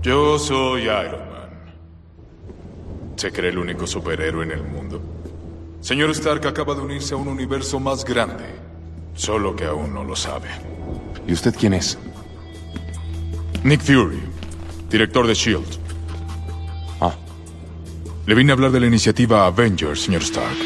Yo soy Iron Man. ¿Se cree el único superhéroe en el mundo? Señor Stark acaba de unirse a un universo más grande, solo que aún no lo sabe. ¿Y usted quién es? Nick Fury, director de S.H.I.E.L.D. Le vine a hablar de la iniciativa Avengers, señor Stark.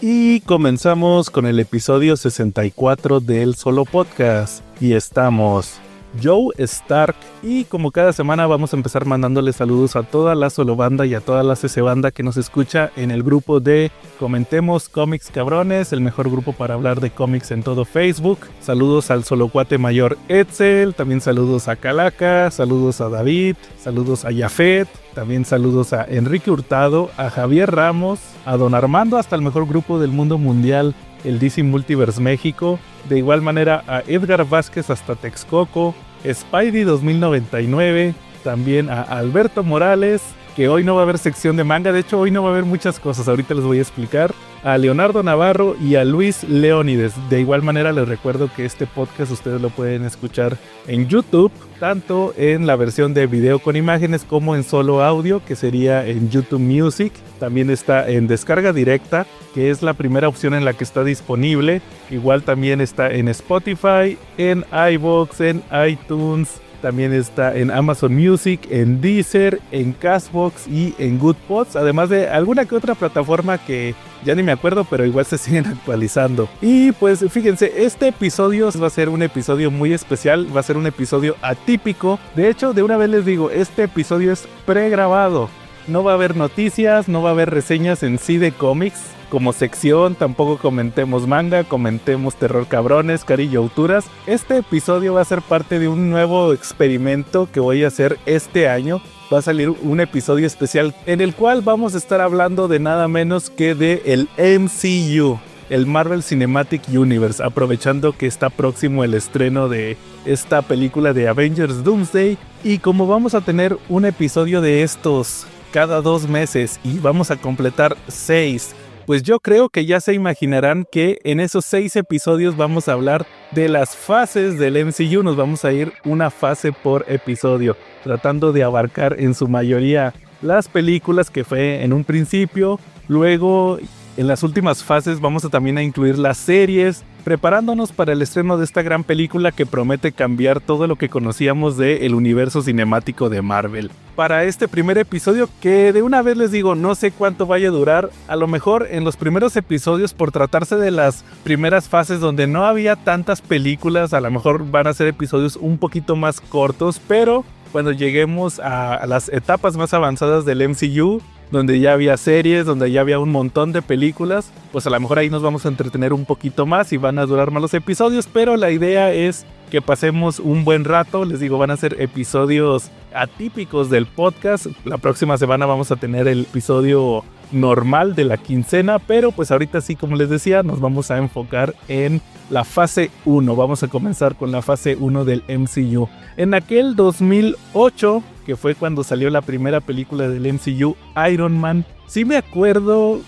Y comenzamos con el episodio 64 del Solo Podcast. Y estamos Joe Stark, y como cada semana vamos a empezar mandándole saludos a toda la Solo Banda y a toda la CC Banda que nos escucha en el grupo de Comentemos Cómics Cabrones, el mejor grupo para hablar de cómics en todo Facebook. Saludos al Solo Cuate Mayor Edsel, también saludos a Calaca, saludos a David, saludos a Yafet, también saludos a Enrique Hurtado, a Javier Ramos, a Don Armando, hasta el mejor grupo del mundo mundial, el DC Multiverse México. De igual manera a Edgar Vázquez hasta Texcoco, Spidey 2099, también a Alberto Morales, que hoy no va a haber sección de manga, de hecho hoy no va a haber muchas cosas, ahorita les voy a explicar, a Leonardo Navarro y a Luis Leónides. De igual manera les recuerdo que este podcast ustedes lo pueden escuchar en YouTube, tanto en la versión de video con imágenes como en solo audio, que sería en YouTube Music. También está en descarga directa, que es la primera opción en la que está disponible. Igual también está en Spotify, en iVoox, en iTunes. También está en Amazon Music, en Deezer, en Castbox y en Goodpods. Además de alguna que otra plataforma que ya ni me acuerdo, pero igual se siguen actualizando. Y pues fíjense, este episodio va a ser un episodio muy especial. Va a ser un episodio atípico. De hecho, de una vez les digo, este episodio es pregrabado. No va a haber noticias, no va a haber reseñas en sí de cómics como sección, tampoco comentemos manga, comentemos terror cabrones, carillouturas. Este episodio va a ser parte de un nuevo experimento que voy a hacer este año. Va a salir un episodio especial en el cual vamos a estar hablando de nada menos que de el MCU, el Marvel Cinematic Universe, aprovechando que está próximo el estreno de esta película de Avengers Doomsday. Y como vamos a tener un episodio de estos cada 2 meses y vamos a completar 6, pues yo creo que ya se imaginarán que en esos 6 episodios vamos a hablar de las fases del MCU. Nos vamos a ir una fase por episodio, tratando de abarcar en su mayoría las películas que fue en un principio. Luego, en las últimas fases vamos a también a incluir las series, preparándonos para el estreno de esta gran película que promete cambiar todo lo que conocíamos del universo cinemático de Marvel. Para este primer episodio, que de una vez les digo, no sé cuánto vaya a durar, a lo mejor en los primeros episodios, por tratarse de las primeras fases donde no había tantas películas, a lo mejor van a ser episodios un poquito más cortos, pero cuando lleguemos a las etapas más avanzadas del MCU, donde ya había series, donde ya había un montón de películas, pues a lo mejor ahí nos vamos a entretener un poquito más y van a durar más los episodios, pero la idea es que pasemos un buen rato. Les digo, van a ser episodios atípicos del podcast. La próxima semana vamos a tener el episodio normal de la quincena, pero pues ahorita sí, como les decía, nos vamos a enfocar en la fase 1. Vamos a comenzar con la fase 1 del MCU. En aquel 2008, que fue cuando salió la primera película del MCU, Iron Man, sí me acuerdo.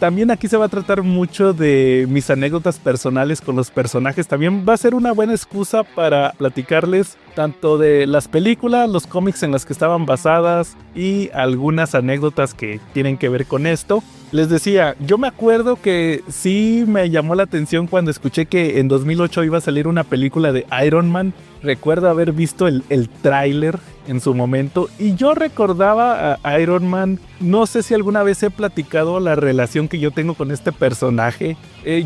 También aquí se va a tratar mucho de mis anécdotas personales con los personajes. También va a ser una buena excusa para platicarles tanto de las películas, los cómics en las que estaban basadas y algunas anécdotas que tienen que ver con esto. Les decía, yo me acuerdo que sí me llamó la atención cuando escuché que en 2008 iba a salir una película de Iron Man. Recuerdo haber visto el tráiler en su momento y yo recordaba a Iron Man. No sé si alguna vez he platicado la relación que yo tengo con este personaje.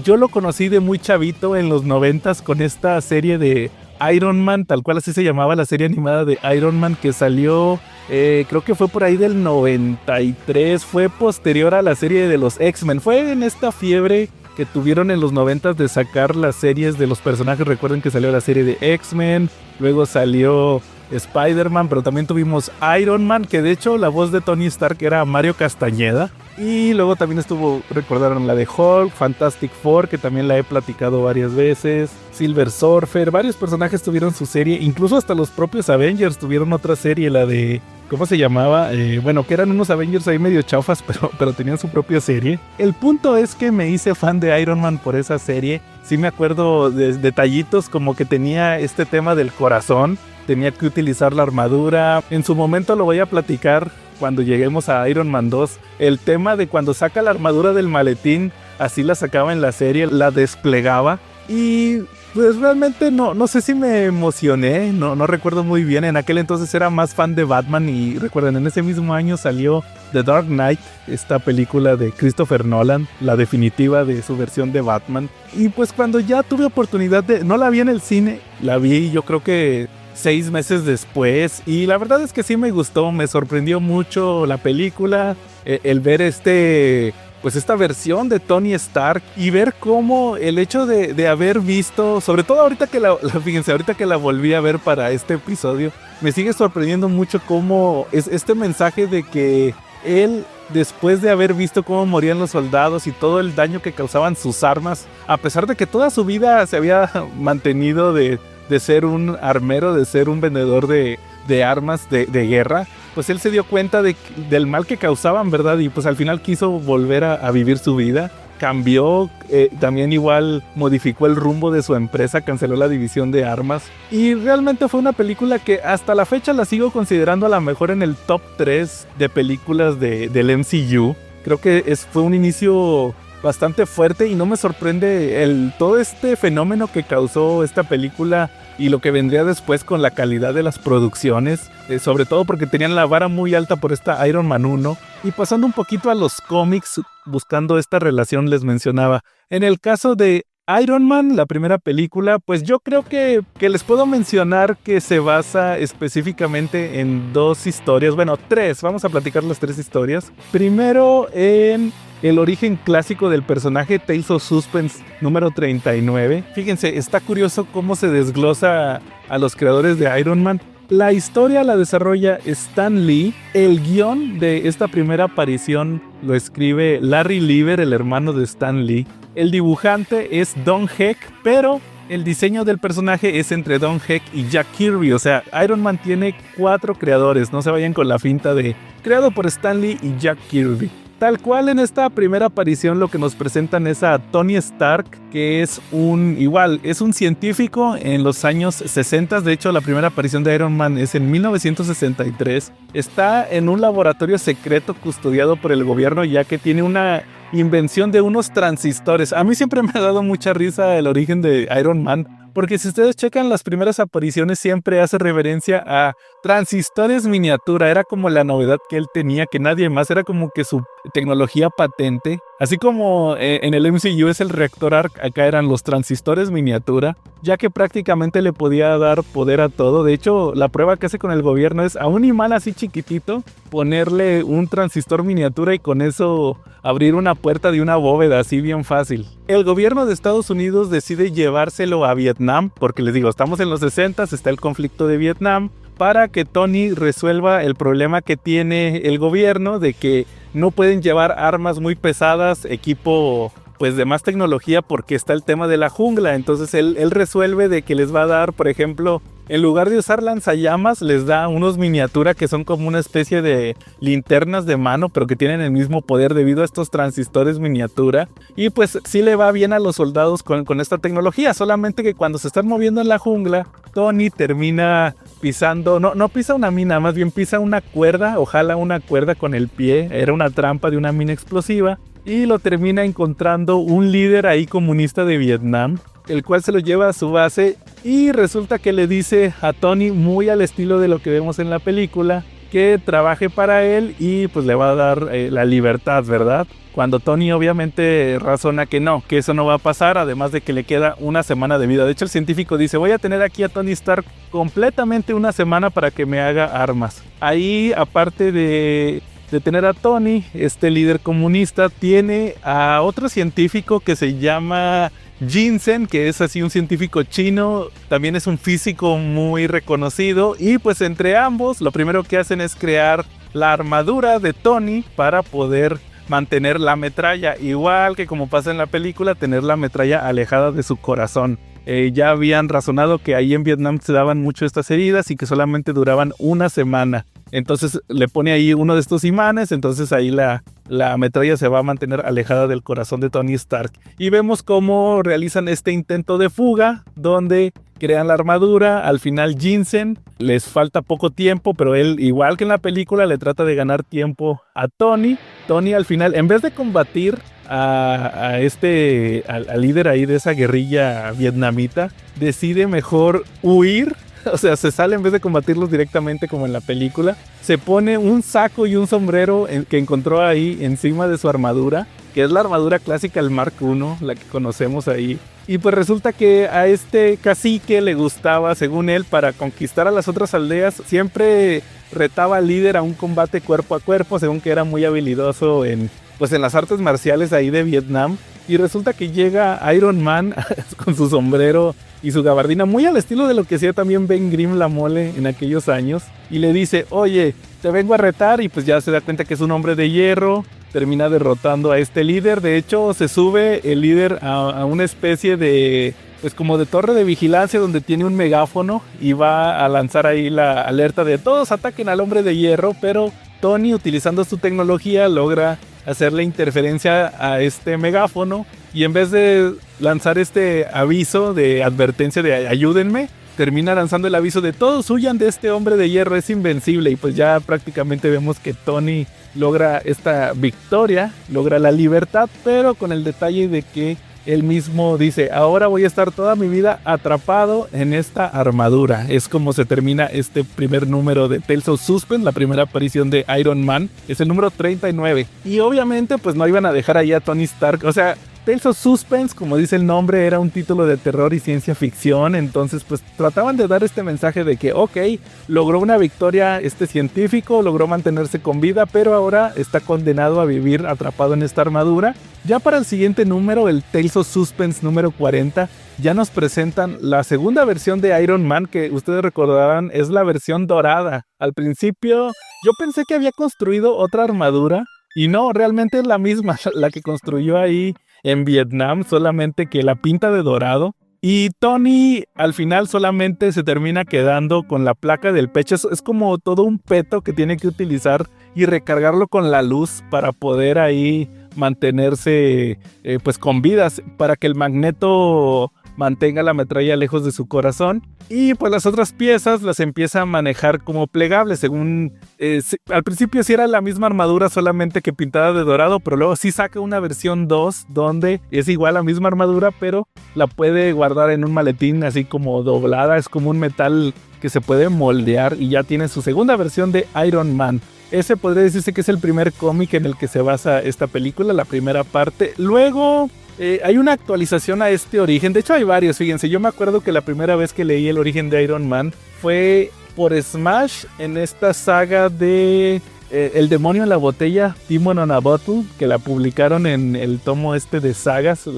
Yo lo conocí de muy chavito en los 90s con esta serie de Iron Man, tal cual así se llamaba la serie animada de Iron Man, que salió, creo que fue por ahí del 93, fue posterior a la serie de los X-Men. Fue en esta fiebre que tuvieron en los 90s de sacar las series de los personajes. Recuerden que salió la serie de X-Men, luego salió Spider-Man, pero también tuvimos Iron Man, que de hecho la voz de Tony Stark era Mario Castañeda. Y luego también recordaron la de Hulk, Fantastic Four, que también la he platicado varias veces, Silver Surfer, varios personajes tuvieron su serie, incluso hasta los propios Avengers tuvieron otra serie, la de, ¿cómo se llamaba? Bueno, que eran unos Avengers ahí medio chafas, pero tenían su propia serie. El punto es que me hice fan de Iron Man por esa serie. Sí me acuerdo de detallitos como que tenía este tema del corazón, tenía que utilizar la armadura. En su momento lo voy a platicar cuando lleguemos a Iron Man 2. El tema de cuando saca la armadura del maletín, así la sacaba en la serie, la desplegaba. Y pues realmente no sé si me emocioné, no recuerdo muy bien. En aquel entonces era más fan de Batman y recuerden, en ese mismo año salió The Dark Knight, esta película de Christopher Nolan, la definitiva de su versión de Batman. Y pues cuando ya tuve oportunidad no la vi en el cine, la vi yo creo que 6 meses después, y la verdad es que sí me gustó, me sorprendió mucho la película, el ver esta versión de Tony Stark y ver cómo el hecho de haber visto, sobre todo ahorita que fíjense, ahorita que la volví a ver para este episodio, me sigue sorprendiendo mucho cómo es este mensaje de que él, después de haber visto cómo morían los soldados y todo el daño que causaban sus armas, a pesar de que toda su vida se había mantenido de ser un armero, de ser un vendedor de armas de guerra, pues él se dio cuenta del mal que causaban, ¿verdad? Y pues al final quiso volver a vivir su vida. Cambió, también igual modificó el rumbo de su empresa, canceló la división de armas. Y realmente fue una película que hasta la fecha la sigo considerando a lo mejor en el top 3 de películas del MCU. Creo que fue un inicio bastante fuerte y no me sorprende todo este fenómeno que causó esta película y lo que vendría después con la calidad de las producciones, sobre todo porque tenían la vara muy alta por esta Iron Man 1. Y pasando un poquito a los cómics, buscando esta relación, les mencionaba, en el caso de Iron Man, la primera película, pues yo creo que les puedo mencionar que se basa específicamente en 2 historias, bueno, 3, vamos a platicar las 3 historias. Primero en el origen clásico del personaje, Tales of Suspense número 39. Fíjense, está curioso cómo se desglosa a los creadores de Iron Man. La historia la desarrolla Stan Lee. El guión de esta primera aparición lo escribe Larry Lieber, el hermano de Stan Lee. El dibujante es Don Heck, pero el diseño del personaje es entre Don Heck y Jack Kirby. O sea, Iron Man tiene 4 creadores, no se vayan con la finta de creado por Stan Lee y Jack Kirby. Tal cual en esta primera aparición lo que nos presentan es a Tony Stark, que es un científico en los años 60. De hecho, la primera aparición de Iron Man es en 1963. Está en un laboratorio secreto custodiado por el gobierno, ya que tiene una invención de unos transistores. A mí siempre me ha dado mucha risa el origen de Iron Man, porque si ustedes checan las primeras apariciones siempre hace referencia a transistores miniatura. Era como la novedad que él tenía, que nadie más, era como que su tecnología patente. Así como en el MCU es el reactor arc, acá eran los transistores miniatura, ya que prácticamente le podía dar poder a todo. De hecho, la prueba que hace con el gobierno es a un imán así chiquitito, ponerle un transistor miniatura y con eso abrir una puerta de una bóveda así bien fácil. El gobierno de Estados Unidos decide llevárselo a Vietnam, porque les digo, estamos en los 60s, está el conflicto de Vietnam, para que Tony resuelva el problema que tiene el gobierno de que no pueden llevar armas muy pesadas, equipo pues de más tecnología, porque está el tema de la jungla. Entonces él resuelve de que les va a dar, por ejemplo, en lugar de usar lanzallamas, les da unos miniatura que son como una especie de linternas de mano, pero que tienen el mismo poder debido a estos transistores miniatura. Y pues sí le va bien a los soldados con esta tecnología, solamente que cuando se están moviendo en la jungla, Tony termina pisando, no pisa una mina, más bien pisa una cuerda, o jala una cuerda con el pie. Era una trampa de una mina explosiva. Y lo termina encontrando un líder ahí comunista de Vietnam, el cual se lo lleva a su base y resulta que le dice a Tony, muy al estilo de lo que vemos en la película, que trabaje para él y pues le va a dar la libertad, ¿verdad? Cuando Tony obviamente razona que no, que eso no va a pasar, además de que le queda una semana de vida. De hecho, el científico dice, voy a tener aquí a Tony Stark completamente una semana para que me haga armas. Ahí, aparte de tener a Tony, este líder comunista, tiene a otro científico que se llama Jinsen, que es así un científico chino, también es un físico muy reconocido, y pues entre ambos lo primero que hacen es crear la armadura de Tony para poder mantener la metralla, igual que como pasa en la película, tener la metralla alejada de su corazón. Ya habían razonado que ahí en Vietnam se daban mucho estas heridas y que solamente duraban una semana. Entonces le pone ahí uno de estos imanes, entonces ahí la metralla se va a mantener alejada del corazón de Tony Stark. Y vemos cómo realizan este intento de fuga, donde crean la armadura. Al final Yinsen les falta poco tiempo, pero él, igual que en la película, le trata de ganar tiempo a Tony. Tony al final, en vez de combatir al líder ahí de esa guerrilla vietnamita, decide mejor huir. O sea, se sale en vez de combatirlos directamente como en la película. Se pone un saco y un sombrero que encontró ahí encima de su armadura, que es la armadura clásica del Mark I, la que conocemos ahí. Y pues resulta que a este cacique le gustaba, según él, para conquistar a las otras aldeas, siempre retaba al líder a un combate cuerpo a cuerpo, según que era muy habilidoso en las artes marciales ahí de Vietnam. Y resulta que llega Iron Man con su sombrero y su gabardina, muy al estilo de lo que hacía también Ben Grimm la mole en aquellos años, y le dice, oye, te vengo a retar, y pues ya se da cuenta que es un hombre de hierro. Termina derrotando a este líder. De hecho, se sube el líder a una especie de, pues como de torre de vigilancia donde tiene un megáfono y va a lanzar ahí la alerta de todos ataquen al hombre de hierro, pero Tony, utilizando su tecnología, logra hacerle interferencia a este megáfono y en vez de lanzar este aviso de advertencia de ayúdenme, termina lanzando el aviso de todos huyan de este hombre de hierro, es invencible. Y pues ya prácticamente vemos que Tony logra esta victoria, logra la libertad, pero con el detalle de que él mismo dice, ahora voy a estar toda mi vida atrapado en esta armadura. Es como se termina este primer número de Tales of Suspense, la primera aparición de Iron Man, es el número 39. Y obviamente pues no iban a dejar ahí a Tony Stark, o sea, Tales of Suspense, como dice el nombre, era un título de terror y ciencia ficción, entonces pues trataban de dar este mensaje de que ok, logró una victoria este científico, logró mantenerse con vida, pero ahora está condenado a vivir atrapado en esta armadura. Ya para el siguiente número, el Tales of Suspense número 40, ya nos presentan la segunda versión de Iron Man, que ustedes recordarán es la versión dorada. Al principio yo pensé que había construido otra armadura, y no, realmente es la misma, la que construyó ahí en Vietnam, solamente que la pinta de dorado. Y Tony al final solamente se termina quedando con la placa del pecho. Es como todo un peto que tiene que utilizar y recargarlo con la luz para poder ahí mantenerse pues con vidas, para que el Magneto mantenga la metralla lejos de su corazón. Y pues las otras piezas las empieza a manejar como plegables, según al principio sí era la misma armadura, solamente que pintada de dorado, pero luego sí saca una versión 2 donde es igual la misma armadura, pero la puede guardar en un maletín así como doblada, es como un metal que se puede moldear, y ya tiene su segunda versión de Iron Man. Ese podría decirse que es el primer cómic en el que se basa esta película, la primera parte. Luego hay una actualización a este origen. De hecho hay varios, fíjense. Yo me acuerdo que la primera vez que leí el origen de Iron Man fue por Smash en esta saga de El demonio en la botella, Demon on a Bottle, que la publicaron en el tomo este de sagas.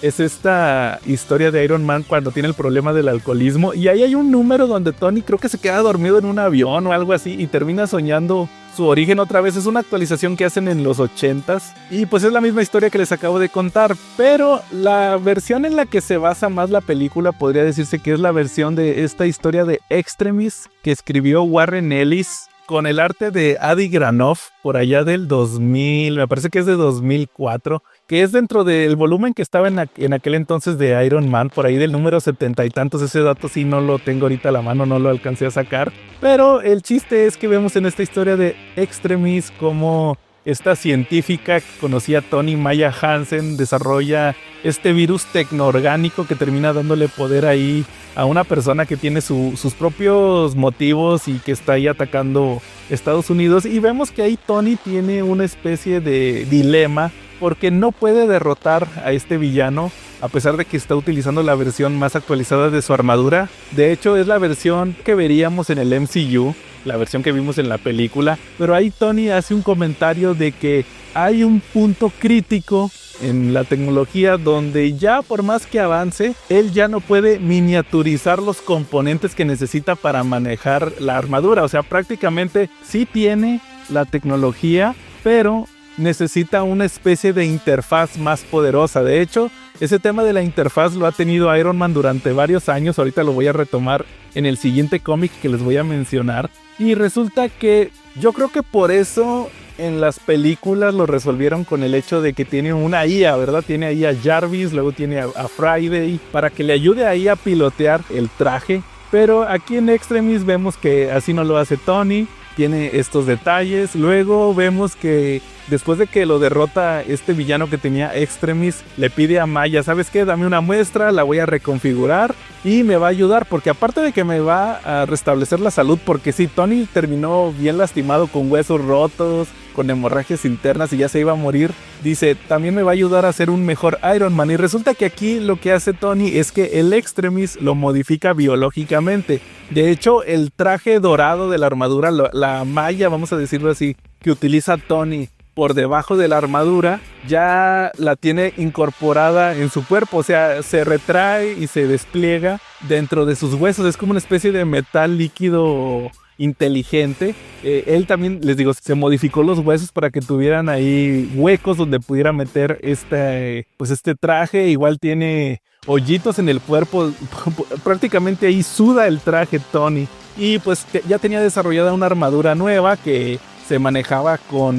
Es esta historia de Iron Man cuando tiene el problema del alcoholismo, y ahí hay un número donde Tony creo que se queda dormido en un avión o algo así y termina soñando su origen otra vez. Es una actualización que hacen en los 80s y pues es la misma historia que les acabo de contar, pero la versión en la que se basa más la película podría decirse que es la versión de esta historia de Extremis que escribió Warren Ellis con el arte de Adi Granoff por allá del 2000, me parece que es de 2004, que es dentro del volumen que estaba en aquel entonces de Iron Man, por ahí del número 70 y tantos. Ese dato sí no lo tengo ahorita a la mano, no lo alcancé a sacar, pero el chiste es que vemos en esta historia de Extremis como esta científica que conocía a Tony, Maya Hansen, desarrolla este virus tecnoorgánico que termina dándole poder ahí a una persona que tiene sus propios motivos y que está ahí atacando Estados Unidos. Y vemos que ahí Tony tiene una especie de dilema porque no puede derrotar a este villano a pesar de que está utilizando la versión más actualizada de su armadura. De hecho es la versión que veríamos en el MCU, la versión que vimos en la película, pero ahí Tony hace un comentario de que hay un punto crítico en la tecnología donde ya por más que avance, él ya no puede miniaturizar los componentes que necesita para manejar la armadura. O sea, prácticamente sí tiene la tecnología, pero necesita una especie de interfaz más poderosa. De hecho, ese tema de la interfaz lo ha tenido Iron Man durante varios años. Ahorita lo voy a retomar en el siguiente cómic que les voy a mencionar. Y resulta que yo creo que por eso en las películas lo resolvieron con el hecho de que tiene una IA, ¿verdad? Tiene ahí a Jarvis, luego tiene a Friday, para que le ayude ahí a pilotear el traje. Pero aquí en Extremis vemos que así no lo hace Tony, tiene estos detalles. Luego vemos que después de que lo derrota este villano que tenía Extremis, le pide a Maya, ¿sabes qué? Dame una muestra, la voy a reconfigurar y me va a ayudar, porque aparte de que me va a restablecer la salud, porque sí, Tony terminó bien lastimado con huesos rotos, con hemorragias internas y ya se iba a morir. Dice, también me va a ayudar a ser un mejor Iron Man. Y resulta que aquí lo que hace Tony es que el Extremis lo modifica biológicamente. De hecho, el traje dorado de la armadura, la malla, vamos a decirlo así, que utiliza Tony por debajo de la armadura, ya la tiene incorporada en su cuerpo. O sea, se retrae y se despliega dentro de sus huesos. Es como una especie de metal líquido inteligente. Él también, les digo, se modificó los huesos para que tuvieran ahí huecos donde pudiera meter este traje. Igual tiene hoyitos en el cuerpo, prácticamente ahí suda el traje Tony. Y pues ya tenía desarrollada una armadura nueva que se manejaba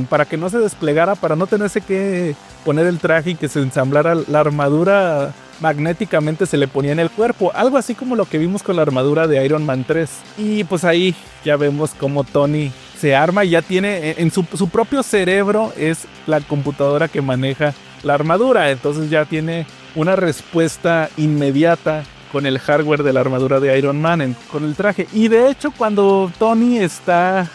para que no se desplegara, para no tenerse que poner el traje y que se ensamblara la armadura. Magnéticamente se le ponía en el cuerpo, algo así como lo que vimos con la armadura de Iron Man 3. Y pues ahí ya vemos cómo Tony se arma y ya tiene en su propio cerebro, es la computadora que maneja la armadura. Entonces ya tiene una respuesta inmediata con el hardware de la armadura de Iron Man, con el traje. Y de hecho, cuando Tony está,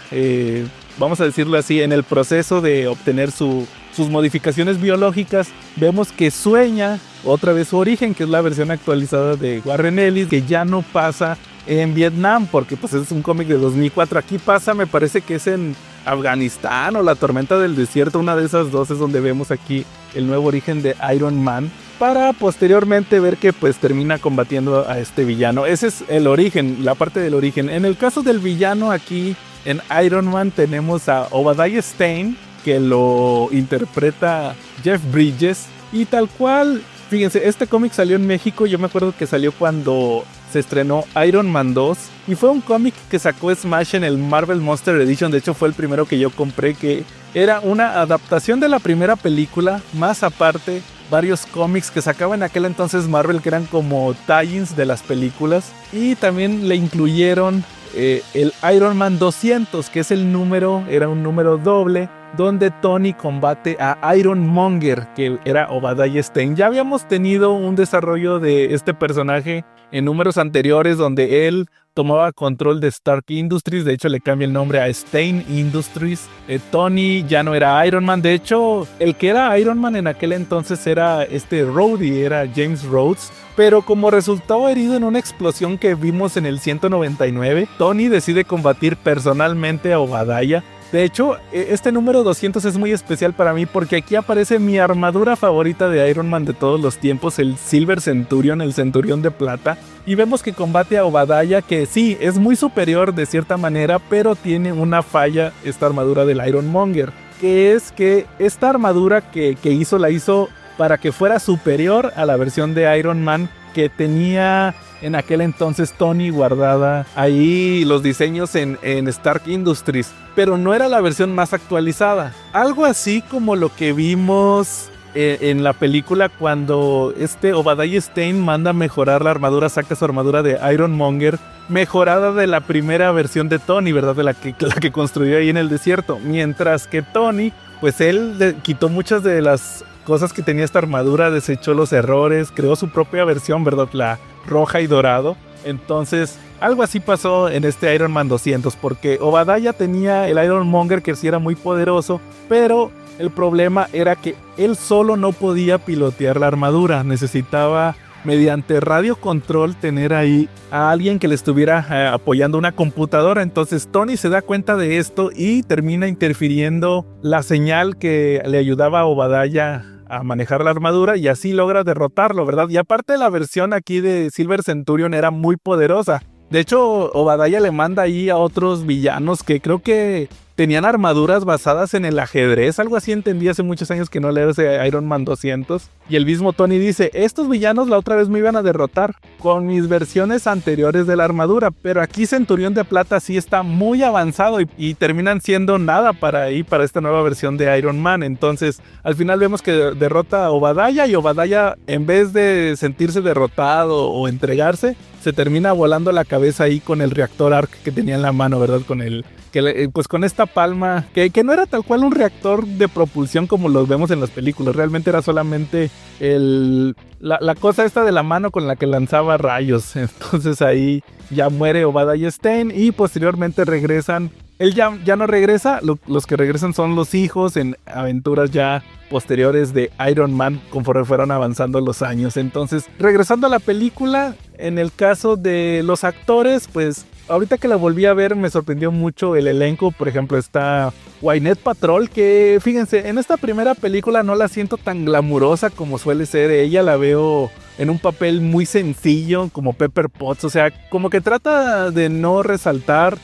vamos a decirlo así, en el proceso de obtener sus modificaciones biológicas, vemos que sueña otra vez su origen, que es la versión actualizada de Warren Ellis, que ya no pasa en Vietnam, porque pues es un cómic de 2004. Aquí pasa, me parece que es en Afganistán o la tormenta del desierto, una de esas dos es donde vemos aquí el nuevo origen de Iron Man, para posteriormente ver que pues termina combatiendo a este villano. Ese es el origen, la parte del origen. En el caso del villano aquí en Iron Man tenemos a Obadiah Stane, que lo interpreta Jeff Bridges, y tal cual, fíjense, este cómic salió en México. Yo me acuerdo que salió cuando se estrenó Iron Man 2 y fue un cómic que sacó Smash en el Marvel Monster Edition. De hecho fue el primero que yo compré, que era una adaptación de la primera película, más aparte varios cómics que sacaba en aquel entonces Marvel, que eran como tie-ins de las películas, y también le incluyeron el Iron Man 200, que es era un número doble, donde Tony combate a Ironmonger, que era Obadiah Stane. Ya habíamos tenido un desarrollo de este personaje en números anteriores, donde él tomaba control de Stark Industries. De hecho le cambia el nombre a Stane Industries. Tony ya no era Iron Man. De hecho, el que era Iron Man en aquel entonces era Rhodey, era James Rhodes. Pero como resultó herido en una explosión que vimos en el 199, Tony decide combatir personalmente a Obadiah. De hecho, este número 200 es muy especial para mí, porque aquí aparece mi armadura favorita de Iron Man de todos los tiempos, el Silver Centurion, el Centurión de Plata. Y vemos que combate a Obadiah, que sí, es muy superior de cierta manera, pero tiene una falla esta armadura del Ironmonger, que es que esta armadura que hizo, la hizo para que fuera superior a la versión de Iron Man que tenía en aquel entonces Tony guardada ahí, los diseños en Stark Industries, pero no era la versión más actualizada. Algo así como lo que vimos en la película cuando Obadiah Stane manda mejorar la armadura, saca su armadura de Ironmonger mejorada de la primera versión de Tony, ¿verdad? De la que construyó ahí en el desierto. Mientras que Tony, pues él quitó muchas de las cosas que tenía esta armadura, desechó los errores, creó su propia versión, ¿verdad? La roja y dorado. Entonces, algo así pasó en este Iron Man 200, porque Obadiah tenía el Ironmonger, que sí era muy poderoso, pero el problema era que él solo no podía pilotear la armadura. Necesitaba, mediante radio control, tener ahí a alguien que le estuviera apoyando una computadora. Entonces Tony se da cuenta de esto y termina interfiriendo la señal que le ayudaba a Obadiah a manejar la armadura, y así logra derrotarlo, ¿verdad? Y aparte, la versión aquí de Silver Centurion era muy poderosa. De hecho, Obadiah le manda ahí a otros villanos que creo que tenían armaduras basadas en el ajedrez, algo así entendí hace muchos años que no leo ese Iron Man 200. Y el mismo Tony dice, estos villanos la otra vez me iban a derrotar con mis versiones anteriores de la armadura, pero aquí Centurión de Plata sí está muy avanzado y terminan siendo nada para esta nueva versión de Iron Man. Entonces al final vemos que derrota a Obadiah y Obadiah, en vez de sentirse derrotado o entregarse, se termina volando la cabeza ahí con el reactor Arc que tenía en la mano, ¿verdad? Pues con esta palma, que no era tal cual un reactor de propulsión como los vemos en las películas, realmente era solamente la cosa esta de la mano con la que lanzaba rayos. Entonces ahí ya muere Obadiah Stane y posteriormente regresan. Él ya no regresa, los que regresan son los hijos en aventuras ya posteriores de Iron Man conforme fueron avanzando los años. Entonces, regresando a la película, en el caso de los actores, pues ahorita que la volví a ver me sorprendió mucho el elenco. Por ejemplo, está Gwyneth Paltrow, que fíjense, en esta primera película no la siento tan glamurosa como suele ser. Ella la veo en un papel muy sencillo como Pepper Potts, o sea, como que trata de no resaltar,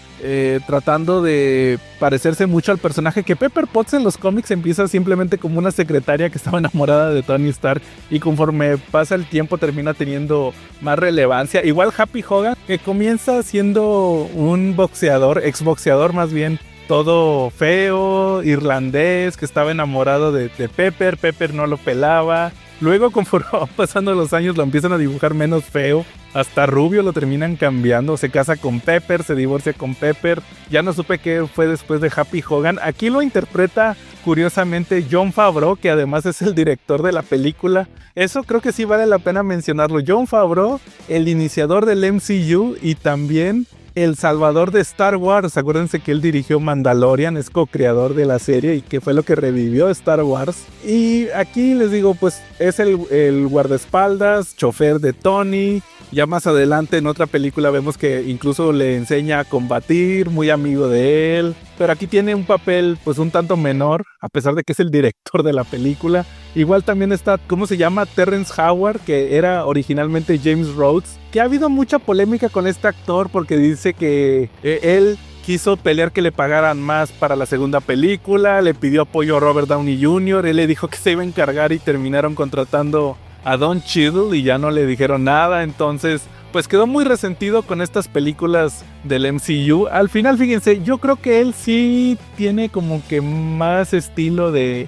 tratando de parecerse mucho al personaje, que Pepper Potts en los cómics empieza simplemente como una secretaria que estaba enamorada de Tony Stark y conforme pasa el tiempo termina teniendo más relevancia. Igual Happy Hogan, que comienza siendo un boxeador, exboxeador más bien, todo feo, irlandés, que estaba enamorado de Pepper. Pepper no lo pelaba. Luego, conforme van pasando los años, lo empiezan a dibujar menos feo. Hasta rubio lo terminan cambiando. Se casa con Pepper, se divorcia con Pepper. Ya no supe qué fue después de Happy Hogan. Aquí lo interpreta, curiosamente, Jon Favreau, que además es el director de la película. Eso creo que sí vale la pena mencionarlo. Jon Favreau, el iniciador del MCU y también el salvador de Star Wars. Acuérdense que él dirigió Mandalorian, es co-creador de la serie y que fue lo que revivió Star Wars. Y aquí les digo, pues es el guardaespaldas, chofer de Tony. Ya más adelante en otra película vemos que incluso le enseña a combatir, muy amigo de él. Pero aquí tiene un papel pues un tanto menor, a pesar de que es el director de la película. Igual también está, ¿cómo se llama? Terrence Howard, que era originalmente James Rhodes. Que ha habido mucha polémica con este actor porque dice que él quiso pelear que le pagaran más para la segunda película. Le pidió apoyo a Robert Downey Jr. Él le dijo que se iba a encargar y terminaron contratando a Don Cheadle y ya no le dijeron nada. Entonces pues quedó muy resentido con estas películas del MCU. Al final, fíjense, yo creo que él sí tiene como que más estilo de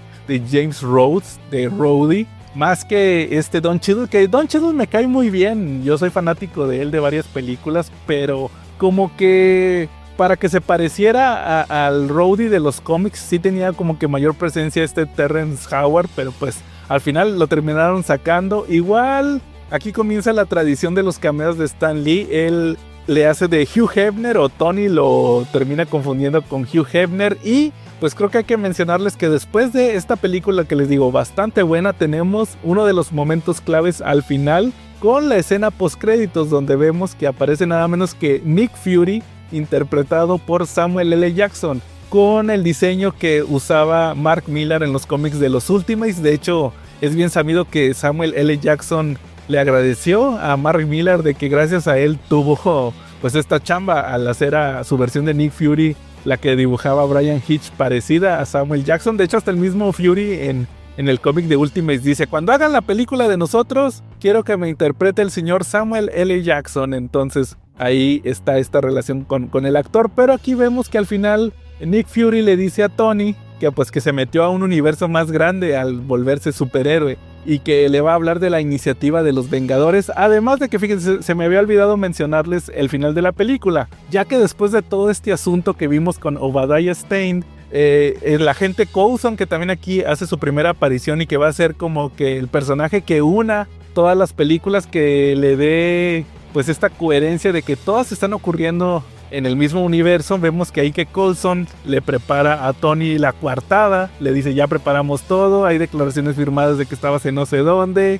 James Rhodes, de Rhodey, más que Don Cheadle, que Don Cheadle me cae muy bien. Yo soy fanático de él de varias películas, pero como que para que se pareciera al Rhodey de los cómics sí tenía como que mayor presencia Terrence Howard, pero pues al final lo terminaron sacando. Igual aquí comienza la tradición de los cameos de Stan Lee. Él le hace de Hugh Hefner, o Tony lo termina confundiendo con Hugh Hefner. Y pues creo que hay que mencionarles que después de esta película, que les digo bastante buena, tenemos uno de los momentos claves al final con la escena postcréditos, donde vemos que aparece nada menos que Nick Fury, interpretado por Samuel L. Jackson, con el diseño que usaba Mark Millar en los cómics de los Ultimates. De hecho, es bien sabido que Samuel L. Jackson le agradeció a Mark Millar de que gracias a él tuvo pues esta chamba al hacer a su versión de Nick Fury, la que dibujaba Brian Hitch, parecida a Samuel Jackson. De hecho, hasta el mismo Fury en el cómic de Ultimates dice: cuando hagan la película de nosotros, quiero que me interprete el señor Samuel L. Jackson. Entonces ahí está esta relación con el actor. Pero aquí vemos que al final Nick Fury le dice a Tony que pues que se metió a un universo más grande al volverse superhéroe y que le va a hablar de la iniciativa de los Vengadores. Además de que, fíjense, se me había olvidado mencionarles el final de la película, ya que después de todo este asunto que vimos con Obadiah Stane, el agente Coulson, que también aquí hace su primera aparición y que va a ser como que el personaje que una todas las películas, que le dé pues esta coherencia de que todas están ocurriendo en el mismo universo. Vemos que ahí que Coulson le prepara a Tony la coartada, le dice: ya preparamos todo, hay declaraciones firmadas de que estabas en no sé dónde,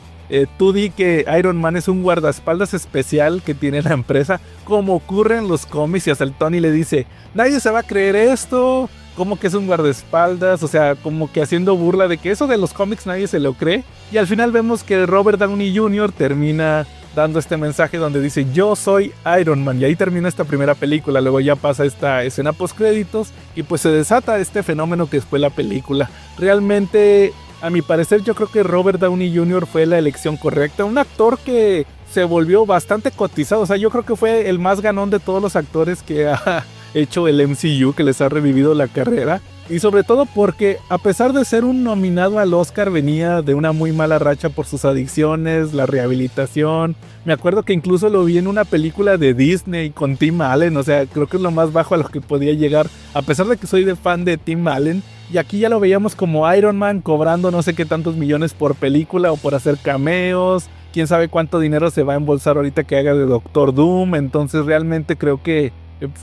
tú di que Iron Man es un guardaespaldas especial que tiene la empresa, como ocurre en los cómics. Y hasta el Tony le dice: nadie se va a creer esto, como que es un guardaespaldas, o sea, como que haciendo burla de que eso de los cómics nadie se lo cree. Y al final vemos que Robert Downey Jr. termina dando este mensaje donde dice yo soy Iron Man, y ahí termina esta primera película. Luego ya pasa esta escena postcréditos y pues se desata este fenómeno que fue la película. Realmente, a mi parecer, yo creo que Robert Downey Jr. fue la elección correcta, un actor que se volvió bastante cotizado. O sea, yo creo que fue el más ganón de todos los actores que ha hecho el MCU, que les ha revivido la carrera. Y sobre todo porque, a pesar de ser un nominado al Oscar, venía de una muy mala racha por sus adicciones, la rehabilitación. Me acuerdo que incluso lo vi en una película de Disney con Tim Allen. O sea, creo que es lo más bajo a lo que podía llegar, a pesar de que soy fan de Tim Allen. Y aquí ya lo veíamos como Iron Man, cobrando no sé qué tantos millones por película o por hacer cameos. Quién sabe cuánto dinero se va a embolsar ahorita que haga de Doctor Doom. Entonces realmente creo que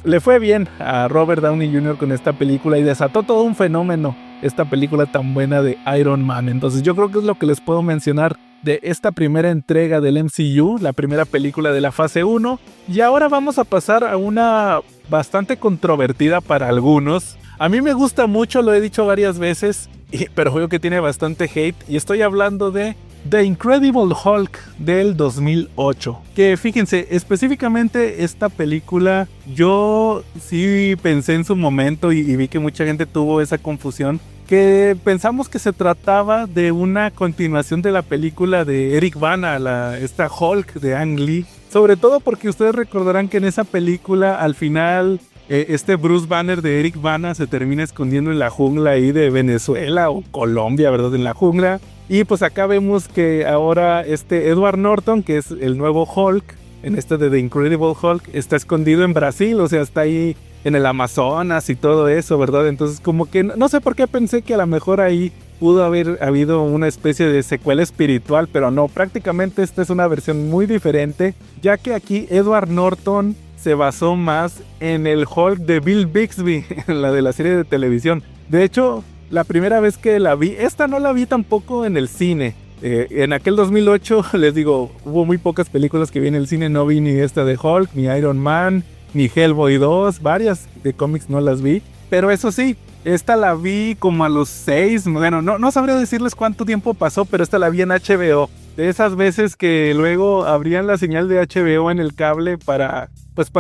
le fue bien a Robert Downey Jr. con esta película y desató todo un fenómeno esta película tan buena de Iron Man. Entonces yo creo que es lo que les puedo mencionar de esta primera entrega del MCU, la primera película de la fase 1. Y ahora vamos a pasar a una bastante controvertida para algunos. A mí me gusta mucho, lo he dicho varias veces, pero veo que tiene bastante hate, y estoy hablando de The Incredible Hulk del 2008. Que fíjense, específicamente esta película, yo sí pensé en su momento y vi que mucha gente tuvo esa confusión, que pensamos que se trataba de una continuación de la película de Eric Bana, esta Hulk de Ang Lee. Sobre todo porque ustedes recordarán que en esa película al final este Bruce Banner de Eric Bana se termina escondiendo en la jungla ahí de Venezuela o Colombia, ¿verdad? En la jungla. Y pues acá vemos que ahora Edward Norton, que es el nuevo Hulk, en de The Incredible Hulk, está escondido en Brasil, o sea, está ahí en el Amazonas y todo eso, ¿verdad? Entonces como que no sé por qué pensé que a lo mejor ahí pudo haber habido una especie de secuela espiritual, pero no, prácticamente esta es una versión muy diferente, ya que aquí Edward Norton se basó más en el Hulk de Bill Bixby, la de la serie de televisión. De hecho, la primera vez que la vi, esta no la vi tampoco en el cine. En aquel 2008, les digo, hubo muy pocas películas que vi en el cine. No vi ni esta de Hulk, ni Iron Man, ni Hellboy 2. Varias de cómics no las vi. Pero eso sí, esta la vi como a los 6. Bueno, no sabría decirles cuánto tiempo pasó, pero esta la vi en HBO. De esas veces que luego abrían la señal de HBO en el cable para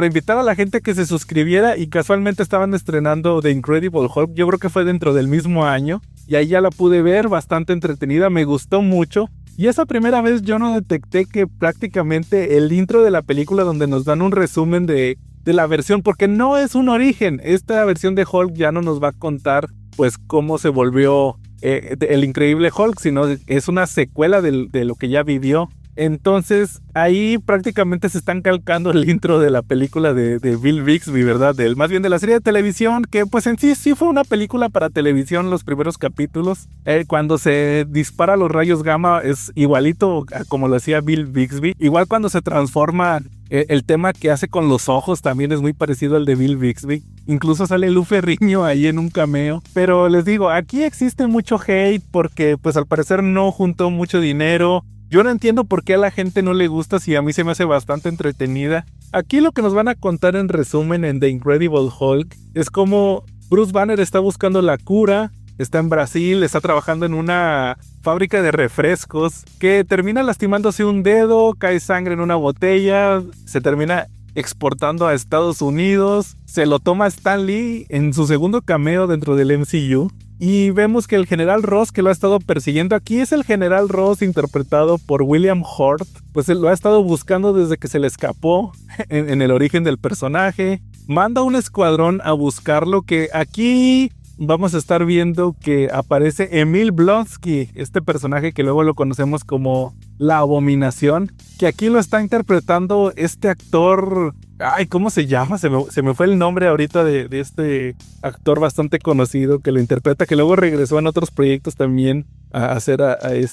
invitar a la gente que se suscribiera, y casualmente estaban estrenando The Incredible Hulk. Yo creo que fue dentro del mismo año, y ahí ya la pude ver, bastante entretenida, me gustó mucho. Y esa primera vez yo no detecté que prácticamente el intro de la película, donde nos dan un resumen de la versión, porque no es un origen, esta versión de Hulk ya no nos va a contar pues cómo se volvió el increíble Hulk, sino es una secuela de lo que ya vivió. Entonces ahí prácticamente se están calcando el intro de la película de Bill Bixby, ¿verdad? Más bien de la serie de televisión, que pues en sí fue una película para televisión los primeros capítulos. Cuando se dispara los rayos gamma es igualito a como lo hacía Bill Bixby. Igual cuando se transforma, el tema que hace con los ojos también es muy parecido al de Bill Bixby. Incluso sale Lou Ferrigno ahí en un cameo. Pero les digo, aquí existe mucho hate porque pues al parecer no juntó mucho dinero. Yo no entiendo por qué a la gente no le gusta, si a mí se me hace bastante entretenida. Aquí lo que nos van a contar en resumen en The Incredible Hulk es cómo Bruce Banner está buscando la cura, está en Brasil, está trabajando en una fábrica de refrescos, que termina lastimándose un dedo, cae sangre en una botella, se termina exportando a Estados Unidos, se lo toma Stan Lee en su segundo cameo dentro del MCU. Y vemos que el General Ross, que lo ha estado persiguiendo, aquí es el General Ross interpretado por William Hurt, pues él lo ha estado buscando desde que se le escapó en el origen del personaje. Manda un escuadrón a buscarlo, que aquí vamos a estar viendo que aparece Emil Blonsky, este personaje que luego lo conocemos como la Abominación, que aquí lo está interpretando este actor. Ay, ¿cómo se llama? Se me fue el nombre ahorita de este actor bastante conocido que lo interpreta, que luego regresó en otros proyectos también a hacer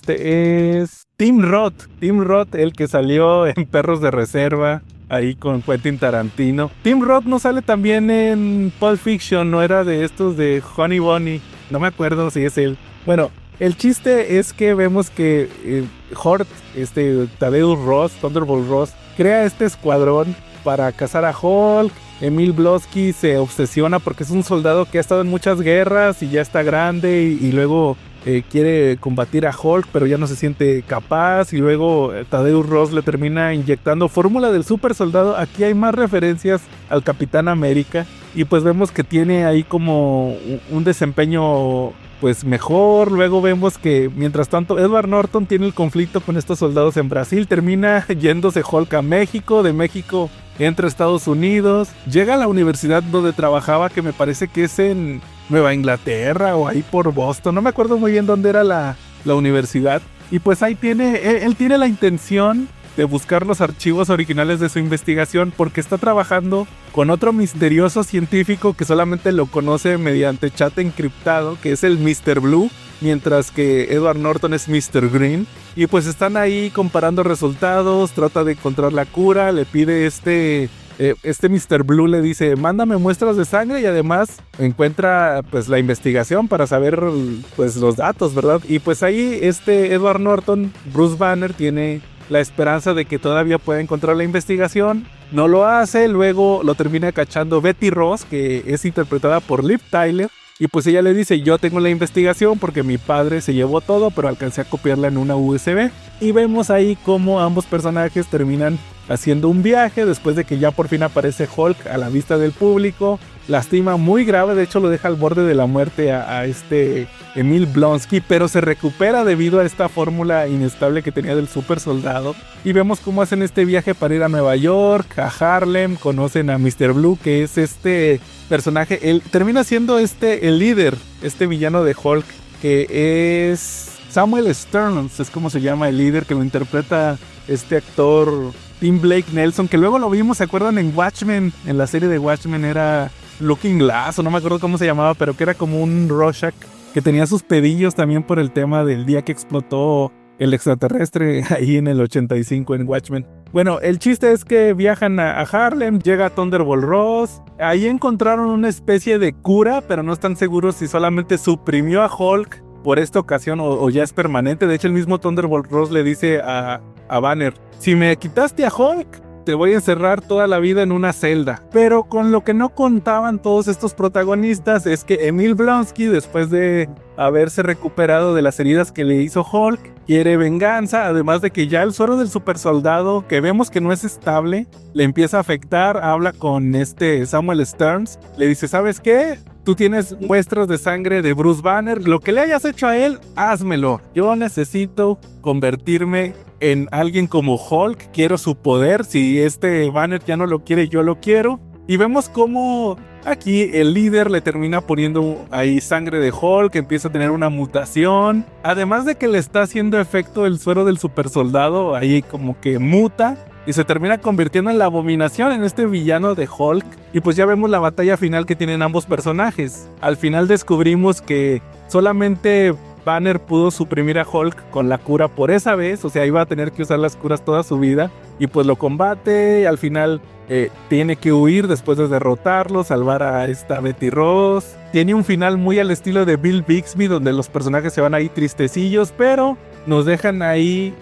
es Tim Roth. Tim Roth, el que salió en Perros de Reserva, ahí con Quentin Tarantino. Tim Roth no sale también en Pulp Fiction, no era de estos de Honey Bunny, no me acuerdo si es él. Bueno, el chiste es que vemos que Hurt, Thaddeus Ross, Thunderbolt Ross, crea este escuadrón para cazar a Hulk. Emil Blonsky se obsesiona porque es un soldado que ha estado en muchas guerras y ya está grande, y luego quiere combatir a Hulk, pero ya no se siente capaz. Y luego Thaddeus Ross le termina inyectando fórmula del super soldado. Aquí hay más referencias al Capitán América. Y pues vemos que tiene ahí como un desempeño pues mejor. Luego vemos que mientras tanto Edward Norton tiene el conflicto con estos soldados en Brasil. Termina yéndose Hulk a México. De México entra a Estados Unidos. Llega a la universidad donde trabajaba, que me parece que es en Nueva Inglaterra o ahí por Boston. No me acuerdo muy bien dónde era la universidad. Y pues ahí él tiene la intención de buscar los archivos originales de su investigación, porque está trabajando con otro misterioso científico que solamente lo conoce mediante chat encriptado, que es el Mr. Blue, mientras que Edward Norton es Mr. Green. Y pues están ahí comparando resultados, trata de encontrar la cura, le pide este Mr. Blue le dice, mándame muestras de sangre, y además encuentra pues la investigación para saber pues los datos, ¿verdad? Y pues ahí Edward Norton, Bruce Banner, tiene la esperanza de que todavía pueda encontrar la investigación. No lo hace, luego lo termina cachando Betty Ross, que es interpretada por Liv Tyler. Y pues ella le dice, yo tengo la investigación porque mi padre se llevó todo, pero alcancé a copiarla en una USB. Y vemos ahí cómo ambos personajes terminan haciendo un viaje después de que ya por fin aparece Hulk a la vista del público. Lastima muy grave, de hecho lo deja al borde de la muerte a Emil Blonsky, pero se recupera debido a esta fórmula inestable que tenía del super soldado. Y vemos cómo hacen este viaje para ir a Nueva York, a Harlem, conocen a Mr. Blue, que es este personaje, él termina siendo el líder, este villano de Hulk, que es Samuel Stearns, es como se llama el líder, que lo interpreta este actor Tim Blake Nelson, que luego lo vimos, ¿se acuerdan? En Watchmen, en la serie de Watchmen era Looking Glass, o no me acuerdo cómo se llamaba, pero que era como un Rorschach, que tenía sus pedillos también por el tema del día que explotó el extraterrestre ahí en el 85 en Watchmen. Bueno, el chiste es que viajan a Harlem, llega Thunderbolt Ross, ahí encontraron una especie de cura, pero no están seguros si solamente suprimió a Hulk por esta ocasión o ya es permanente. De hecho, el mismo Thunderbolt Ross le dice a Banner, si me quitaste a Hulk, te voy a encerrar toda la vida en una celda. Pero con lo que no contaban todos estos protagonistas es que Emil Blonsky, después de haberse recuperado de las heridas que le hizo Hulk, quiere venganza, además de que ya el suero del super soldado, que vemos que no es estable, le empieza a afectar. Habla con Samuel Stearns, le dice, ¿sabes qué? Tú tienes muestras de sangre de Bruce Banner, lo que le hayas hecho a él, házmelo. Yo necesito convertirme en alguien como Hulk, quiero su poder, si Banner ya no lo quiere, yo lo quiero. Y vemos cómo aquí el líder le termina poniendo ahí sangre de Hulk, empieza a tener una mutación. Además de que le está haciendo efecto el suero del super soldado, ahí como que muta y se termina convirtiendo en la abominación, en este villano de Hulk. Y pues ya vemos la batalla final que tienen ambos personajes. Al final descubrimos que solamente Banner pudo suprimir a Hulk con la cura por esa vez, o sea, iba a tener que usar las curas toda su vida. Y pues lo combate y al final tiene que huir después de derrotarlo, salvar a esta Betty Ross. Tiene un final muy al estilo de Bill Bixby, donde los personajes se van ahí tristecillos, pero nos dejan ahí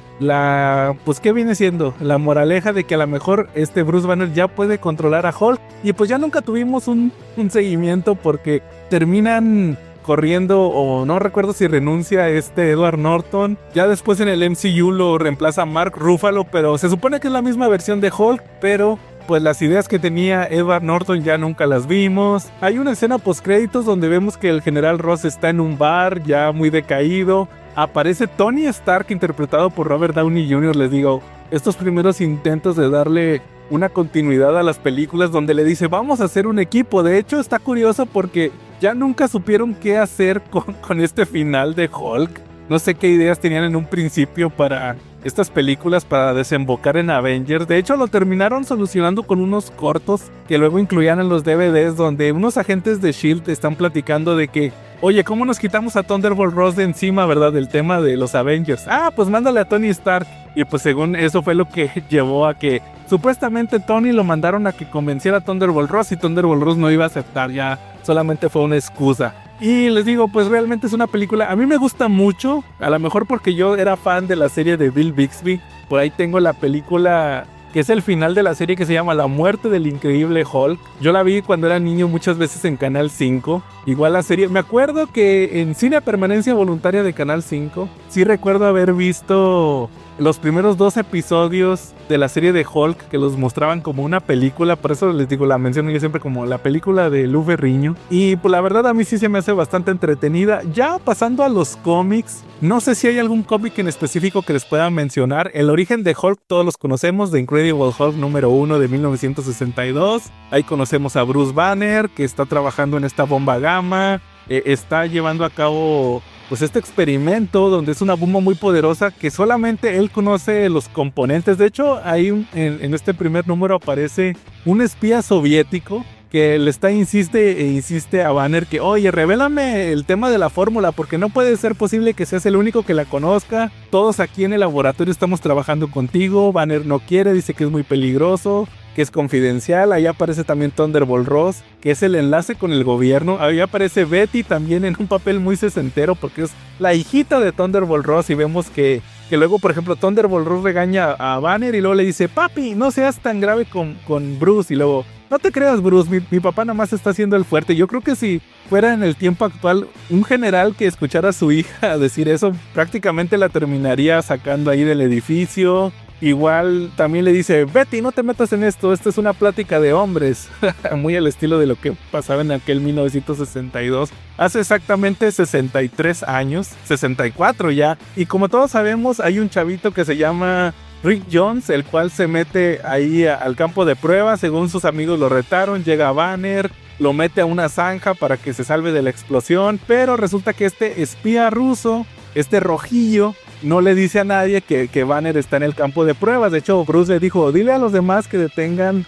pues ¿qué viene siendo? La moraleja de que a lo mejor Bruce Banner ya puede controlar a Hulk. Y pues ya nunca tuvimos un seguimiento porque terminan corriendo, o no recuerdo si renuncia Edward Norton. Ya después en el MCU lo reemplaza Mark Ruffalo, pero se supone que es la misma versión de Hulk, pero pues las ideas que tenía Edward Norton ya nunca las vimos. Hay una escena postcréditos donde vemos que el general Ross está en un bar ya muy decaído. Aparece Tony Stark, interpretado por Robert Downey Jr. Les digo, estos primeros intentos de darle una continuidad a las películas, donde le dice, vamos a hacer un equipo. De hecho, está curioso porque ya nunca supieron qué hacer con este final de Hulk. No sé qué ideas tenían en un principio para estas películas, para desembocar en Avengers. De hecho, lo terminaron solucionando con unos cortos que luego incluían en los DVDs, donde unos agentes de S.H.I.E.L.D. están platicando de que, oye, ¿cómo nos quitamos a Thunderbolt Ross de encima, verdad? Del tema de los Avengers. Ah, pues mándale a Tony Stark. Y pues según eso fue lo que llevó a que supuestamente Tony lo mandaron a que convenciera a Thunderbolt Ross, y Thunderbolt Ross no iba a aceptar, ya solamente fue una excusa. Y les digo, pues realmente es una película, a mí me gusta mucho, a lo mejor porque yo era fan de la serie de Bill Bixby. Por ahí tengo la película que es el final de la serie que se llama La muerte del increíble Hulk. Yo la vi cuando era niño muchas veces en Canal 5. Igual la serie, me acuerdo que en Cine Permanencia Voluntaria de Canal 5, sí recuerdo haber visto los primeros 2 episodios de la serie de Hulk, que los mostraban como una película. Por eso les digo, la menciono yo siempre como la película de Lou Ferrigno. Y pues la verdad a mí sí se me hace bastante entretenida. Ya pasando a los cómics, no sé si hay algún cómic en específico que les pueda mencionar. El origen de Hulk todos los conocemos, The Incredible Hulk número 1 de 1962. Ahí conocemos a Bruce Banner, que está trabajando en esta bomba gamma. Está llevando a cabo pues este experimento donde es una bomba muy poderosa que solamente él conoce los componentes. De hecho, ahí en este primer número aparece un espía soviético que le insiste a Banner que, oye, revélame el tema de la fórmula, porque no puede ser posible que seas el único que la conozca. Todos aquí en el laboratorio estamos trabajando contigo. Banner no quiere, dice que es muy peligroso, que es confidencial. Ahí aparece también Thunderbolt Ross, que es el enlace con el gobierno. Ahí aparece Betty también en un papel muy sesentero, porque es la hijita de Thunderbolt Ross. Y vemos que luego, por ejemplo, Thunderbolt Ross regaña a Banner y luego le dice, papi, no seas tan grave con Bruce. Y luego, no te creas, Bruce, mi papá nada más está haciendo el fuerte. Yo creo que si fuera en el tiempo actual, un general que escuchara a su hija decir eso, prácticamente la terminaría sacando ahí del edificio. Igual también le dice, Betty, no te metas en esto es una plática de hombres. Muy al estilo de lo que pasaba en aquel 1962. Hace exactamente 63 años, 64 ya. Y como todos sabemos, hay un chavito que se llama Rick Jones, el cual se mete ahí al campo de pruebas. Según sus amigos lo retaron, llega Banner, lo mete a una zanja para que se salve de la explosión. Pero resulta que este espía ruso, este rojillo, no le dice a nadie que Banner está en el campo de pruebas. De hecho, Bruce le dijo, dile a los demás que detengan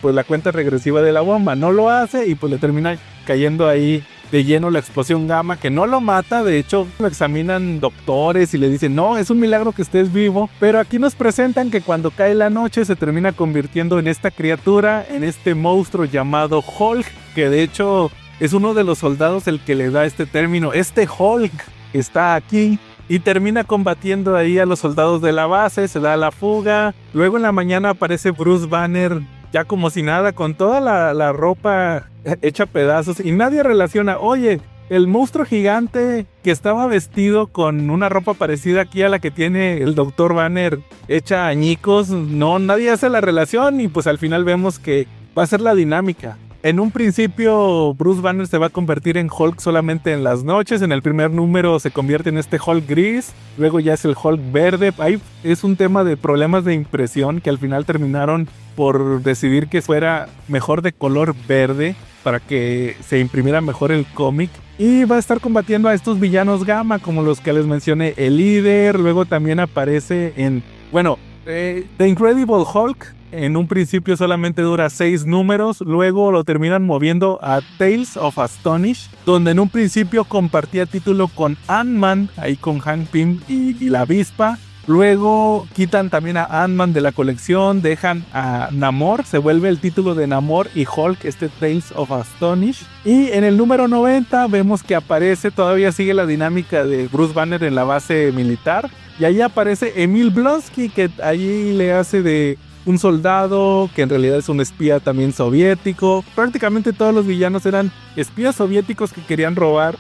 pues la cuenta regresiva de la bomba. No lo hace y pues le termina cayendo ahí de lleno la explosión gamma, que no lo mata. De hecho, lo examinan doctores y le dicen, no, es un milagro que estés vivo. Pero aquí nos presentan que cuando cae la noche se termina convirtiendo en esta criatura, en este monstruo llamado Hulk, que de hecho es uno de los soldados el que le da este término. Este Hulk está aquí. Y termina combatiendo ahí a los soldados de la base, se da la fuga. Luego en la mañana aparece Bruce Banner ya como si nada, con toda la ropa hecha pedazos. Y nadie relaciona, oye, el monstruo gigante que estaba vestido con una ropa parecida aquí a la que tiene el Dr. Banner hecha añicos. No, nadie hace la relación y pues al final vemos que va a ser la dinámica. En un principio, Bruce Banner se va a convertir en Hulk solamente en las noches. En el primer número se convierte en este Hulk gris. Luego ya es el Hulk verde. Ahí es un tema de problemas de impresión que al final terminaron por decidir que fuera mejor de color verde para que se imprimiera mejor el cómic. Y va a estar combatiendo a estos villanos gamma, como los que les mencioné, el líder. Luego también aparece en... The Incredible Hulk. En un principio solamente dura 6 números, luego lo terminan moviendo a Tales of Astonish, donde en un principio compartía título con Ant-Man, ahí con Hank Pym y la avispa. Luego quitan también a Ant-Man de la colección, dejan a Namor, se vuelve el título de Namor y Hulk, este Tales of Astonish. Y en el número 90 vemos que aparece, todavía sigue la dinámica de Bruce Banner en la base militar. Y ahí aparece Emil Blonsky, que allí le hace de un soldado que en realidad es un espía también soviético. Prácticamente todos los villanos eran espías soviéticos que querían robar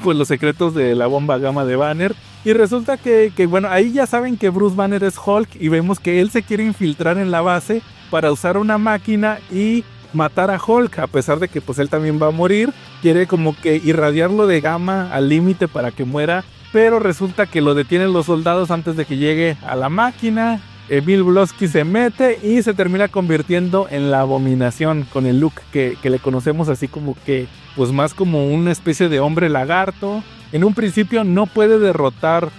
pues los secretos de la bomba gamma de Banner. Y resulta que ahí ya saben que Bruce Banner es Hulk y vemos que él se quiere infiltrar en la base para usar una máquina y matar a Hulk, a pesar de que pues él también va a morir. Quiere como que irradiarlo de gamma al límite para que muera, pero resulta que lo detienen los soldados antes de que llegue a la máquina. Emil Blonsky se mete y se termina convirtiendo en la Abominación, con el look que le conocemos, así como que pues más como una especie de hombre lagarto. En un principio no puede derrotar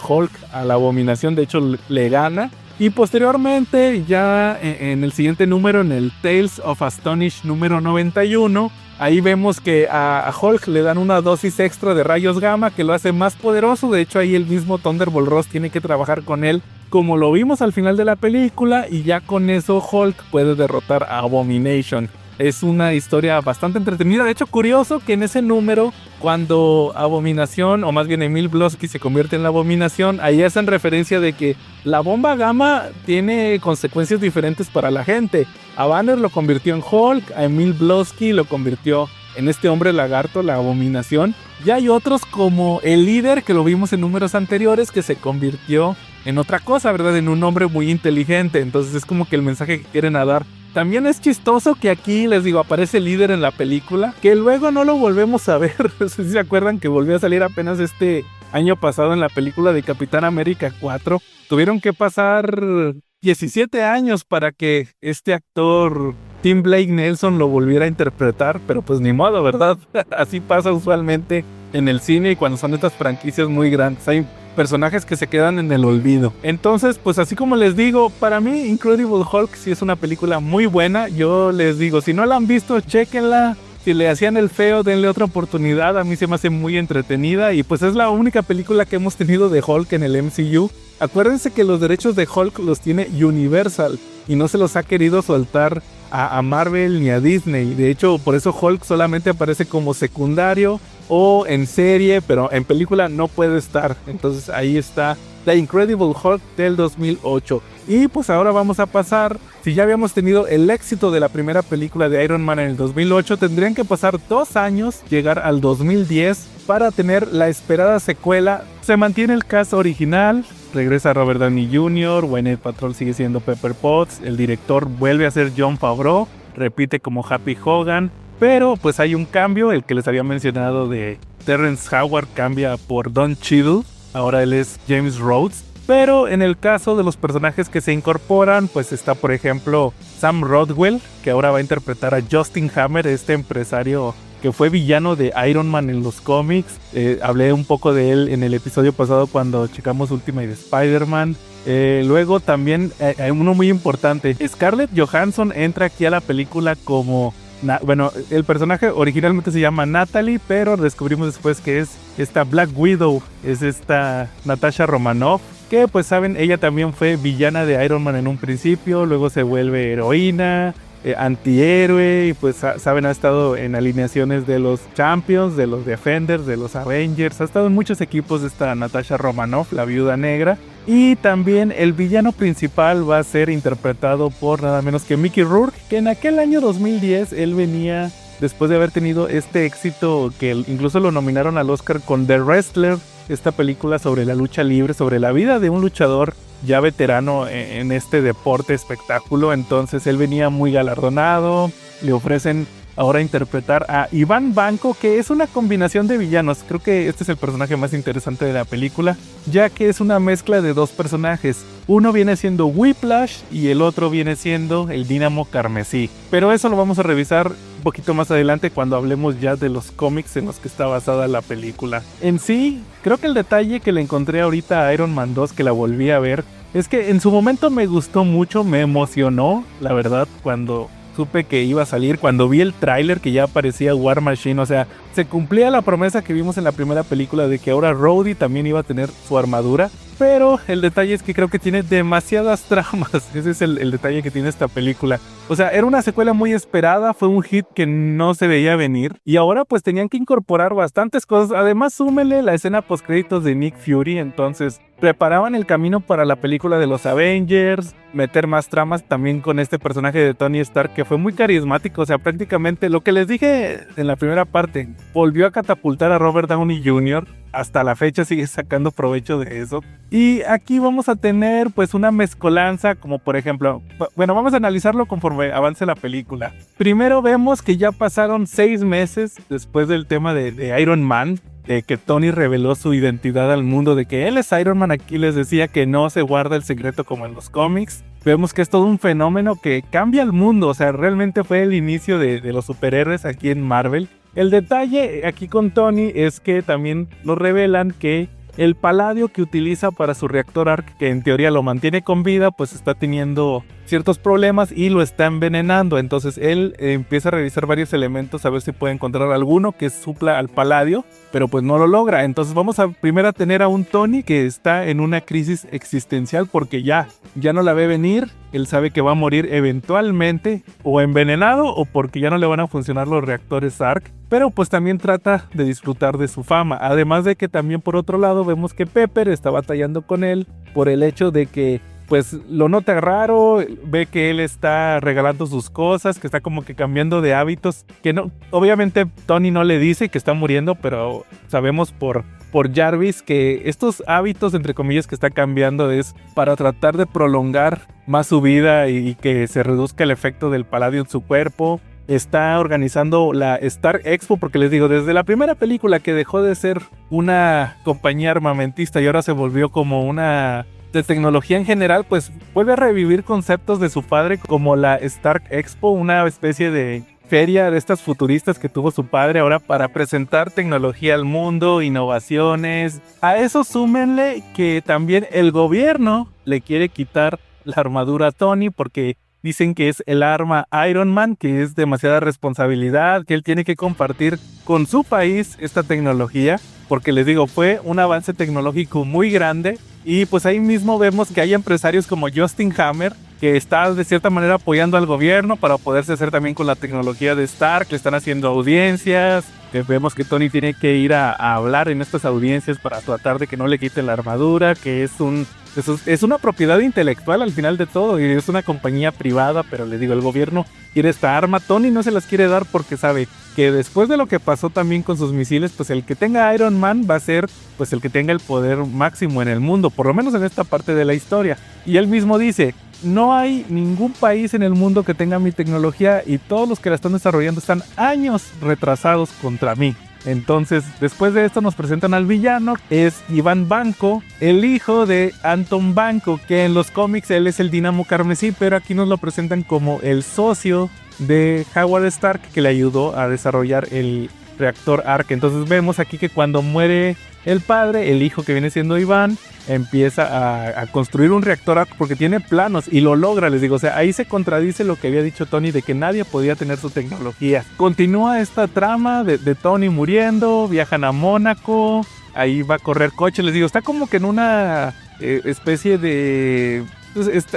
Hulk a la Abominación, de hecho le gana. Y posteriormente ya en el siguiente número, en el Tales of Astonish número 91, ahí vemos que a Hulk le dan una dosis extra de rayos gamma que lo hace más poderoso. De hecho ahí el mismo Thunderbolt Ross tiene que trabajar con él, como lo vimos al final de la película, y ya con eso Hulk puede derrotar a Abomination. Es una historia bastante entretenida. De hecho, curioso que en ese número cuando Abominación, o más bien Emil Blonsky se convierte en la Abominación, ahí hacen referencia de que la bomba gamma tiene consecuencias diferentes para la gente. A Banner lo convirtió en Hulk, a Emil Blonsky lo convirtió en este hombre lagarto, la Abominación. Y hay otros como el líder, que lo vimos en números anteriores, que se convirtió en otra cosa, ¿verdad? En un hombre muy inteligente. Entonces es como que el mensaje que quieren dar. También es chistoso que aquí, les digo, aparece el líder en la película, que luego no lo volvemos a ver. No sé si se acuerdan que volvió a salir apenas este año pasado en la película de Capitán América 4. Tuvieron que pasar 17 años para que este actor Tim Blake Nelson lo volviera a interpretar, pero pues ni modo, ¿verdad? Así pasa usualmente en el cine y cuando son estas franquicias muy grandes. Hay personajes que se quedan en el olvido. Entonces, pues así como les digo, para mí Incredible Hulk sí es una película muy buena. Yo les digo, si no la han visto, chéquenla. Si le hacían el feo, denle otra oportunidad. A mí se me hace muy entretenida y pues es la única película que hemos tenido de Hulk en el MCU. Acuérdense que los derechos de Hulk los tiene Universal y no se los ha querido soltar a Marvel ni a Disney. De hecho, por eso Hulk solamente aparece como secundario o en serie, pero en película no puede estar. Entonces ahí está The Incredible Hulk del 2008. Y pues ahora vamos a pasar, si ya habíamos tenido el éxito de la primera película de Iron Man en el 2008, tendrían que pasar 2 años, llegar al 2010 para tener la esperada secuela. Se mantiene el cast original, regresa Robert Downey Jr., Gwyneth Paltrow sigue siendo Pepper Potts, el director vuelve a ser Jon Favreau, repite como Happy Hogan, pero pues hay un cambio, el que les había mencionado de Terrence Howard cambia por Don Cheadle, ahora él es James Rhodes. Pero en el caso de los personajes que se incorporan, pues está por ejemplo Sam Rockwell, que ahora va a interpretar a Justin Hammer, este empresario que fue villano de Iron Man en los cómics. Hablé un poco de él en el episodio pasado cuando checamos Ultimate Spider-Man. Luego también hay uno muy importante. Scarlett Johansson entra aquí a la película como... Bueno, el personaje originalmente se llama Natalie, pero descubrimos después que es esta Black Widow, es esta Natasha Romanoff, que pues saben, ella también fue villana de Iron Man en un principio, luego se vuelve heroína, antihéroe, y pues saben, ha estado en alineaciones de los Champions, de los Defenders, de los Avengers, ha estado en muchos equipos esta Natasha Romanoff, la Viuda Negra. Y también el villano principal va a ser interpretado por nada menos que Mickey Rourke, que en aquel año 2010 él venía después de haber tenido este éxito que incluso lo nominaron al Oscar con The Wrestler, esta película sobre la lucha libre, sobre la vida de un luchador ya veterano en este deporte espectáculo. Entonces él venía muy galardonado, le ofrecen ahora interpretar a Iván Banco, que es una combinación de villanos. Creo que este es el personaje más interesante de la película, ya que es una mezcla de 2 personajes. Uno viene siendo Whiplash y el otro viene siendo el Dínamo Carmesí. Pero eso lo vamos a revisar un poquito más adelante cuando hablemos ya de los cómics en los que está basada la película. En sí, creo que el detalle que le encontré ahorita a Iron Man 2, que la volví a ver, es que en su momento me gustó mucho, me emocionó, la verdad, cuando supe que iba a salir, cuando vi el tráiler que ya aparecía War Machine. O sea, se cumplía la promesa que vimos en la primera película de que ahora Rhodey también iba a tener su armadura. Pero el detalle es que creo que tiene demasiadas tramas. Ese es el detalle que tiene esta película. O sea, era una secuela muy esperada, fue un hit que no se veía venir. Y ahora pues tenían que incorporar bastantes cosas. Además, súmele la escena postcréditos de Nick Fury. Entonces, preparaban el camino para la película de los Avengers, meter más tramas también con este personaje de Tony Stark que fue muy carismático. O sea, prácticamente lo que les dije en la primera parte, volvió a catapultar a Robert Downey Jr., hasta la fecha sigue sacando provecho de eso. Y aquí vamos a tener pues una mezcolanza, como por ejemplo, bueno, vamos a analizarlo conforme avance la película. Primero vemos que ya pasaron 6 meses después del tema de Iron Man, de que Tony reveló su identidad al mundo, de que él es Iron Man. Aquí les decía que no se guarda el secreto como en los cómics. Vemos que es todo un fenómeno que cambia el mundo, o sea, realmente fue el inicio de los superhéroes aquí en Marvel. El detalle aquí con Tony es que también nos revelan que el paladio que utiliza para su reactor ARC, que en teoría lo mantiene con vida, pues está teniendo ciertos problemas y lo está envenenando. Entonces él empieza a revisar varios elementos a ver si puede encontrar alguno que supla al paladio, pero pues no lo logra. Entonces vamos a primero a tener a un Tony que está en una crisis existencial porque ya no la ve venir. Él sabe que va a morir eventualmente o envenenado o porque ya no le van a funcionar los reactores Ark, pero pues también trata de disfrutar de su fama. Además de que también por otro lado vemos que Pepper está batallando con él por el hecho de que pues lo nota raro, ve que él está regalando sus cosas, que está como que cambiando de hábitos, que no, obviamente Tony no le dice que está muriendo, pero sabemos por Jarvis que estos hábitos entre comillas que está cambiando es para tratar de prolongar más su vida y que se reduzca el efecto del paladio en su cuerpo. Está organizando la Stark Expo porque les digo, desde la primera película que dejó de ser una compañía armamentista y ahora se volvió como una de tecnología en general, pues vuelve a revivir conceptos de su padre como la Stark Expo, una especie de feria de estas futuristas que tuvo su padre ahora para presentar tecnología al mundo, innovaciones. A eso súmenle que también el gobierno le quiere quitar la armadura a Tony porque dicen que es el arma Iron Man, que es demasiada responsabilidad, que él tiene que compartir con su país esta tecnología, porque les digo, fue un avance tecnológico muy grande. Y pues ahí mismo vemos que hay empresarios como Justin Hammer que está de cierta manera apoyando al gobierno para poderse hacer también con la tecnología de Stark. Le están haciendo audiencias, que vemos que Tony tiene que ir a hablar en estas audiencias para tratar de que no le quiten la armadura, que es una propiedad intelectual al final de todo y es una compañía privada, pero le digo, el gobierno quiere esta arma. Tony no se las quiere dar porque sabe que después de lo que pasó también con sus misiles, pues el que tenga Iron Man va a ser pues el que tenga el poder máximo en el mundo, por lo menos en esta parte de la historia. Y él mismo dice, no hay ningún país en el mundo que tenga mi tecnología y todos los que la están desarrollando están años retrasados contra mí. Entonces, después de esto nos presentan al villano, es Ivan Vanko, el hijo de Anton Vanko, que en los cómics él es el Dinamo Carmesí, pero aquí nos lo presentan como el socio de Howard Stark que le ayudó a desarrollar el reactor Ark. Entonces vemos aquí que cuando muere el padre, el hijo que viene siendo Iván empieza a construir un reactor Ark porque tiene planos y lo logra, les digo, o sea, ahí se contradice lo que había dicho Tony de que nadie podía tener su tecnología. Continúa esta trama de Tony muriendo, viajan a Mónaco, ahí va a correr coche, les digo, está como que en una especie de...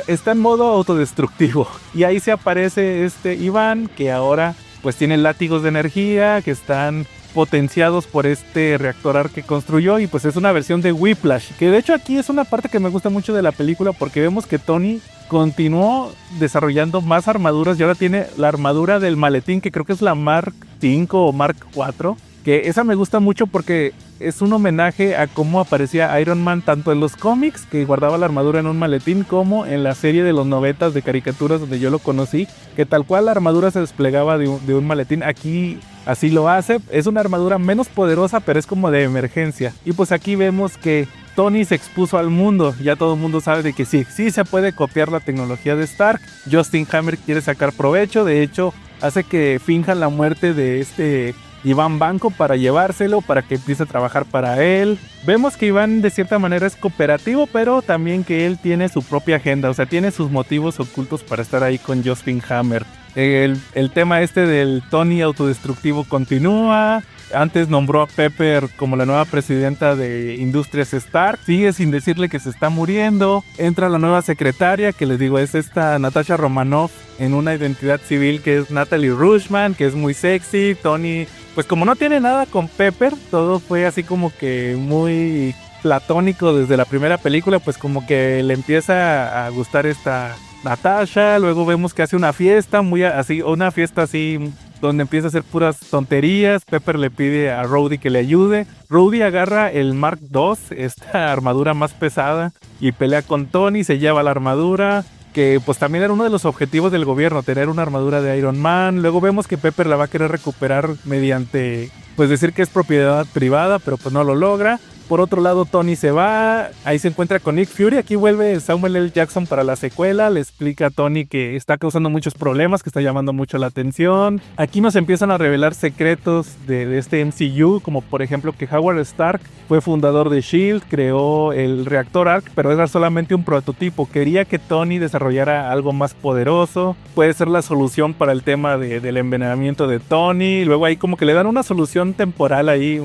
Está en modo autodestructivo y ahí se aparece este Iván que ahora pues tiene látigos de energía que están potenciados por este reactor Ark que construyó y pues es una versión de Whiplash, que de hecho aquí es una parte que me gusta mucho de la película porque vemos que Tony continuó desarrollando más armaduras y ahora tiene la armadura del maletín que creo que es la Mark V o Mark IV, que esa me gusta mucho porque es un homenaje a cómo aparecía Iron Man tanto en los cómics, que guardaba la armadura en un maletín, como en la serie de los 90s de caricaturas donde yo lo conocí, que tal cual la armadura se desplegaba de un maletín. Aquí así lo hace, es una armadura menos poderosa pero es como de emergencia. Y pues aquí vemos que Tony se expuso al mundo, ya todo el mundo sabe de que sí se puede copiar la tecnología de Stark. Justin Hammer quiere sacar provecho, de hecho hace que finjan la muerte de este Iván Vanko para llevárselo, para que empiece a trabajar para él. Vemos que Iván de cierta manera es cooperativo, pero también que él tiene su propia agenda, o sea, tiene sus motivos ocultos para estar ahí con Justin Hammer. El tema este del Tony autodestructivo continúa. Antes nombró a Pepper como la nueva presidenta de Industrias Stark. Sigue sin decirle que se está muriendo. Entra la nueva secretaria, que les digo es esta Natasha Romanoff, en una identidad civil que es Natalie Rushman, que es muy sexy. Tony, pues como no tiene nada con Pepper, todo fue así como que muy platónico desde la primera película, pues como que le empieza a gustar esta Natasha. Luego vemos que hace una fiesta así donde empieza a hacer puras tonterías. Pepper le pide a Rhodey que le ayude. Rhodey agarra el Mark II, esta armadura más pesada, y pelea con Tony, se lleva la armadura, que pues también era uno de los objetivos del gobierno, tener una armadura de Iron Man. Luego vemos que Pepper la va a querer recuperar mediante, pues decir que es propiedad privada, pero pues no lo logra. Por otro lado, Tony se va, ahí se encuentra con Nick Fury. Aquí vuelve Samuel L. Jackson para la secuela, le explica a Tony que está causando muchos problemas, que está llamando mucho la atención. Aquí nos empiezan a revelar secretos de este MCU, como por ejemplo que Howard Stark fue fundador de S.H.I.E.L.D., creó el reactor Arc, pero era solamente un prototipo. Quería que Tony desarrollara algo más poderoso, puede ser la solución para el tema del envenenamiento de Tony. Luego ahí como que le dan una solución temporal ahí,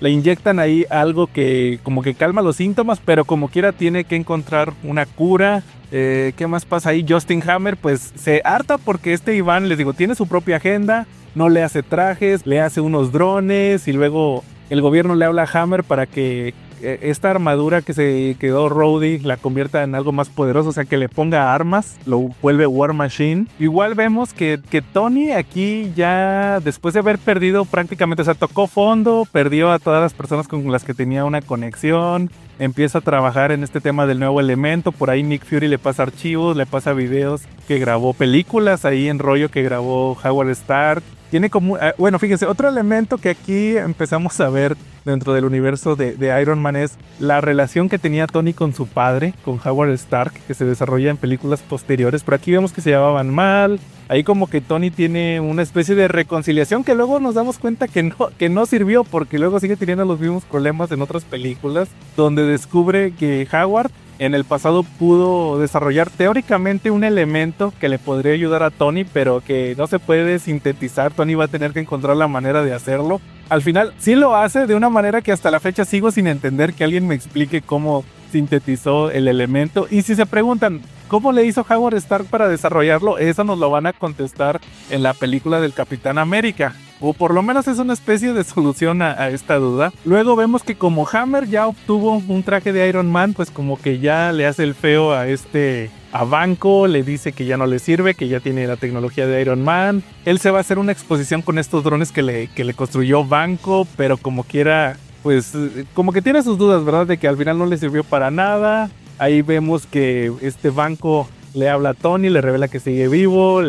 le inyectan ahí algo que como que calma los síntomas, pero como quiera tiene que encontrar una cura. ¿Qué más pasa ahí? Justin Hammer pues se harta porque Iván, les digo, tiene su propia agenda, no le hace trajes, le hace unos drones y luego el gobierno le habla a Hammer para que esta armadura que se quedó Rhodey la convierta en algo más poderoso, o sea que le ponga armas, lo vuelve War Machine. Igual vemos que Tony aquí ya después de haber perdido prácticamente, o sea, tocó fondo, perdió a todas las personas con las que tenía una conexión, empieza a trabajar en este tema del nuevo elemento. Por ahí Nick Fury le pasa archivos, le pasa videos que grabó, películas ahí en rollo que grabó Howard Stark. Tiene como, bueno, fíjense, otro elemento que aquí empezamos a ver dentro del universo de Iron Man es la relación que tenía Tony con su padre, con Howard Stark, que se desarrolla en películas posteriores, pero aquí vemos que se llevaban mal. Ahí como que Tony tiene una especie de reconciliación que luego nos damos cuenta que no sirvió, porque luego sigue teniendo los mismos problemas en otras películas, donde descubre que Howard en el pasado pudo desarrollar teóricamente un elemento que le podría ayudar a Tony, pero que no se puede sintetizar. Tony va a tener que encontrar la manera de hacerlo. Al final sí lo hace de una manera que hasta la fecha sigo sin entender, que alguien me explique cómo sintetizó el elemento. Y si se preguntan cómo le hizo Howard Stark para desarrollarlo, eso nos lo van a contestar en la película del Capitán América, o por lo menos es una especie de solución a esta duda. Luego vemos que como Hammer ya obtuvo un traje de Iron Man, pues como que ya le hace el feo a Vanko, le dice que ya no le sirve, que ya tiene la tecnología de Iron Man. Él se va a hacer una exposición con estos drones que le construyó Vanko, pero como quiera, pues como que tiene sus dudas, ¿verdad? De que al final no le sirvió para nada. Ahí vemos que Vanko le habla a Tony, le revela que sigue vivo,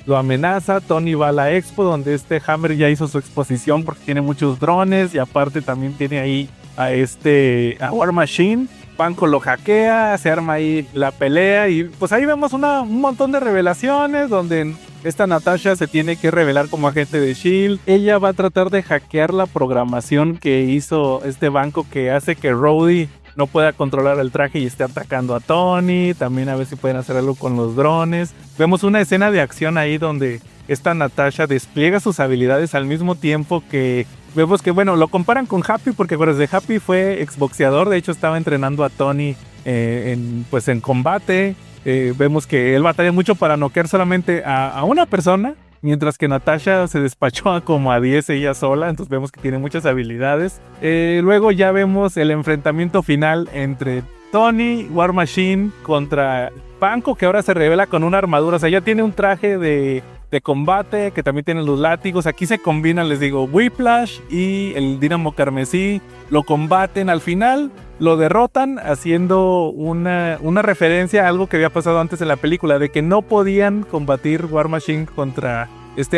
lo amenaza. Tony va a la expo donde Hammer ya hizo su exposición porque tiene muchos drones y aparte también tiene ahí a War Machine. Vanko lo hackea, se arma ahí la pelea y pues ahí vemos un montón de revelaciones donde esta Natasha se tiene que revelar como agente de S.H.I.E.L.D. Ella va a tratar de hackear la programación que hizo Vanko, que hace que Rhodey no pueda controlar el traje y esté atacando a Tony. También a ver si pueden hacer algo con los drones. Vemos una escena de acción ahí donde esta Natasha despliega sus habilidades al mismo tiempo que vemos que, bueno, lo comparan con Happy porque Happy fue exboxeador, de hecho estaba entrenando a Tony en combate. Vemos que él batalla mucho para noquear solamente a una persona, mientras que Natasha se despachó como a 10 ella sola, entonces vemos que tiene muchas habilidades. Luego ya vemos el enfrentamiento final entre Tony, War Machine contra Vanko, que ahora se revela con una armadura, o sea, ya tiene un traje de combate, que también tiene los látigos. Aquí se combinan, les digo, Whiplash y el Dínamo Carmesí, lo combaten. Al final lo derrotan haciendo una referencia a algo que había pasado antes en la película, de que no podían combatir War Machine contra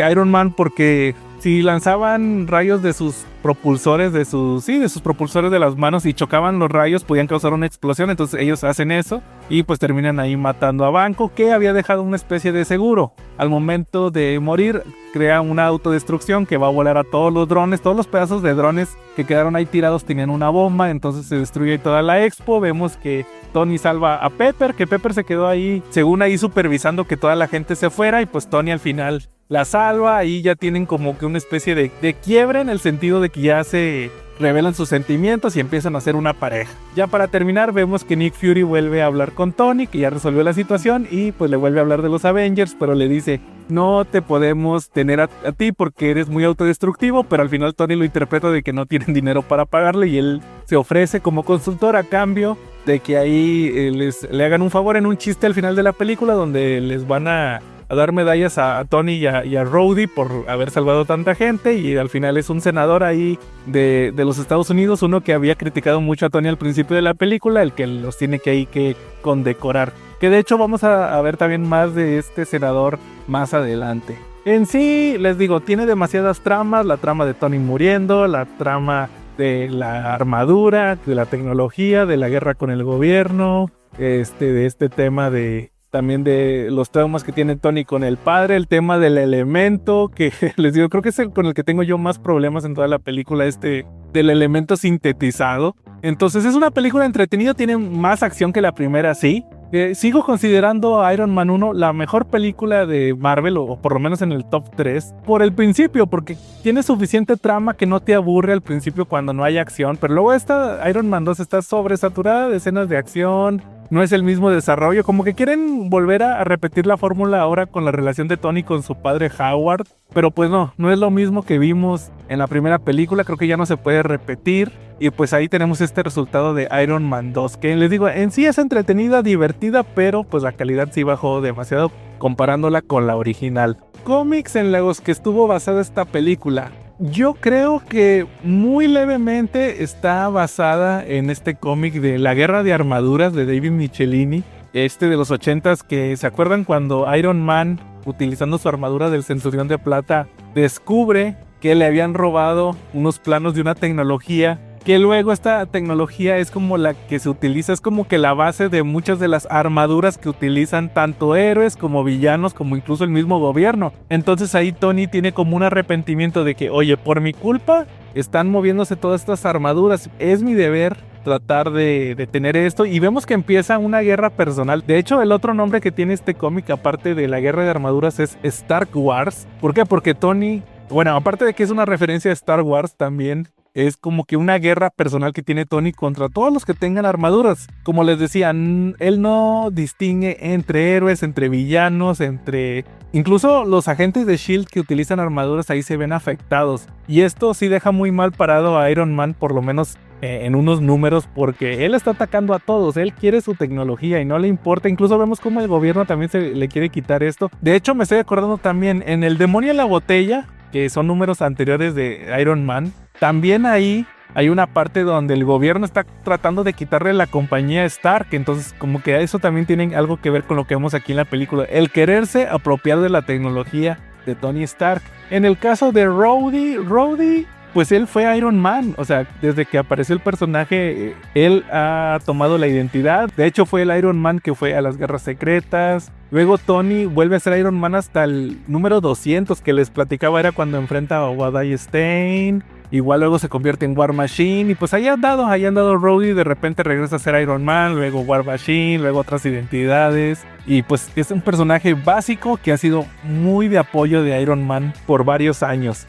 Iron Man porque si lanzaban rayos de sus propulsores, de sus propulsores de las manos y chocaban los rayos, podían causar una explosión. Entonces ellos hacen eso y pues terminan ahí matando a Vanko, que había dejado una especie de seguro. Al momento de morir, crea una autodestrucción que va a volar a todos los drones. Todos los pedazos de drones que quedaron ahí tirados tenían una bomba, entonces se destruye toda la expo. Vemos que Tony salva a Pepper, que Pepper se quedó ahí, según ahí supervisando que toda la gente se fuera, y pues Tony al final la salva. Ahí ya tienen como que una especie de quiebre, en el sentido de que ya se revelan sus sentimientos y empiezan a ser una pareja. Ya para terminar, vemos que Nick Fury vuelve a hablar con Tony, que ya resolvió la situación, y pues le vuelve a hablar de los Avengers, pero le dice: no te podemos tener a ti porque eres muy autodestructivo. Pero al final Tony lo interpreta de que no tienen dinero para pagarle, y él se ofrece como consultor a cambio de que ahí le hagan un favor, en un chiste al final de la película, donde les van a dar medallas a Tony y a Rhodey por haber salvado tanta gente. Y al final es un senador ahí de los Estados Unidos, uno que había criticado mucho a Tony al principio de la película, el que los tiene que condecorar. Que de hecho vamos a ver también más de este senador más adelante. En sí, les digo, tiene demasiadas tramas: la trama de Tony muriendo, la trama de la armadura, de la tecnología, de la guerra con el gobierno, de este tema de también de los traumas que tiene Tony con el padre, el tema del elemento, que les digo, creo que es el con el que tengo yo más problemas en toda la película, del elemento sintetizado. Entonces es una película entretenida, tiene más acción que la primera, sí. Sigo considerando a Iron Man 1 la mejor película de Marvel, o por lo menos en el top 3, por el principio, porque tiene suficiente trama que no te aburre al principio cuando no hay acción, pero luego esta Iron Man 2 está sobresaturada de escenas de acción, no es el mismo desarrollo, como que quieren volver a repetir la fórmula ahora con la relación de Tony con su padre Howard, pero pues no es lo mismo que vimos en la primera película, creo que ya no se puede repetir. Y pues ahí tenemos este resultado de Iron Man 2, que les digo, en sí es entretenida, divertida, pero pues la calidad sí bajó demasiado comparándola con la original. Cómics en los que estuvo basada esta película. Yo creo que muy levemente está basada en este cómic de La Guerra de Armaduras de David Michelini, de los 80s, que se acuerdan cuando Iron Man, utilizando su armadura del Centurión de Plata, descubre que le habían robado unos planos de una tecnología, que luego esta tecnología es como la que se utiliza, es como que la base de muchas de las armaduras que utilizan tanto héroes como villanos, como incluso el mismo gobierno. Entonces ahí Tony tiene como un arrepentimiento de que, oye, por mi culpa están moviéndose todas estas armaduras, es mi deber tratar de detener esto, y vemos que empieza una guerra personal. De hecho, el otro nombre que tiene este cómic, aparte de la guerra de armaduras, es Stark Wars. ¿Por qué? Porque Tony, bueno, aparte de que es una referencia a Star Wars, también es como que una guerra personal que tiene Tony contra todos los que tengan armaduras. Como les decía, él no distingue entre héroes, entre villanos, incluso los agentes de S.H.I.E.L.D. que utilizan armaduras ahí se ven afectados. Y esto sí deja muy mal parado a Iron Man, por lo menos en unos números, porque él está atacando a todos, él quiere su tecnología y no le importa. Incluso vemos cómo el gobierno también se le quiere quitar esto. De hecho, me estoy acordando también en El Demonio en la Botella, que son números anteriores de Iron Man. También ahí hay una parte donde el gobierno está tratando de quitarle la compañía Stark, entonces como que eso también tiene algo que ver con lo que vemos aquí en la película, el quererse apropiar de la tecnología de Tony Stark. En el caso de Rhodey, pues él fue Iron Man, o sea, desde que apareció el personaje, él ha tomado la identidad. De hecho, fue el Iron Man que fue a las guerras secretas. Luego Tony vuelve a ser Iron Man hasta el número 200 que les platicaba, era cuando enfrenta a Obadiah Stane. Igual luego se convierte en War Machine y pues ahí han dado Rhodey, de repente regresa a ser Iron Man, luego War Machine, luego otras identidades. Y pues es un personaje básico que ha sido muy de apoyo de Iron Man por varios años.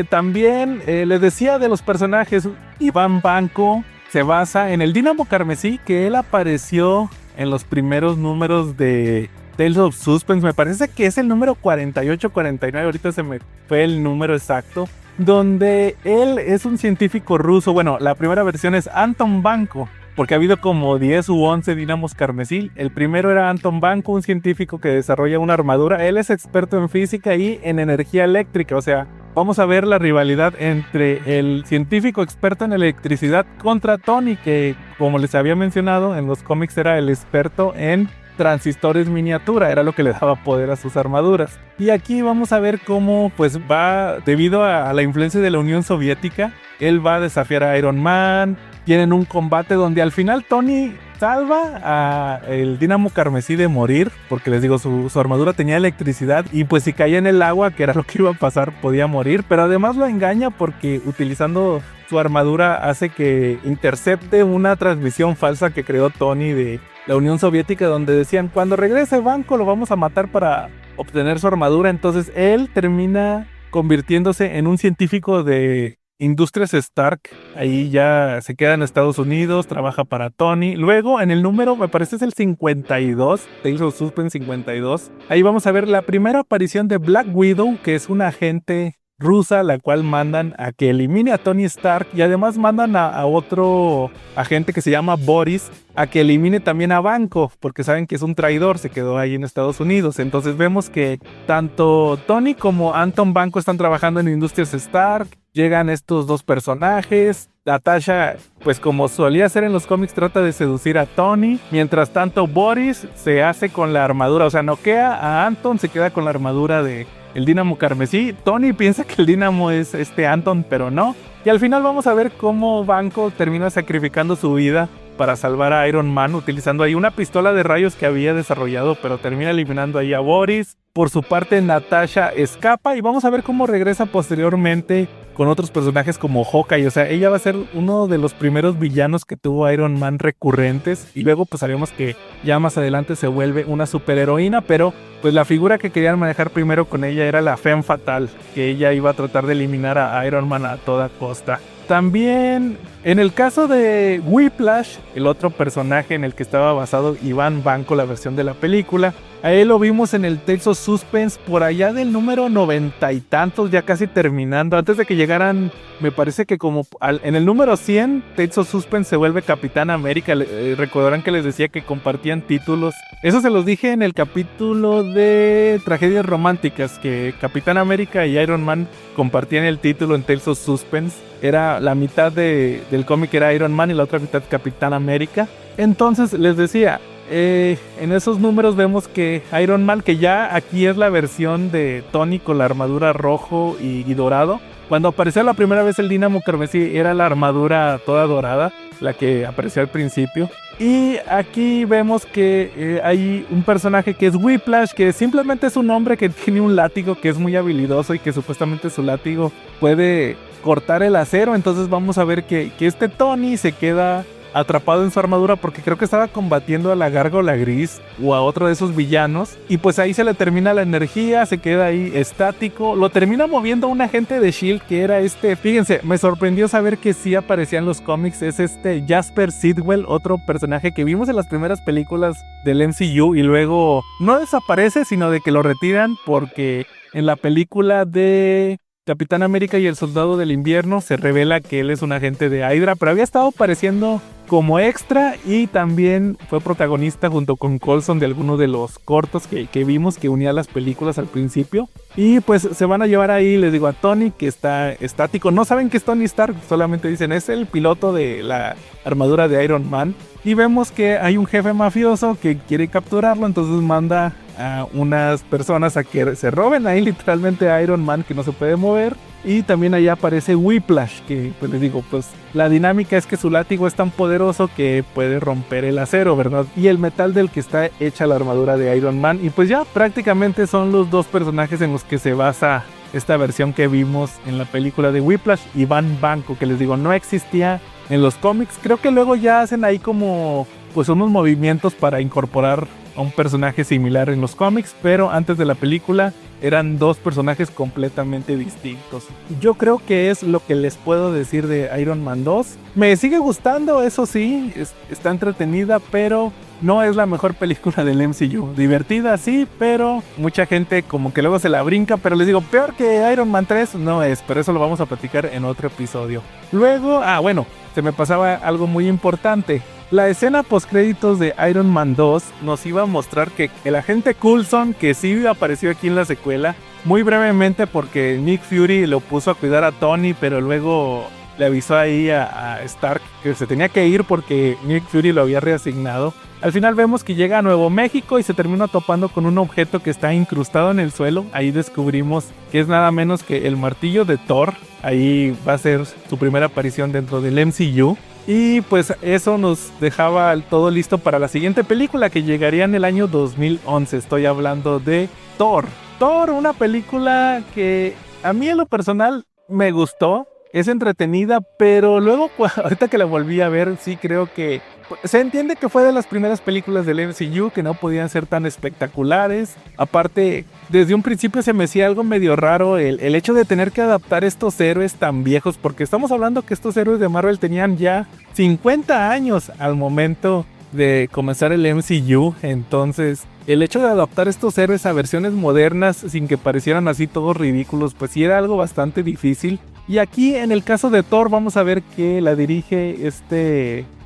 También les decía de los personajes, Iván Banco se basa en el Dínamo Carmesí, que él apareció en los primeros números de Tales of Suspense, me parece que es el número 48-49, ahorita se me fue el número exacto, donde él es un científico ruso. Bueno, la primera versión es Anton Banco, porque ha habido como 10 u 11 Dínamos Carmesí. El primero era Anton Banco, un científico que desarrolla una armadura. Él es experto en física y en energía eléctrica, o sea, vamos a ver la rivalidad entre el científico experto en electricidad contra Tony, que como les había mencionado en los cómics era el experto en transistores miniatura, era lo que le daba poder a sus armaduras. Y aquí vamos a ver cómo pues va, debido a la influencia de la Unión Soviética, él va a desafiar a Iron Man. Tienen un combate donde al final Tony salva a el Dínamo Carmesí de morir, porque les digo, su armadura tenía electricidad y pues si caía en el agua, que era lo que iba a pasar, podía morir. Pero además lo engaña porque utilizando su armadura hace que intercepte una transmisión falsa que creó Tony de la Unión Soviética, donde decían, cuando regrese Banco lo vamos a matar para obtener su armadura. Entonces él termina convirtiéndose en un científico de Industrias Stark. Ahí ya se queda en Estados Unidos, trabaja para Tony. Luego en el número, me parece es el 52, Tales of Suspense 52, ahí vamos a ver la primera aparición de Black Widow, que es una agente rusa, la cual mandan a que elimine a Tony Stark, y además mandan a otro agente que se llama Boris a que elimine también a Banco, porque saben que es un traidor, se quedó ahí en Estados Unidos. Entonces vemos que tanto Tony como Anton Banco están trabajando en Industrias Stark. Llegan estos dos personajes. Natasha, pues como solía hacer en los cómics, trata de seducir a Tony. Mientras tanto, Boris se hace con la armadura, o sea, noquea a Anton, se queda con la armadura de el Dínamo Carmesí. Tony piensa que el Dínamo es Anton, pero no. Y al final vamos a ver cómo Banco termina sacrificando su vida para salvar a Iron Man, utilizando ahí una pistola de rayos que había desarrollado, pero termina eliminando ahí a Boris. Por su parte, Natasha escapa y vamos a ver cómo regresa posteriormente con otros personajes como Hawkeye. O sea, ella va a ser uno de los primeros villanos que tuvo Iron Man recurrentes, y luego pues sabemos que ya más adelante se vuelve una superheroína, pero pues la figura que querían manejar primero con ella era la Femme Fatale, que ella iba a tratar de eliminar a Iron Man a toda costa. También, en el caso de Whiplash, el otro personaje en el que estaba basado Iván Banco, la versión de la película, a él lo vimos en el Tales of Suspense por allá del número 90 y tantos, ya casi terminando, antes de que llegaran, me parece que como en el número 100, Tales of Suspense se vuelve Capitán América. Recordarán que les decía que compartían títulos. Eso se los dije en el capítulo de Tragedias Románticas, que Capitán América y Iron Man compartían el título en Tales of Suspense. Era la mitad del cómic era Iron Man y la otra mitad Capitán América. Entonces les decía, en esos números vemos que Iron Man, que ya aquí es la versión de Tony con la armadura rojo y dorado. Cuando apareció la primera vez el Dínamo Carmesí era la armadura toda dorada, la que apareció al principio. Y aquí vemos que hay un personaje que es Whiplash, que simplemente es un hombre que tiene un látigo que es muy habilidoso y que supuestamente su látigo puede cortar el acero. Entonces vamos a ver que este Tony se queda atrapado en su armadura porque creo que estaba combatiendo a la Gárgola Gris o a otro de esos villanos, y pues ahí se le termina la energía, se queda ahí estático, lo termina moviendo un agente de S.H.I.E.L.D. que era fíjense, me sorprendió saber que sí aparecía en los cómics, es Jasper Sitwell, otro personaje que vimos en las primeras películas del MCU y luego no desaparece, sino de que lo retiran porque en la película de Capitán América y el Soldado del Invierno se revela que él es un agente de Hydra, pero había estado apareciendo como extra y también fue protagonista junto con Coulson de alguno de los cortos que vimos que unía las películas al principio. Y pues se van a llevar ahí, les digo, a Tony, que está estático. No saben que es Tony Stark, solamente dicen es el piloto de la armadura de Iron Man. Y vemos que hay un jefe mafioso que quiere capturarlo, entonces manda a unas personas a que se roben ahí literalmente a Iron Man, que no se puede mover. Y también ahí aparece Whiplash, que pues les digo, pues la dinámica es que su látigo es tan poderoso que puede romper el acero, ¿verdad? Y el metal del que está hecha la armadura de Iron Man. Y pues ya prácticamente son los dos personajes en los que se basa esta versión que vimos en la película de Whiplash. Iván Banco, que les digo, no existía en los cómics. Creo que luego ya hacen ahí como pues unos movimientos para incorporar a un personaje similar en los cómics, pero antes de la película eran dos personajes completamente distintos. Yo creo que es lo que les puedo decir de Iron Man 2. Me sigue gustando, eso sí, está entretenida, pero no es la mejor película del MCU. Divertida, sí, pero mucha gente como que luego se la brinca, pero les digo, peor que Iron Man 3 no es, pero eso lo vamos a platicar en otro episodio. Luego, bueno, se me pasaba algo muy importante. La escena postcréditos de Iron Man 2 nos iba a mostrar que el agente Coulson, que sí apareció aquí en la secuela, muy brevemente porque Nick Fury lo puso a cuidar a Tony, pero luego le avisó ahí a Stark que se tenía que ir porque Nick Fury lo había reasignado. Al final vemos que llega a Nuevo México y se termina topando con un objeto que está incrustado en el suelo. Ahí descubrimos que es nada menos que el martillo de Thor. Ahí va a ser su primera aparición dentro del MCU. Y pues eso nos dejaba todo listo para la siguiente película que llegaría en el año 2011. Estoy hablando de Thor. Thor, una película que a mí en lo personal me gustó. Es entretenida, pero luego ahorita que la volví a ver, sí creo que se entiende que fue de las primeras películas del MCU que no podían ser tan espectaculares. Aparte, desde un principio se me hacía algo medio raro el hecho de tener que adaptar estos héroes tan viejos, porque estamos hablando que estos héroes de Marvel tenían ya 50 años al momento de comenzar el MCU. Entonces el hecho de adaptar estos héroes a versiones modernas sin que parecieran así todos ridículos, pues sí era algo bastante difícil. Y aquí en el caso de Thor vamos a ver que la dirige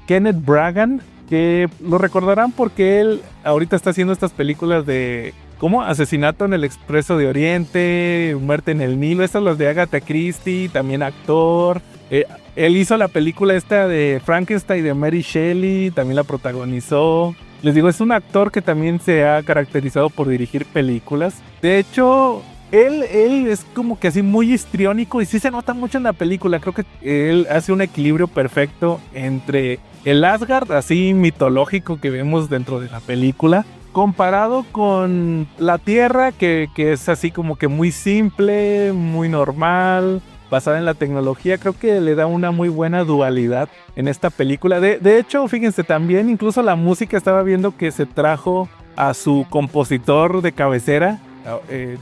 Kenneth Branagh, que lo recordarán porque él ahorita está haciendo estas películas de como Asesinato en el Expreso de Oriente, Muerte en el Nilo, estas las de Agatha Christie, también actor. Él hizo la película esta de Frankenstein de Mary Shelley, también la protagonizó. Les digo, es un actor que también se ha caracterizado por dirigir películas. De hecho, Él es como que así muy histriónico y sí se nota mucho en la película. Creo que él hace un equilibrio perfecto entre el Asgard así mitológico que vemos dentro de la película, comparado con la Tierra que es así como que muy simple, muy normal, basada en la tecnología. Creo que le da una muy buena dualidad en esta película. De hecho, fíjense, también incluso la música estaba viendo que se trajo a su compositor de cabecera,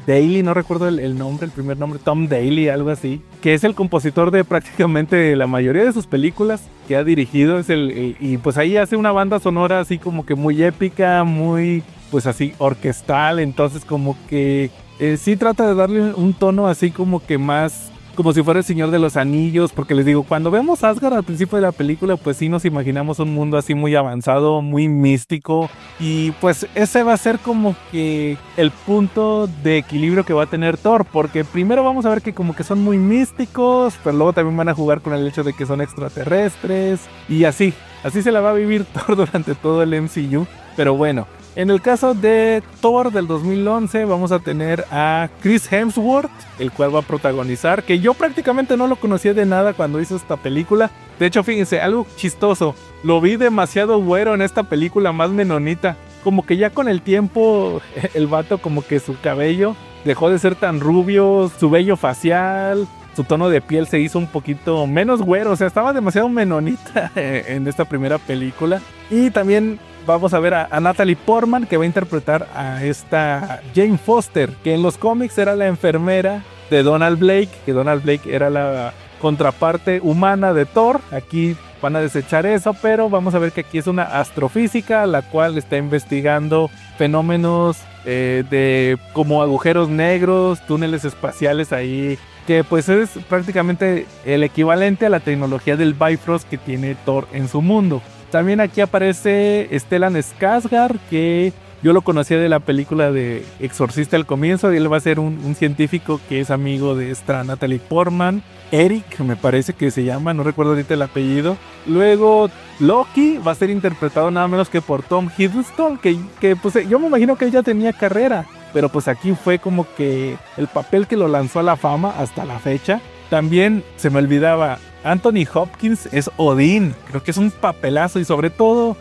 Daly, no recuerdo el nombre, el primer nombre, Tom Daly, algo así, que es el compositor de prácticamente la mayoría de sus películas que ha dirigido, y pues ahí hace una banda sonora así como que muy épica, muy pues así orquestal, entonces como que sí trata de darle un tono así como que más como si fuera el Señor de los Anillos, porque les digo, cuando vemos Asgard al principio de la película, pues sí nos imaginamos un mundo así muy avanzado, muy místico, y pues ese va a ser como que el punto de equilibrio que va a tener Thor, porque primero vamos a ver que como que son muy místicos, pero luego también van a jugar con el hecho de que son extraterrestres, y así se la va a vivir Thor durante todo el MCU, pero bueno. En el caso de Thor del 2011 vamos a tener a Chris Hemsworth, el cual va a protagonizar, que yo prácticamente no lo conocía de nada cuando hizo esta película. De hecho, fíjense, algo chistoso, lo vi demasiado güero en esta película, más menonita. Como que ya con el tiempo el vato como que su cabello dejó de ser tan rubio, su vello facial, su tono de piel se hizo un poquito menos güero, o sea, estaba demasiado menonita en esta primera película. Y también vamos a ver a Natalie Portman, que va a interpretar a esta Jane Foster, que en los cómics era la enfermera de Donald Blake, que Donald Blake era la contraparte humana de Thor. Aquí van a desechar eso, pero vamos a ver que aquí es una astrofísica, la cual está investigando fenómenos de como agujeros negros, túneles espaciales ahí, que pues es prácticamente el equivalente a la tecnología del Bifrost que tiene Thor en su mundo. También aquí aparece Stellan Skarsgård, que yo lo conocía de la película de Exorcista al comienzo, y él va a ser un científico que es amigo de esta Natalie Portman. Eric, me parece que se llama, no recuerdo ahorita el apellido. Luego Loki va a ser interpretado nada menos que por Tom Hiddleston, que pues yo me imagino que él ya tenía carrera, pero pues aquí fue como que el papel que lo lanzó a la fama hasta la fecha. También se me olvidaba, Anthony Hopkins es Odín, creo que es un papelazo, y sobre todo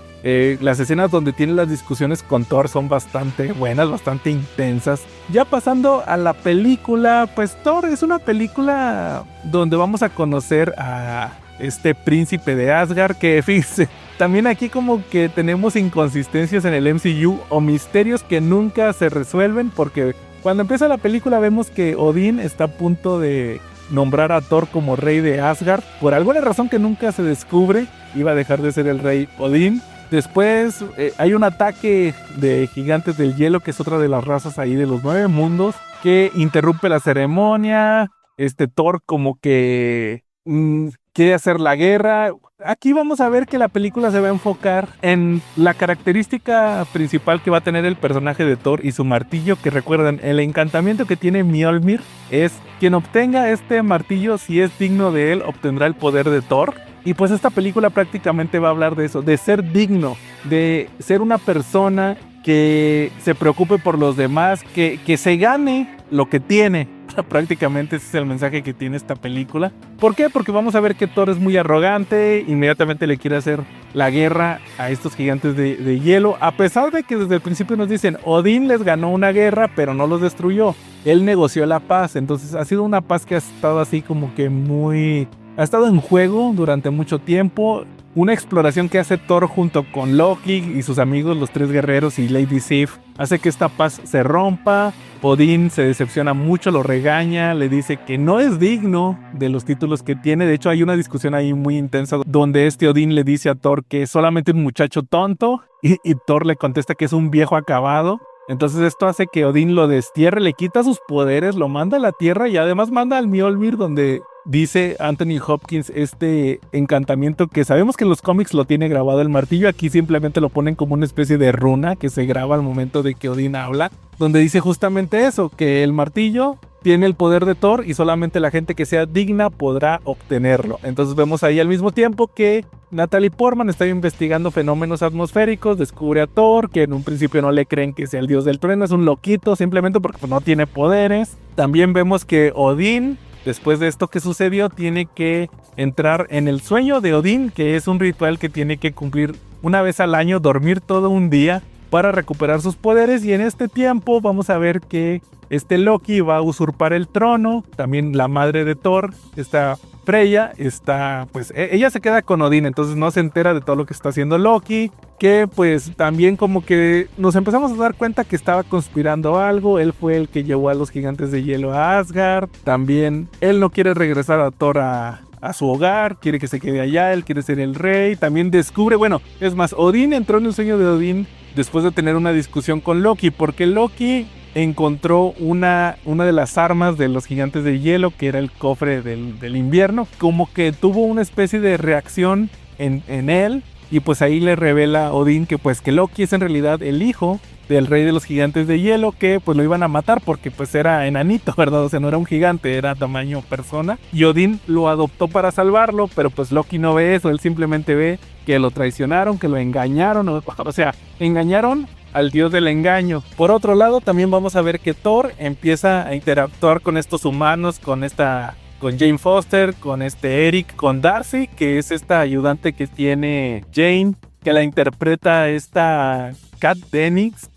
las escenas donde tiene las discusiones con Thor son bastante buenas, bastante intensas. Ya pasando a la película, pues Thor es una película donde vamos a conocer a este príncipe de Asgard, que fíjense, también aquí como que tenemos inconsistencias en el MCU o misterios que nunca se resuelven, porque cuando empieza la película vemos que Odín está a punto de nombrar a Thor como rey de Asgard. Por alguna razón que nunca se descubre, iba a dejar de ser el rey Odín. Después hay un ataque de gigantes del hielo, que es otra de las razas ahí de los 9 mundos, que interrumpe la ceremonia. Thor como que quiere hacer la guerra. Aquí vamos a ver que la película se va a enfocar en la característica principal que va a tener el personaje de Thor y su martillo, que recuerdan, el encantamiento que tiene Mjolnir es quien obtenga este martillo, si es digno de él, obtendrá el poder de Thor. Y pues esta película prácticamente va a hablar de eso, de ser digno, de ser una persona que se preocupe por los demás, que se gane lo que tiene. Prácticamente ese es el mensaje que tiene esta película. ¿Por qué? Porque vamos a ver que Thor es muy arrogante, inmediatamente le quiere hacer la guerra a estos gigantes de hielo, a pesar de que desde el principio nos dicen, Odín les ganó una guerra, pero no los destruyó. Él negoció la paz, entonces ha sido una paz que ha estado así como que ha estado en juego durante mucho tiempo. Una exploración que hace Thor junto con Loki y sus amigos, los 3 guerreros y Lady Sif, hace que esta paz se rompa. Odín se decepciona mucho, lo regaña, le dice que no es digno de los títulos que tiene. De hecho, hay una discusión ahí muy intensa donde Odín le dice a Thor que es solamente un muchacho tonto, y Thor le contesta que es un viejo acabado. Entonces esto hace que Odín lo destierre, le quita sus poderes, lo manda a la tierra y además manda al Mjolnir, donde dice Anthony Hopkins este encantamiento que sabemos que en los cómics lo tiene grabado el martillo. Aquí simplemente lo ponen como una especie de runa que se graba al momento de que Odín habla, donde dice justamente eso, que el martillo tiene el poder de Thor y solamente la gente que sea digna podrá obtenerlo. Entonces vemos ahí al mismo tiempo que Natalie Portman está investigando fenómenos atmosféricos, descubre a Thor, que en un principio no le creen que sea el dios del trueno, es un loquito simplemente porque no tiene poderes. También vemos que Odín, después de esto que sucedió, tiene que entrar en el sueño de Odín, que es un ritual que tiene que cumplir una vez al año, dormir todo un día para recuperar sus poderes, y en este tiempo vamos a ver que Loki va a usurpar el trono. También la madre de Thor, Freya, pues ella se queda con Odín, entonces no se entera de todo lo que está haciendo Loki, que pues también como que nos empezamos a dar cuenta que estaba conspirando algo. Él fue el que llevó a los gigantes de hielo a Asgard. También él no quiere regresar a Thor a su hogar, quiere que se quede allá, él quiere ser el rey. También descubre, es más, Odín entró en el sueño de Odín después de tener una discusión con Loki, porque Loki encontró una de las armas de los gigantes de hielo, que era el cofre del invierno. Como que tuvo una especie de reacción en él, y pues ahí le revela a Odín que Loki es en realidad el hijo del rey de los gigantes de hielo, que pues lo iban a matar porque pues era enanito, ¿verdad? O sea, no era un gigante, era tamaño persona, y Odín lo adoptó para salvarlo, pero pues Loki no ve eso, él simplemente ve que lo traicionaron, que lo engañaron, o sea, engañaron al dios del engaño. Por otro lado, también vamos a ver que Thor empieza a interactuar con estos humanos, con Jane Foster, con Eric, con Darcy, que es esta ayudante que tiene Jane, que la interpreta Kat Dennings,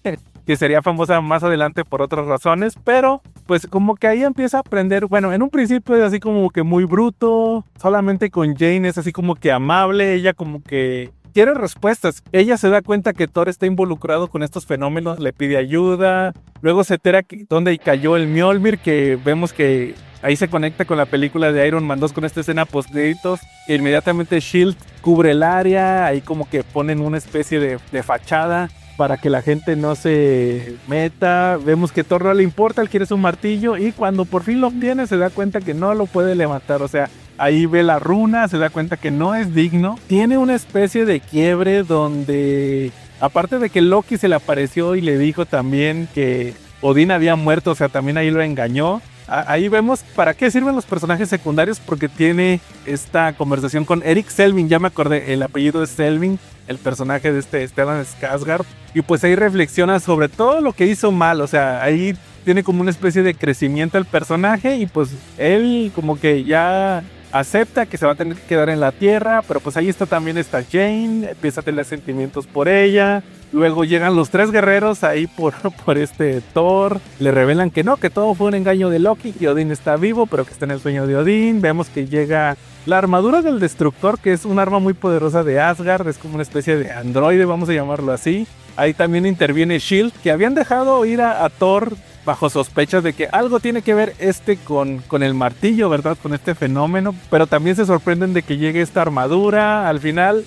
que sería famosa más adelante por otras razones, pero pues como que ahí empieza a aprender. Bueno, en un principio es así como que muy bruto, solamente con Jane es así como que amable, ella como que quiere respuestas. Ella se da cuenta que Thor está involucrado con estos fenómenos, le pide ayuda, luego se entera dónde cayó el Mjolnir, que vemos que ahí se conecta con la película de Iron Man 2 con esta escena post-créditos. Inmediatamente S.H.I.E.L.D. cubre el área, ahí como que ponen una especie de fachada para que la gente no se meta. Vemos que Thor no le importa, él quiere su martillo, y cuando por fin lo obtiene se da cuenta que no lo puede levantar. O sea, ahí ve la runa, se da cuenta que no es digno. Tiene una especie de quiebre donde, aparte de que Loki se le apareció y le dijo también que Odín había muerto, o sea, también ahí lo engañó. Ahí vemos para qué sirven los personajes secundarios, porque tiene esta conversación con Erik Selvig, ya me acordé, el apellido es Selvig, el personaje de Stellan Skarsgård, y pues ahí reflexiona sobre todo lo que hizo mal. O sea, ahí tiene como una especie de crecimiento el personaje, y pues él como que ya acepta que se va a tener que quedar en la tierra, pero pues ahí también está Jane, empieza a tener sentimientos por ella. Luego llegan los tres guerreros ahí por Thor, le revelan que no, que todo fue un engaño de Loki, que Odín está vivo, pero que está en el sueño de Odín. Vemos que llega la armadura del Destructor, que es un arma muy poderosa de Asgard, es como una especie de androide, vamos a llamarlo así. Ahí también interviene S.H.I.E.L.D., que habían dejado ir a Thor bajo sospechas de que algo tiene que ver con el martillo, ¿verdad? Con este fenómeno, pero también se sorprenden de que llegue esta armadura. Al final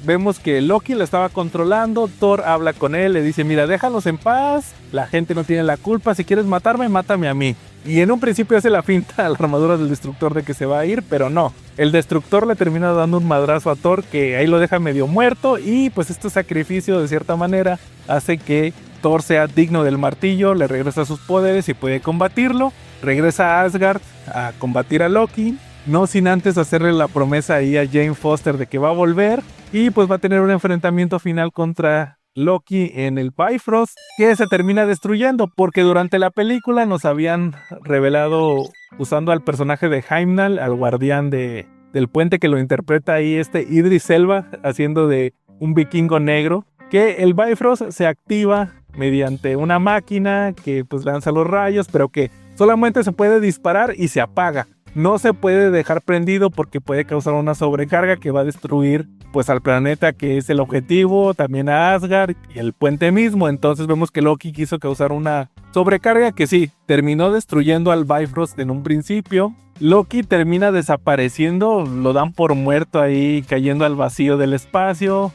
vemos que Loki la estaba controlando. Thor habla con él, le dice: mira, déjalos en paz, la gente no tiene la culpa, si quieres matarme, mátame a mí. Y en un principio hace la finta a la armadura del Destructor de que se va a ir, pero no, el Destructor le termina dando un madrazo a Thor, que ahí lo deja medio muerto, y pues este sacrificio de cierta manera hace que Thor sea digno del martillo, le regresa sus poderes y puede combatirlo. Regresa a Asgard a combatir a Loki, no sin antes hacerle la promesa ahí a Jane Foster de que va a volver, y pues va a tener un enfrentamiento final contra Loki en el Bifrost, que se termina destruyendo, porque durante la película nos habían revelado, usando al personaje de Heimdall, al guardián del puente, que lo interpreta ahí Idris Elba, haciendo de un vikingo negro, que el Bifrost se activa mediante una máquina que pues lanza los rayos, pero que solamente se puede disparar y se apaga. No se puede dejar prendido porque puede causar una sobrecarga que va a destruir pues al planeta, que es el objetivo, también a Asgard y el puente mismo. Entonces vemos que Loki quiso causar una sobrecarga que sí, terminó destruyendo al Bifrost en un principio. Loki termina desapareciendo, lo dan por muerto ahí, cayendo al vacío del espacio.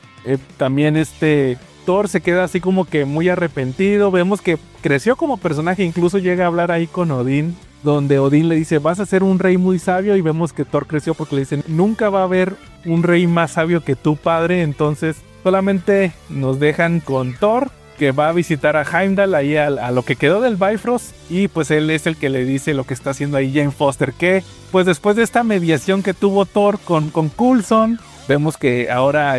También Thor se queda así como que muy arrepentido. Vemos que creció como personaje, incluso llega a hablar ahí con Odín, donde Odín le dice: vas a ser un rey muy sabio, y vemos que Thor creció porque le dicen: nunca va a haber un rey más sabio que tu padre. Entonces solamente nos dejan con Thor, que va a visitar a Heimdall ahí a lo que quedó del Bifrost, y pues él es el que le dice lo que está haciendo ahí Jane Foster, que pues después de esta mediación que tuvo Thor con Coulson, Vemos que ahora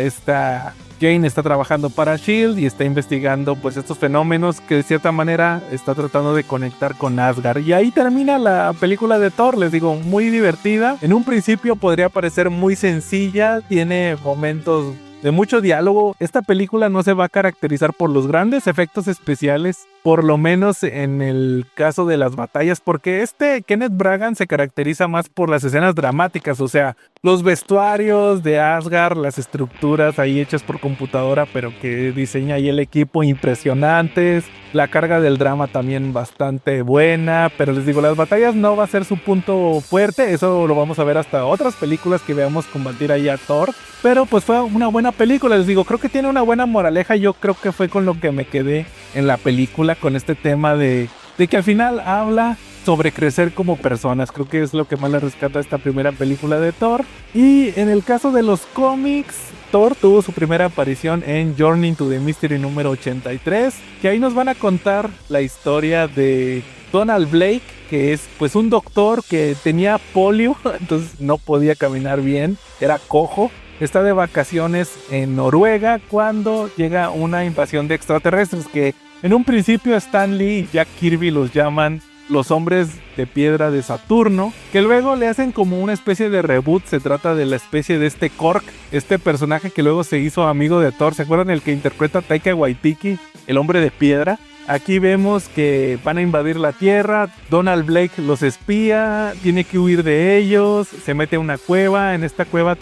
Jane está trabajando para S.H.I.E.L.D. y está investigando pues estos fenómenos que de cierta manera está tratando de conectar con Asgard. Y ahí termina la película de Thor, les digo, muy divertida. En un principio podría parecer muy sencilla, tiene momentos de mucho diálogo. Esta película no se va a caracterizar por los grandes efectos especiales, por lo menos en el caso de las batallas, porque Kenneth Branagh se caracteriza más por las escenas dramáticas, o sea, los vestuarios de Asgard, las estructuras ahí hechas por computadora, pero que diseña ahí el equipo, impresionantes, la carga del drama también bastante buena, pero les digo, las batallas no va a ser su punto fuerte, eso lo vamos a ver hasta otras películas que veamos combatir ahí a Thor, pero pues fue una buena película, les digo, creo que tiene una buena moraleja, yo creo que fue con lo que me quedé en la película, con este tema de que al final habla sobre crecer como personas. Creo que es lo que más le rescata esta primera película de Thor. Y en el caso de los cómics, Thor tuvo su primera aparición en Journey into the Mystery número 83, que ahí nos van a contar la historia de Donald Blake, que es pues un doctor que tenía polio, entonces no podía caminar bien, era cojo. Está de vacaciones en Noruega cuando llega una invasión de extraterrestres que en un principio Stan Lee y Jack Kirby los llaman los hombres de piedra de Saturno, que luego le hacen como una especie de reboot. Se trata de la especie de Korg, este personaje que luego se hizo amigo de Thor. ¿Se acuerdan el que interpreta a Taika Waititi, el hombre de piedra? Aquí vemos que van a invadir la Tierra, Donald Blake los espía, tiene que huir de ellos, se mete a una cueva, en esta cueva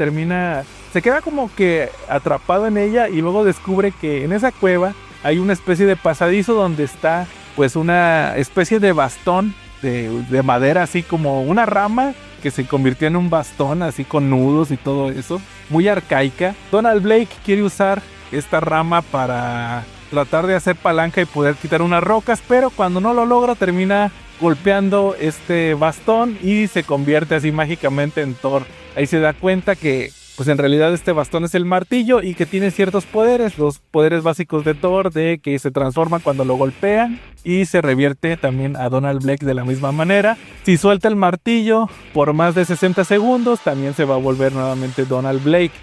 se queda como que atrapado en ella y luego descubre que en esa cueva hay una especie de pasadizo donde está pues una especie de bastón de madera, así como una rama que se convirtió en un bastón así con nudos y todo eso, muy arcaica. Donald Blake quiere usar esta rama para tratar de hacer palanca y poder quitar unas rocas, pero cuando no lo logra termina golpeando este bastón y se convierte así mágicamente en Thor. Ahí se da cuenta que pues en realidad este bastón es el martillo y que tiene ciertos poderes, los poderes básicos de Thor, de que se transforma cuando lo golpean y se revierte también a Donald Blake de la misma manera. Si suelta el martillo por más de 60 segundos, también se va a volver nuevamente Donald Blake.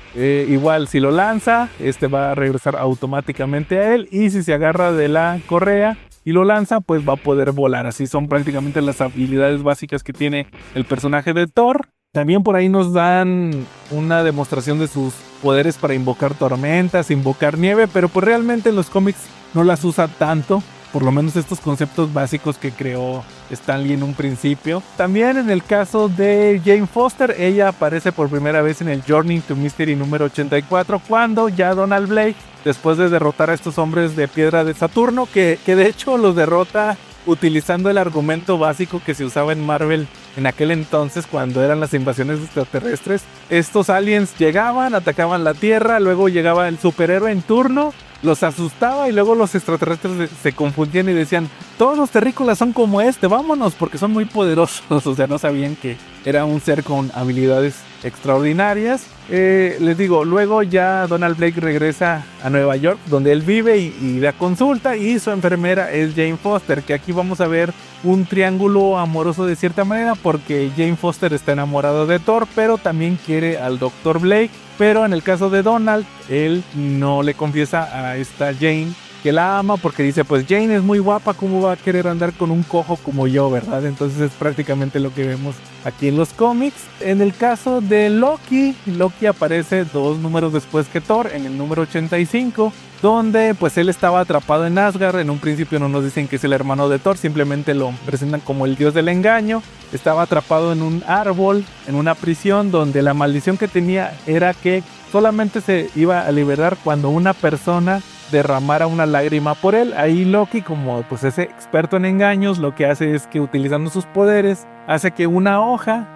Igual si lo lanza, va a regresar automáticamente a él, y si se agarra de la correa y lo lanza, pues va a poder volar. Así son prácticamente las habilidades básicas que tiene el personaje de Thor. También por ahí nos dan una demostración de sus poderes para invocar tormentas, invocar nieve, pero pues realmente en los cómics no las usa tanto, por lo menos estos conceptos básicos que creó Stan Lee en un principio. También en el caso de Jane Foster, ella aparece por primera vez en el Journey into Mystery número 84, cuando ya Donald Blake, después de derrotar a estos hombres de piedra de Saturno, que de hecho los derrota utilizando el argumento básico que se usaba en Marvel en aquel entonces cuando eran las invasiones extraterrestres. Estos aliens llegaban, atacaban la Tierra, luego llegaba el superhéroe en turno, los asustaba y luego los extraterrestres se confundían y decían: todos los terrícolas son como vámonos, porque son muy poderosos. O sea, no sabían que era un ser con habilidades extraordinarias. Les digo, luego ya Donald Blake regresa a Nueva York, donde él vive y da consulta, y su enfermera es Jane Foster, que aquí vamos a ver un triángulo amoroso de cierta manera, porque Jane Foster está enamorada de Thor, pero también quiere al Dr. Blake. Pero en el caso de Donald, él no le confiesa a esta Jane que la ama, porque dice: pues Jane es muy guapa, ¿cómo va a querer andar con un cojo como yo, verdad? Entonces es prácticamente lo que vemos aquí en los cómics. En el caso de Loki aparece 2 números después que Thor, en el número 85, donde pues él estaba atrapado en Asgard. En un principio no nos dicen que es el hermano de Thor, simplemente lo presentan como el dios del engaño. Estaba atrapado en un árbol, en una prisión, donde la maldición que tenía era que solamente se iba a liberar cuando una persona derramara una lágrima por él. Ahí Loki, como pues ese experto en engaños, lo que hace es que, utilizando sus poderes, hace que una hoja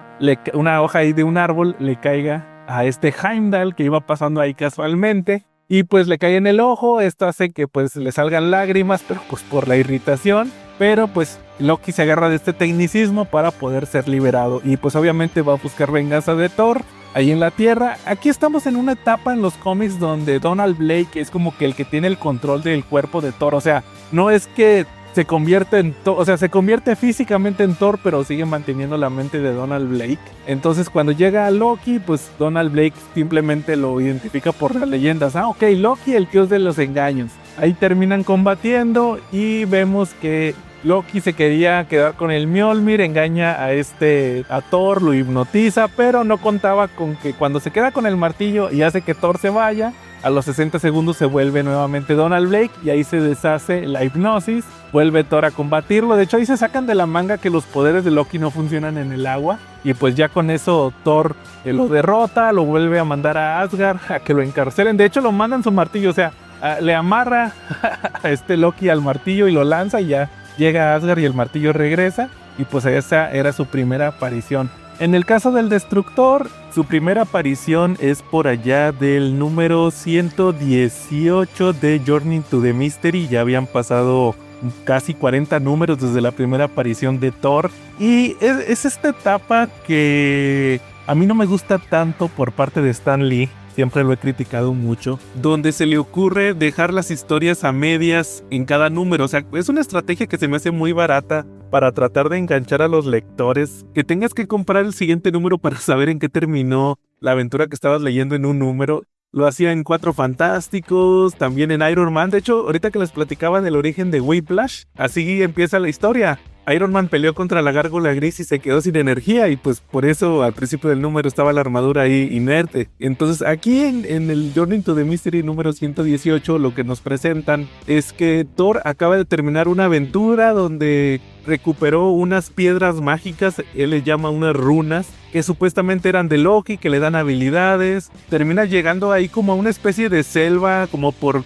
ahí de un árbol le caiga a Heimdall, que iba pasando ahí casualmente, y pues le cae en el ojo. Esto hace que pues le salgan lágrimas, pero pues por la irritación. Pero pues Loki se agarra de este tecnicismo para poder ser liberado, y pues obviamente va a buscar venganza de Thor ahí en la Tierra. Aquí estamos en una etapa en los cómics donde Donald Blake es como que el que tiene el control del cuerpo de Thor. O sea, no es que se convierte en o sea, se convierte físicamente en Thor, pero sigue manteniendo la mente de Donald Blake. Entonces cuando llega a Loki, pues Donald Blake simplemente lo identifica por las leyendas. Ah, ok, Loki, el dios de los engaños. Ahí terminan combatiendo y vemos que Loki se quería quedar con el Mjolnir, engaña a Thor, lo hipnotiza, pero no contaba con que cuando se queda con el martillo y hace que Thor se vaya, a los 60 segundos se vuelve nuevamente Donald Blake y ahí se deshace la hipnosis, vuelve Thor a combatirlo. De hecho, ahí se sacan de la manga que los poderes de Loki no funcionan en el agua y pues ya con eso Thor lo derrota, lo vuelve a mandar a Asgard a que lo encarcelen. De hecho, lo mandan su martillo, o sea, le amarra a Loki al martillo y lo lanza y ya llega a Asgard y el martillo regresa y pues esa era su primera aparición. En el caso del Destructor, su primera aparición es por allá del número 118 de Journey to the Mystery. Ya habían pasado casi 40 números desde la primera aparición de Thor. Y es esta etapa que a mí no me gusta tanto por parte de Stan Lee. Siempre lo he criticado mucho, donde se le ocurre dejar las historias a medias en cada número. O sea, es una estrategia que se me hace muy barata para tratar de enganchar a los lectores. Que tengas que comprar el siguiente número para saber en qué terminó la aventura que estabas leyendo en un número. Lo hacía en Cuatro Fantásticos, también en Iron Man. De hecho, ahorita que les platicaba del origen de Whiplash, así empieza la historia. Iron Man peleó contra la gárgola gris y se quedó sin energía y pues por eso al principio del número estaba la armadura ahí inerte. Entonces aquí en el Journey to the Mystery número 118 lo que nos presentan es que Thor acaba de terminar una aventura donde recuperó unas piedras mágicas, él le llama unas runas, que supuestamente eran de Loki, que le dan habilidades. Termina llegando ahí como a una especie de selva,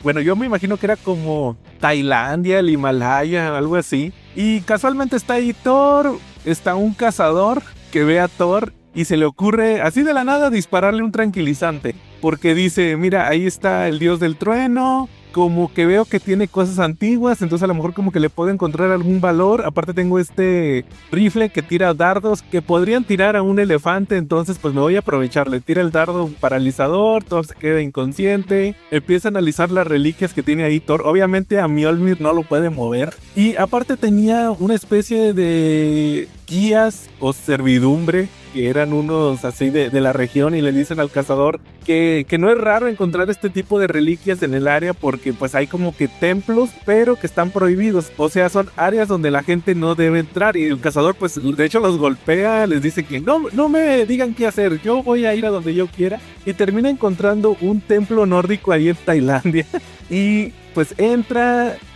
bueno, yo me imagino que era como Tailandia, el Himalaya, algo así. Y casualmente está ahí Thor, está un cazador que ve a Thor y se le ocurre así de la nada dispararle un tranquilizante. Porque dice, mira, ahí está el dios del trueno, como que veo que tiene cosas antiguas, entonces a lo mejor como que le puedo encontrar algún valor. Aparte tengo este rifle que tira dardos que podrían tirar a un elefante, entonces pues me voy a aprovechar. Le tira el dardo paralizador, Thor se queda inconsciente, empieza a analizar las reliquias que tiene ahí Thor. Obviamente a Mjolnir no lo puede mover. Y aparte tenía una especie de guías o servidumbre que eran unos así de la región y le dicen al cazador que no es raro encontrar este tipo de reliquias en el área porque pues hay como que templos pero que están prohibidos, o sea son áreas donde la gente no debe entrar y el cazador pues de hecho los golpea, les dice que no me digan qué hacer, yo voy a ir a donde yo quiera y termina encontrando un templo nórdico ahí en Tailandia y pues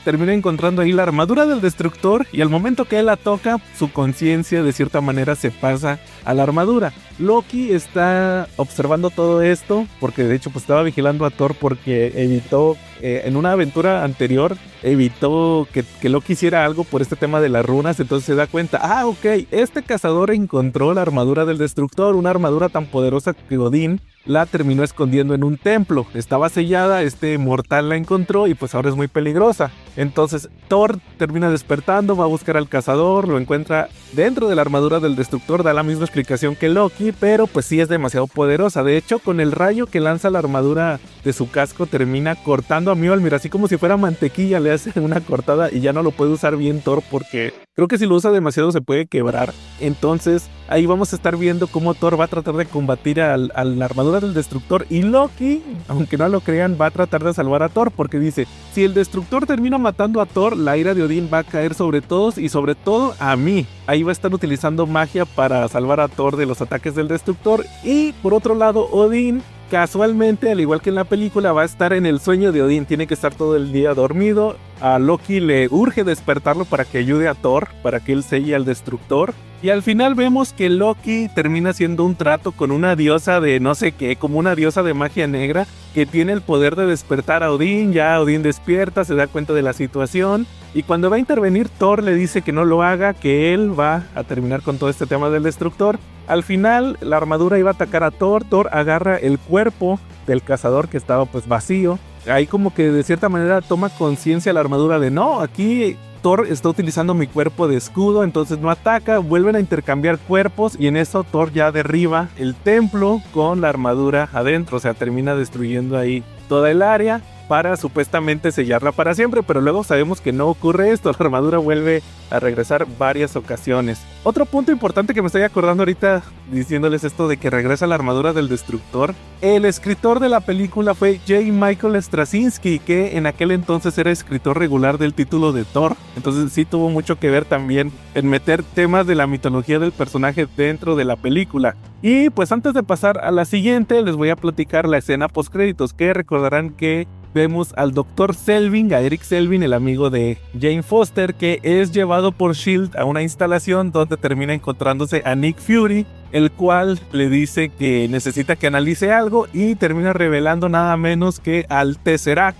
termina encontrando ahí la armadura del Destructor y al momento que él la toca, su conciencia de cierta manera se pasa a la armadura. Loki está observando todo esto porque de hecho pues estaba vigilando a Thor porque evitó, en una aventura anterior, evitó que Loki hiciera algo por este tema de las runas, entonces se da cuenta, ok, este cazador encontró la armadura del Destructor, una armadura tan poderosa que Odín la terminó escondiendo en un templo. Estaba sellada, este mortal la encontró y pues ahora es muy peligrosa. Entonces Thor termina despertando, va a buscar al cazador, lo encuentra dentro de la armadura del Destructor, da la misma explicación que Loki, pero pues sí es demasiado poderosa. De hecho, con el rayo que lanza la armadura de su casco termina cortando a Mjolnir, así como si fuera mantequilla, le hace una cortada y ya no lo puede usar bien Thor porque creo que si lo usa demasiado se puede quebrar. Entonces ahí vamos a estar viendo cómo Thor va a tratar de combatir a la armadura del Destructor y Loki, aunque no lo crean, va a tratar de salvar a Thor porque dice, si el Destructor termina matando a Thor, la ira de Odín va a caer sobre todos y sobre todo a mí. Ahí va a estar utilizando magia para salvar a Thor de los ataques del Destructor y por otro lado Odín casualmente, al igual que en la película, va a estar en el sueño de Odín, tiene que estar todo el día dormido. A Loki le urge despertarlo para que ayude a Thor, para que él selle al Destructor. Y al final vemos que Loki termina haciendo un trato con una diosa de no sé qué, como una diosa de magia negra, que tiene el poder de despertar a Odín. Ya Odín despierta, se da cuenta de la situación. Y cuando va a intervenir, Thor le dice que no lo haga, que él va a terminar con todo este tema del Destructor. Al final, la armadura iba a atacar a Thor. Thor agarra el cuerpo del cazador que estaba pues vacío. Ahí como que de cierta manera toma conciencia la armadura de no, aquí Thor está utilizando mi cuerpo de escudo, entonces no ataca. Vuelven a intercambiar cuerpos y en eso Thor ya derriba el templo con la armadura adentro, o sea, termina destruyendo ahí toda el área. para supuestamente sellarla para siempre, pero luego sabemos que no ocurre esto, la armadura vuelve a regresar varias ocasiones. Otro punto importante que me estoy acordando ahorita diciéndoles esto de que regresa la armadura del Destructor, el escritor de la película fue J. Michael Straczynski, que en aquel entonces era escritor regular del título de Thor, entonces sí tuvo mucho que ver también en meter temas de la mitología del personaje dentro de la película. Y pues antes de pasar a la siguiente, les voy a platicar la escena postcréditos, que recordarán que vemos al Dr. Selvig, a Eric Selvig, el amigo de Jane Foster, que es llevado por S.H.I.E.L.D. a una instalación donde termina encontrándose a Nick Fury, el cual le dice que necesita que analice algo y termina revelando nada menos que al Tesseract,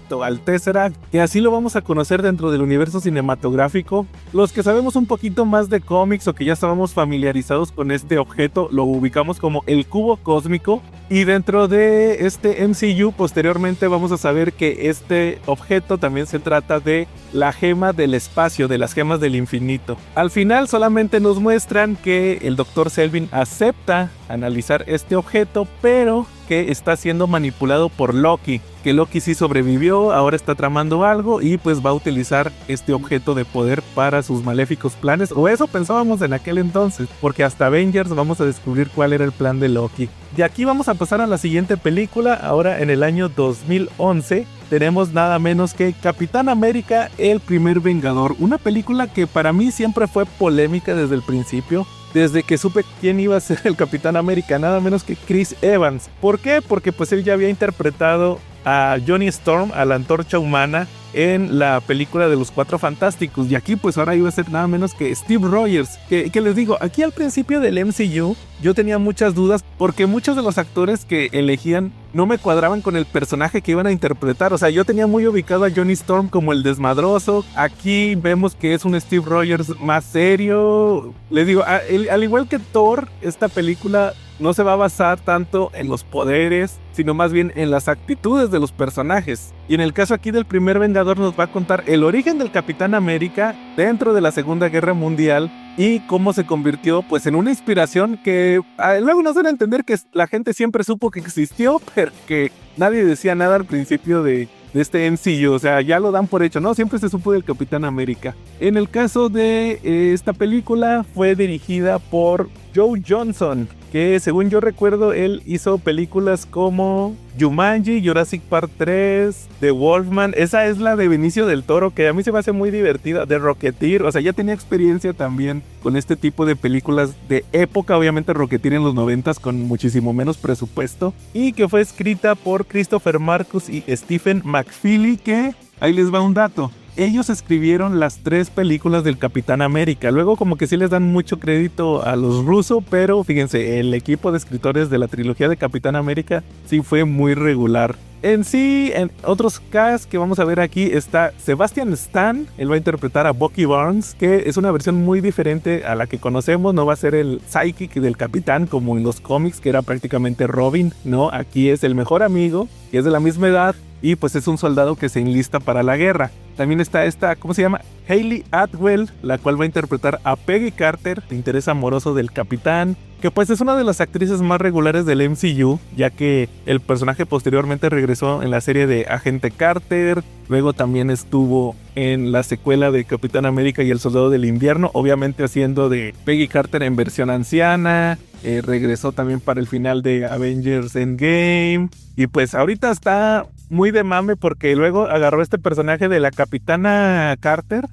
que así lo vamos a conocer dentro del universo cinematográfico. Los que sabemos un poquito más de cómics o que ya estábamos familiarizados con este objeto, lo ubicamos como el cubo cósmico, y dentro de este MCU posteriormente vamos a saber que este objeto también se trata de la gema del espacio, de las gemas del infinito. Al final solamente nos muestran que el Dr. Selvig acepta analizar este objeto, pero que está siendo manipulado por Loki, que Loki sí sobrevivió, ahora está tramando algo y pues va a utilizar este objeto de poder para sus maléficos planes, o eso pensábamos en aquel entonces, porque hasta Avengers vamos a descubrir cuál era el plan de Loki. De aquí vamos a pasar a la siguiente película. Ahora en el año 2011 tenemos nada menos que Capitán América, el primer Vengador, una película que para mí siempre fue polémica desde el principio. Desde que supe quién iba a ser el Capitán América, nada menos que Chris Evans. ¿Por qué? Porque pues él ya había interpretado a Johnny Storm, a la Antorcha Humana, en la película de los Cuatro Fantásticos, y aquí pues ahora iba a ser nada menos que Steve Rogers, que les digo, aquí al principio del MCU yo tenía muchas dudas porque muchos de los actores que elegían no me cuadraban con el personaje que iban a interpretar. O sea, yo tenía muy ubicado a Johnny Storm como el desmadroso, aquí vemos que es un Steve Rogers más serio. Les digo, al igual que Thor, esta película no se va a basar tanto en los poderes, sino más bien en las actitudes de los personajes. Y en el caso aquí del primer Vengador nos va a contar el origen del Capitán América dentro de la Segunda Guerra Mundial y cómo se convirtió pues en una inspiración que luego nos dan a entender que la gente siempre supo que existió, pero que nadie decía nada al principio de este MCU, o sea, ya lo dan por hecho, ¿no? Siempre se supo del Capitán América. En el caso de esta película fue dirigida por Joe Johnston, que según yo recuerdo él hizo películas como Jumanji, Jurassic Park 3, The Wolfman, esa es la de Benicio del Toro, que a mí se me hace muy divertida, The Rocketeer, o sea, ya tenía experiencia también con este tipo de películas de época, obviamente Rocketeer en los 90s con muchísimo menos presupuesto, y que fue escrita por Christopher Marcus y Stephen McFeely, que ahí les va un dato. Ellos escribieron las 3 películas del Capitán América. Luego como que sí les dan mucho crédito a los rusos, pero fíjense, el equipo de escritores de la trilogía de Capitán América sí fue muy regular. En sí, en otros casts que vamos a ver aquí está Sebastian Stan. Él va a interpretar a Bucky Barnes, que es una versión muy diferente a la que conocemos. No va a ser el Psychic del Capitán como en los cómics, que era prácticamente Robin. No, aquí es el mejor amigo, que es de la misma edad, y pues es un soldado que se enlista para la guerra. También está esta, ¿cómo se llama? Hayley Atwell, la cual va a interpretar a Peggy Carter, el interés amoroso del capitán, que pues es una de las actrices más regulares del MCU, ya que el personaje posteriormente regresó en la serie de Agente Carter, luego también estuvo en la secuela de Capitán América y el Soldado del Invierno, obviamente haciendo de Peggy Carter en versión anciana. Regresó también para el final de Avengers Endgame, y pues ahorita está muy de mame porque luego agarró este personaje de la Capitana Carter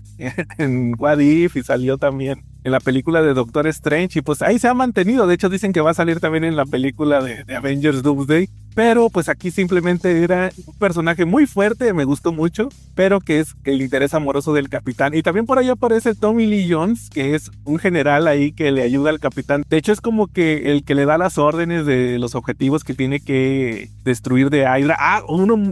en What If y salió también en la película de Doctor Strange, y pues ahí se ha mantenido. De hecho dicen que va a salir también en la película de Avengers Doomsday, pero pues aquí simplemente era un personaje muy fuerte, me gustó mucho, pero que es el interés amoroso del capitán. Y también por ahí aparece Tommy Lee Jones, que es un general ahí que le ayuda al capitán. De hecho es como que el que le da las órdenes de los objetivos que tiene que destruir de Hydra.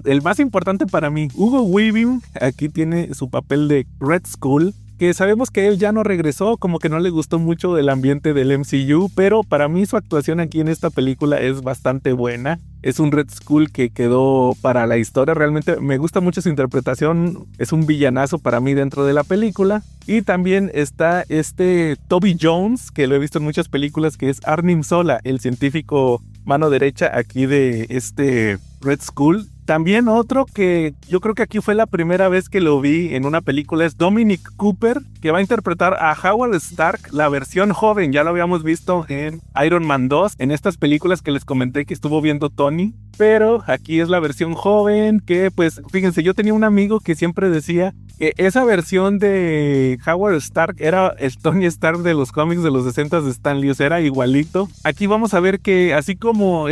El más importante para mí, Hugo Weaving, aquí tiene su papel de Red Skull, que sabemos que él ya no regresó, como que no le gustó mucho el ambiente del MCU, pero para mí su actuación aquí en esta película es bastante buena. Es un Red Skull que quedó para la historia, realmente me gusta mucho su interpretación, es un villanazo para mí dentro de la película. Y también está este Toby Jones, que lo he visto en muchas películas, que es Arnim Zola, el científico mano derecha aquí de este Red Skull. también otro que yo creo que aquí fue la primera vez que lo vi en una película es Dominic Cooper, que va a interpretar a Howard Stark, la versión joven. Ya lo habíamos visto en Iron Man 2, en estas películas que les comenté que estuvo viendo Tony. Pero aquí es la versión joven que, pues, fíjense, yo tenía un amigo que siempre decía que esa versión de Howard Stark era el Tony Stark de los cómics de los 60 de Stan Lee, o sea, era igualito. Aquí vamos a ver que así como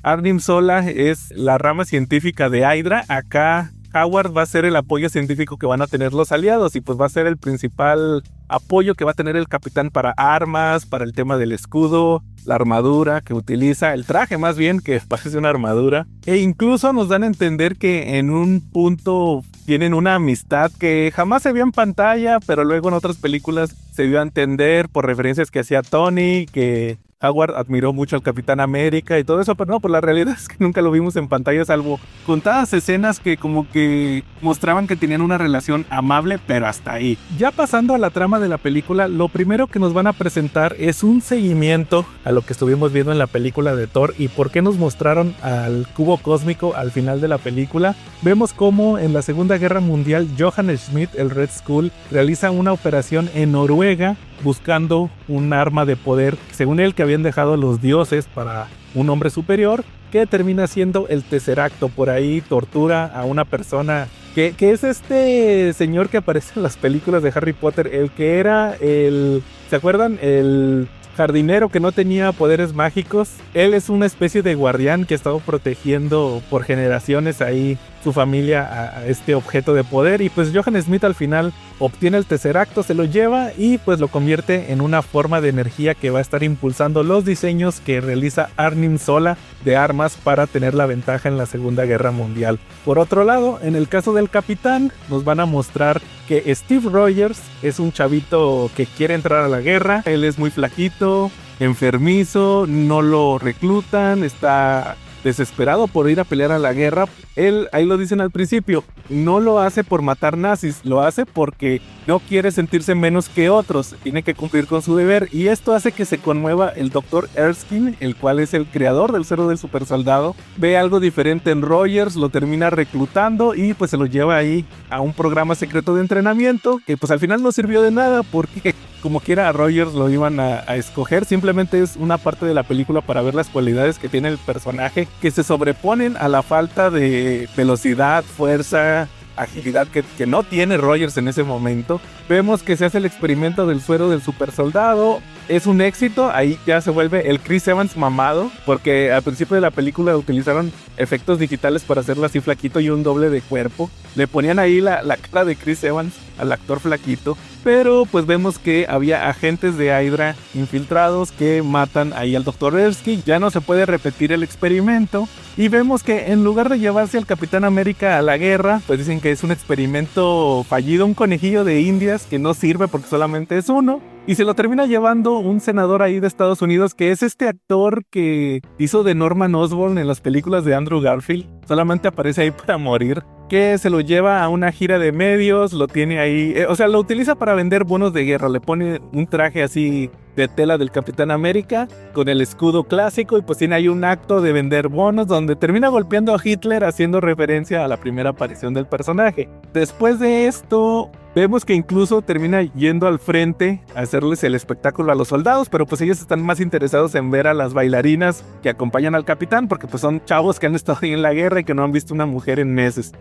Arnim Zola es la rama científica de Hydra, acá Howard va a ser el apoyo científico que van a tener los aliados y pues va a ser el principal apoyo que va a tener el capitán para armas, para el tema del escudo, la armadura que utiliza, el traje más bien, que parece una armadura. E incluso nos dan a entender que en un punto tienen una amistad que jamás se vio en pantalla, pero luego en otras películas se dio a entender por referencias que hacía Tony, que Howard admiró mucho al Capitán América y todo eso, pero no, pues la realidad es que nunca lo vimos en pantalla, salvo contadas escenas que como que mostraban que tenían una relación amable, pero hasta ahí. Ya pasando a la trama de la película, lo primero que nos van a presentar es un seguimiento a lo que estuvimos viendo en la película de Thor y por qué nos mostraron al cubo cósmico al final de la película. Vemos cómo en la Segunda Guerra Mundial Johann Schmidt, el Red Skull, realiza una operación en Noruega buscando un arma de poder, según él, que habían dejado los dioses para un hombre superior, que termina siendo el Tesseracto. Por ahí tortura a una persona que es este señor que aparece en las películas de Harry Potter, el que era ¿se acuerdan? El jardinero que no tenía poderes mágicos. Él es una especie de guardián que ha estado protegiendo por generaciones ahí su familia a este objeto de poder, y pues Johann Schmidt al final obtiene el Tesseracto, se lo lleva y pues lo convierte en una forma de energía que va a estar impulsando los diseños que realiza Arnim Zola de armas para tener la ventaja en la Segunda Guerra Mundial. Por otro lado, en el caso del Capitán, nos van a mostrar que Steve Rogers es un chavito que quiere entrar a la guerra. Él es muy flaquito, enfermizo, no lo reclutan, está desesperado por ir a pelear a la guerra. Él, ahí lo dicen al principio, no lo hace por matar nazis, lo hace porque no quiere sentirse menos que otros, tiene que cumplir con su deber, y esto hace que se conmueva el Dr. Erskine, el cual es el creador del suero del supersoldado. Ve algo diferente en Rogers, lo termina reclutando y pues se lo lleva ahí a un programa secreto de entrenamiento que pues al final no sirvió de nada porque como quiera a Rogers lo iban a escoger. Simplemente es una parte de la película para ver las cualidades que tiene el personaje, que se sobreponen a la falta de velocidad, fuerza, agilidad que no tiene Rogers en ese momento. Vemos que se hace el experimento del suero del supersoldado. Es un éxito, ahí ya se vuelve el Chris Evans mamado, porque al principio de la película utilizaron efectos digitales para hacerlo así flaquito y un doble de cuerpo. Le ponían ahí la cara de Chris Evans al actor flaquito, pero pues vemos que había agentes de Hydra infiltrados que matan ahí al Dr. Erskine. Ya no se puede repetir el experimento y vemos que en lugar de llevarse al Capitán América a la guerra, pues dicen que es un experimento fallido, un conejillo de indias que no sirve porque solamente es uno. Y se lo termina llevando un senador ahí de Estados Unidos, que es este actor que hizo de Norman Osborn en las películas de Andrew Garfield. Solamente aparece ahí para morir. Que se lo lleva a una gira de medios, lo tiene ahí, o sea, lo utiliza para vender bonos de guerra. Le pone un traje así de tela del Capitán América con el escudo clásico y pues tiene ahí un acto de vender bonos donde termina golpeando a Hitler, haciendo referencia a la primera aparición del personaje. Después de esto vemos que incluso termina yendo al frente a hacerles el espectáculo a los soldados, pero pues ellos están más interesados en ver a las bailarinas que acompañan al capitán, porque pues son chavos que han estado ahí en la guerra y que no han visto una mujer en meses.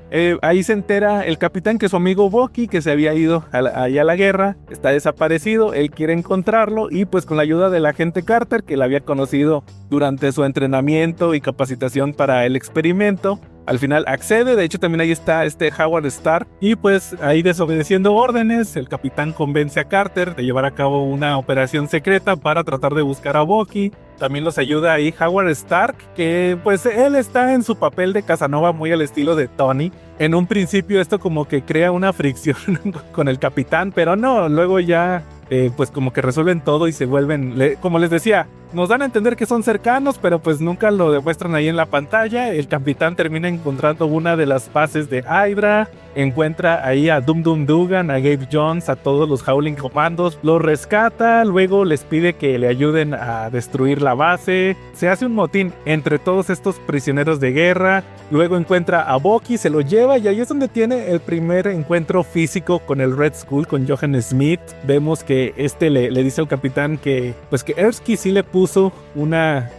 Ahí se entera el capitán que su amigo Bucky, que se había ido allá a la guerra, está desaparecido. Él quiere encontrarlo y pues con la ayuda del agente Carter, que la había conocido durante su entrenamiento y capacitación para el experimento, al final accede. De hecho también ahí está Howard Stark, y pues ahí desobedeciendo órdenes, el capitán convence a Carter de llevar a cabo una operación secreta para tratar de buscar a Bucky. También los ayuda ahí Howard Stark, que pues él está en su papel de Casanova muy al estilo de Tony. En un principio esto como que crea una fricción con el capitán, pero no, luego ya pues como que resuelven todo y se vuelven, como les decía, nos dan a entender que son cercanos, pero pues nunca lo demuestran ahí en la pantalla. El capitán termina encontrando una de las bases de Hydra, encuentra ahí a Dum Dum Dugan, a Gabe Jones, a todos los Howling Commandos, los rescata, luego les pide que le ayuden a destruir la base, se hace un motín entre todos estos prisioneros de guerra, luego encuentra a Bucky, se lo lleva y ahí es donde tiene el primer encuentro físico con el Red Skull, con Johann Smith. Vemos que le dice al capitán que pues que Erskine sí le puso una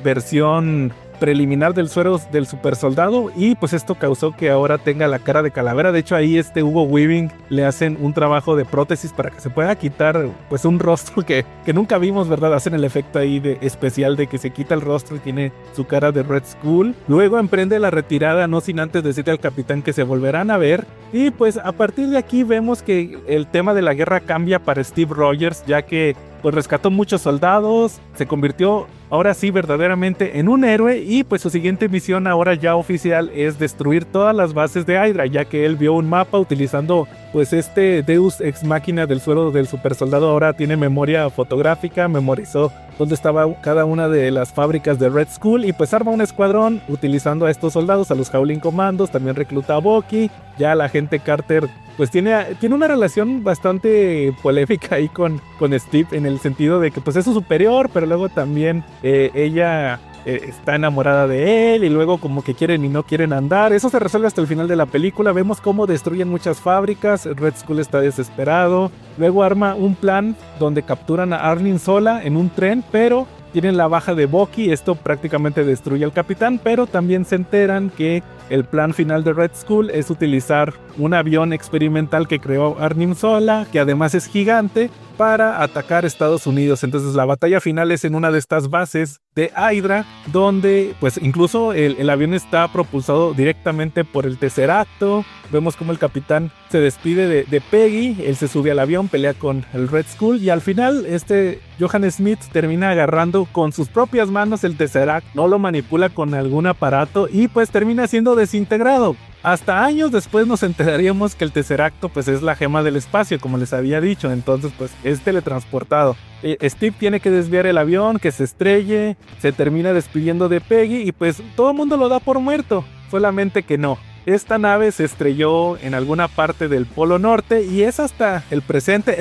versión preliminar del suero del super soldado y pues esto causó que ahora tenga la cara de calavera. De hecho ahí Hugo Weaving le hacen un trabajo de prótesis para que se pueda quitar pues un rostro que nunca vimos, ¿verdad? Hacen el efecto ahí especial de que se quita el rostro y tiene su cara de Red Skull. Luego emprende la retirada, no sin antes decirle al capitán que se volverán a ver, y pues a partir de aquí vemos que el tema de la guerra cambia para Steve Rogers, ya que pues rescató muchos soldados, se convirtió ahora sí verdaderamente en un héroe y pues su siguiente misión ahora ya oficial es destruir todas las bases de Hydra, ya que él vio un mapa utilizando pues Deus Ex Machina del suelo del super soldado. Ahora tiene memoria fotográfica, memorizó dónde estaba cada una de las fábricas de Red Skull y pues arma un escuadrón utilizando a estos soldados, a los Howling Commandos, también recluta a Bucky. Ya la agente Carter pues tiene una relación bastante polémica ahí con Steve, en el sentido de que pues es su superior, pero luego también ella está enamorada de él y luego como que quieren y no quieren andar. Eso se resuelve hasta el final de la película. Vemos cómo destruyen muchas fábricas, Red Skull está desesperado, luego arma un plan donde capturan a Arnim Zola en un tren, pero tienen la baja de Bucky. Esto prácticamente destruye al capitán, pero también se enteran que el plan final de Red Skull es utilizar un avión experimental que creó Arnim Zola, que además es gigante, para atacar Estados Unidos. Entonces la batalla final es en una de estas bases de Hydra, donde pues incluso el avión está propulsado directamente por el Tesseracto. Vemos como el capitán se despide de Peggy, él se sube al avión, pelea con el Red Skull y al final Johann Smith termina agarrando con sus propias manos el Tesseract, no lo manipula con algún aparato y pues termina siendo desintegrado. Hasta años después nos enteraríamos que el Tesseracto pues es la gema del espacio, como les había dicho, entonces pues es teletransportado. Steve tiene que desviar el avión, que se estrelle, se termina despidiendo de Peggy y pues todo el mundo lo da por muerto, solamente que no. Esta nave se estrelló en alguna parte del Polo Norte y es hasta el presente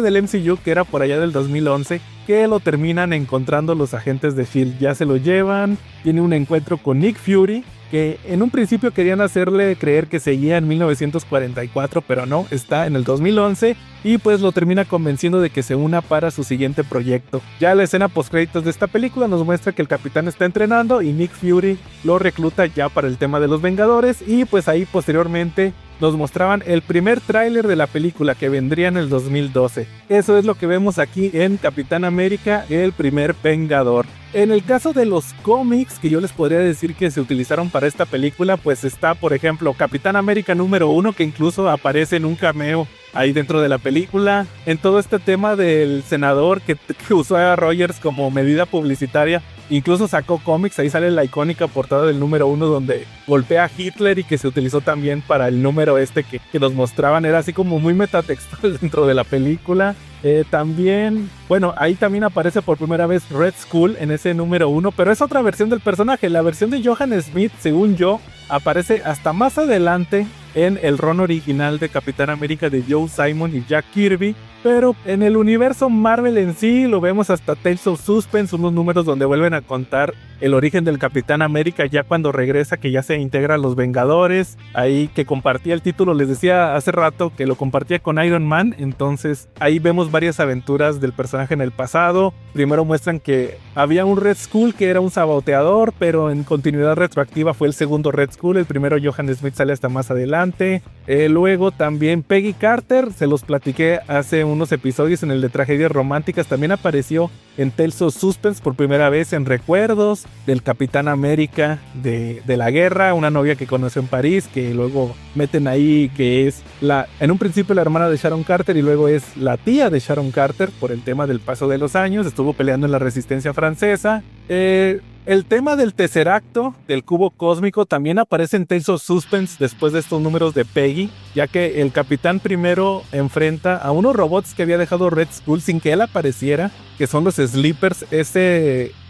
del MCU, que era por allá del 2011, que lo terminan encontrando los agentes de S.H.I.E.L.D. Ya se lo llevan, tiene un encuentro con Nick Fury, que en un principio querían hacerle creer que seguía en 1944, pero no, está en el 2011 y pues lo termina convenciendo de que se una para su siguiente proyecto. Ya la escena postcréditos de esta película nos muestra que el capitán está entrenando y Nick Fury lo recluta ya para el tema de los Vengadores y pues ahí posteriormente nos mostraban el primer tráiler de la película que vendría en el 2012. Eso es lo que vemos aquí en Capitán América, el primer Vengador. En el caso de los cómics que yo les podría decir que se utilizaron para esta película, pues está por ejemplo Capitán América número 1, que incluso aparece en un cameo ahí dentro de la película. En todo este tema del senador que usó a Rogers como medida publicitaria, incluso sacó cómics, ahí sale la icónica portada del número 1 donde golpea a Hitler y que se utilizó también para el número que nos mostraban, era así como muy metatextual dentro de la película. También, bueno, ahí también aparece por primera vez Red Skull en ese número 1, pero es otra versión del personaje. La versión de Johann Smith, según yo, aparece hasta más adelante en el run original de Capitán América de Joe Simon y Jack Kirby, pero en el universo Marvel en sí lo vemos hasta Tales of Suspense, unos números donde vuelven a contar el origen del Capitán América ya cuando regresa, que ya se integra a los Vengadores, ahí que compartía el título, les decía hace rato que lo compartía con Iron Man, entonces ahí vemos varias aventuras del personaje en el pasado. Primero muestran que había un Red Skull que era un saboteador, pero en continuidad retroactiva fue el segundo Red Skull, el primero Johann Smith sale hasta más adelante. Luego también Peggy Carter, se los platiqué hace unos episodios en el de Tragedias Románticas, también apareció en Tales of Suspense por primera vez en recuerdos del Capitán América de la guerra, una novia que conoció en París, que luego meten ahí que es en un principio la hermana de Sharon Carter y luego es la tía de Sharon Carter por el tema del paso de los años, estuvo peleando en la resistencia francesa. El tema del Tesseracto, del cubo cósmico, también aparece en Tales of Suspense después de estos números de Peggy, ya que el capitán primero enfrenta a unos robots que había dejado Red Skull sin que él apareciera, que son los Sleepers.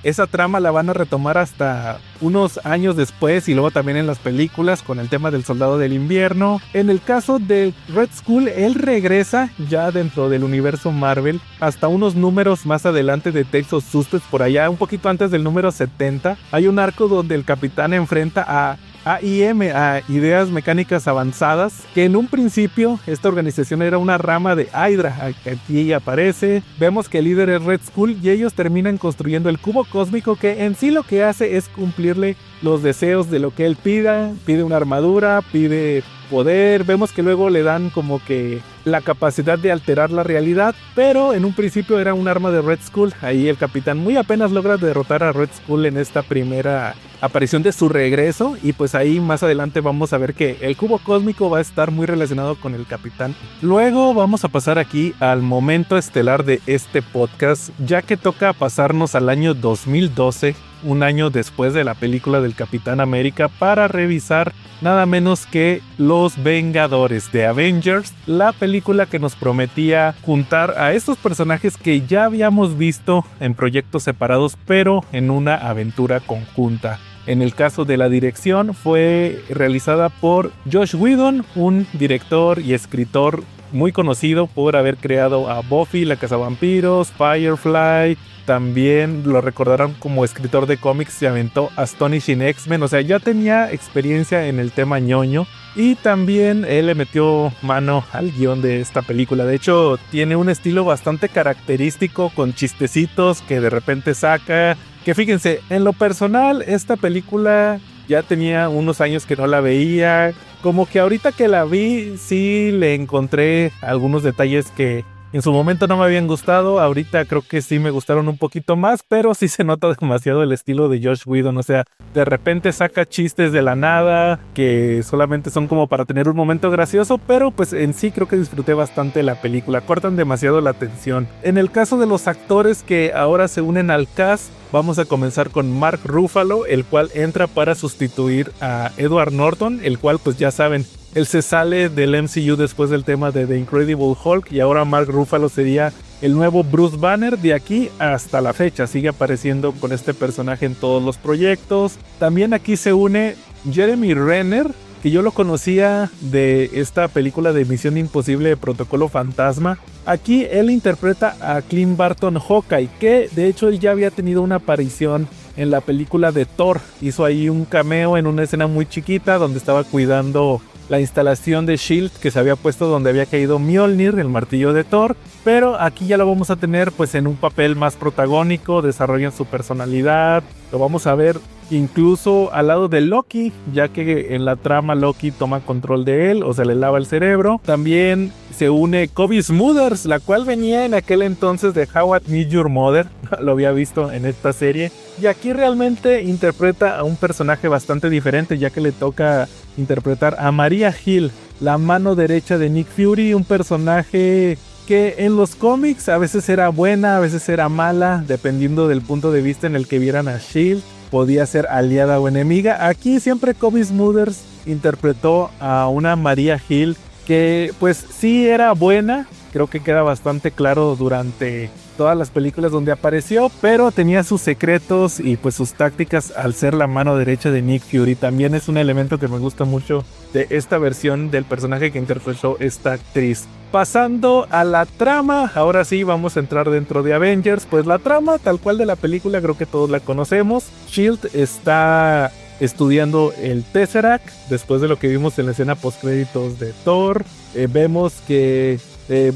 Esa trama la van a retomar hasta unos años después y luego también en las películas con el tema del Soldado del Invierno. En el caso de Red Skull, él regresa ya dentro del universo Marvel hasta unos números más adelante de Tales of Suspense, por allá un poquito antes del número 70. Hay un arco donde el capitán enfrenta a AIM, a Ideas Mecánicas Avanzadas, que en un principio esta organización era una rama de Hydra. Aquí aparece, vemos que el líder es Red Skull y ellos terminan construyendo el cubo cósmico, que en sí lo que hace es cumplirle los deseos de lo que él pida. Pide una armadura, pide poder, vemos que luego le dan como que la capacidad de alterar la realidad, pero en un principio era un arma de Red Skull. Ahí el capitán muy apenas logra derrotar a Red Skull en esta primera aparición de su regreso, y pues ahí más adelante vamos a ver que el cubo cósmico va a estar muy relacionado con el capitán. Luego vamos a pasar aquí al momento estelar de este podcast, ya que toca pasarnos al año 2012, un año después de la película del Capitán América, para revisar nada menos que Los Vengadores de Avengers, la película que nos prometía juntar a estos personajes que ya habíamos visto en proyectos separados, pero en una aventura conjunta. En el caso de la dirección, fue realizada por Joss Whedon, un director y escritor muy conocido por haber creado a Buffy la Cazavampiros, Firefly. También lo recordarán como escritor de cómics, se aventó Astonishing X-Men, o sea, ya tenía experiencia en el tema ñoño. Y también él le metió mano al guión de esta película. De hecho, tiene un estilo bastante característico con chistecitos que de repente saca. Que fíjense, en lo personal, esta película ya tenía unos años que no la veía. Como que ahorita que la vi, sí le encontré algunos detalles que en su momento no me habían gustado. Ahorita creo que sí me gustaron un poquito más, pero sí se nota demasiado el estilo de Joss Whedon. O sea, de repente saca chistes de la nada que solamente son como para tener un momento gracioso, pero pues en sí creo que disfruté bastante la película. Cortan demasiado la tensión. En el caso de los actores que ahora se unen al cast, vamos a comenzar con Mark Ruffalo, el cual entra para sustituir a Edward Norton, el cual pues ya saben, él se sale del MCU después del tema de The Incredible Hulk, y ahora Mark Ruffalo sería el nuevo Bruce Banner. De aquí hasta la fecha sigue apareciendo con este personaje en todos los proyectos. También aquí se une Jeremy Renner, que yo lo conocía de esta película de Misión Imposible de Protocolo Fantasma. Aquí él interpreta a Clint Barton Hawkeye, que de hecho él ya había tenido una aparición en la película de Thor. Hizo ahí un cameo en una escena muy chiquita donde estaba cuidando la instalación de S.H.I.E.L.D. que se había puesto donde había caído Mjolnir, el martillo de Thor. Pero aquí ya lo vamos a tener pues en un papel más protagónico, desarrollan su personalidad, lo vamos a ver incluso al lado de Loki, ya que en la trama Loki toma control de él o se le lava el cerebro. También se une Cobie Smulders, la cual venía en aquel entonces de How I Met Your Mother, lo había visto en esta serie, y aquí realmente interpreta a un personaje bastante diferente, ya que le toca interpretar a Maria Hill, la mano derecha de Nick Fury, un personaje que en los cómics a veces era buena, a veces era mala, dependiendo del punto de vista en el que vieran a S.H.I.E.L.D. Podía ser aliada o enemiga. Aquí siempre Cobie Smulders interpretó a una Maria Hill que pues sí era buena. Creo que queda bastante claro durante todas las películas donde apareció, pero tenía sus secretos y pues sus tácticas al ser la mano derecha de Nick Fury. También es un elemento que me gusta mucho de esta versión del personaje que interpretó esta actriz. Pasando a la trama, ahora sí vamos a entrar dentro de Avengers. Pues la trama tal cual de la película creo que todos la conocemos. S.H.I.E.L.D. está estudiando el Tesseract después de lo que vimos en la escena postcréditos de Thor. Vemos que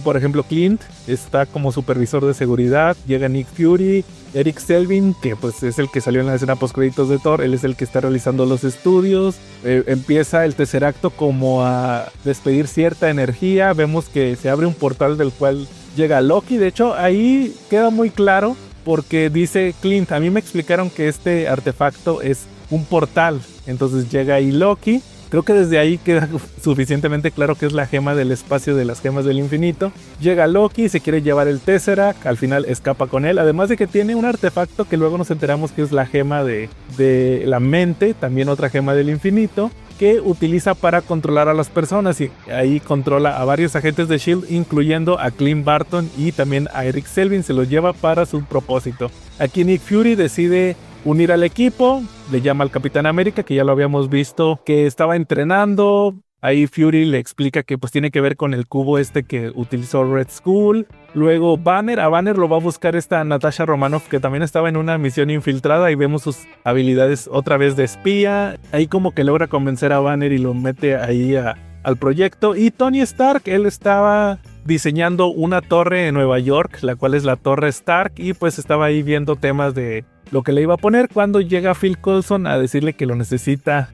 por ejemplo Clint está como supervisor de seguridad, llega Nick Fury, Eric Selvin, que pues es el que salió en la escena postcréditos de Thor, él es el que está realizando los estudios. Empieza el Tesseracto como a despedir cierta energía, vemos que se abre un portal del cual llega Loki. De hecho ahí queda muy claro porque dice Clint, a mí me explicaron que este artefacto es un portal. Entonces llega ahí Loki Creo que desde ahí queda suficientemente claro que es la gema del espacio de las gemas del infinito. Llega Loki, se quiere llevar el Tesseract, al final escapa con él, además de que tiene un artefacto que luego nos enteramos que es la gema de la mente, también otra gema del infinito, que utiliza para controlar a las personas, y ahí controla a varios agentes de S.H.I.E.L.D., incluyendo a Clint Barton y también a Eric Selvin, se los lleva para su propósito. Aquí Nick Fury decide unir al equipo, le llama al Capitán América, que ya lo habíamos visto, que estaba entrenando. Ahí Fury le explica que pues tiene que ver con el cubo que utilizó Red Skull. Luego a Banner lo va a buscar esta Natasha Romanoff, que también estaba en una misión infiltrada, y vemos sus habilidades otra vez de espía. Ahí como que logra convencer a Banner y lo mete ahí al proyecto. Y Tony Stark, él estaba diseñando una torre en Nueva York, la cual es la Torre Stark, y pues estaba ahí viendo temas de lo que le iba a poner cuando llega Phil Coulson a decirle que lo necesita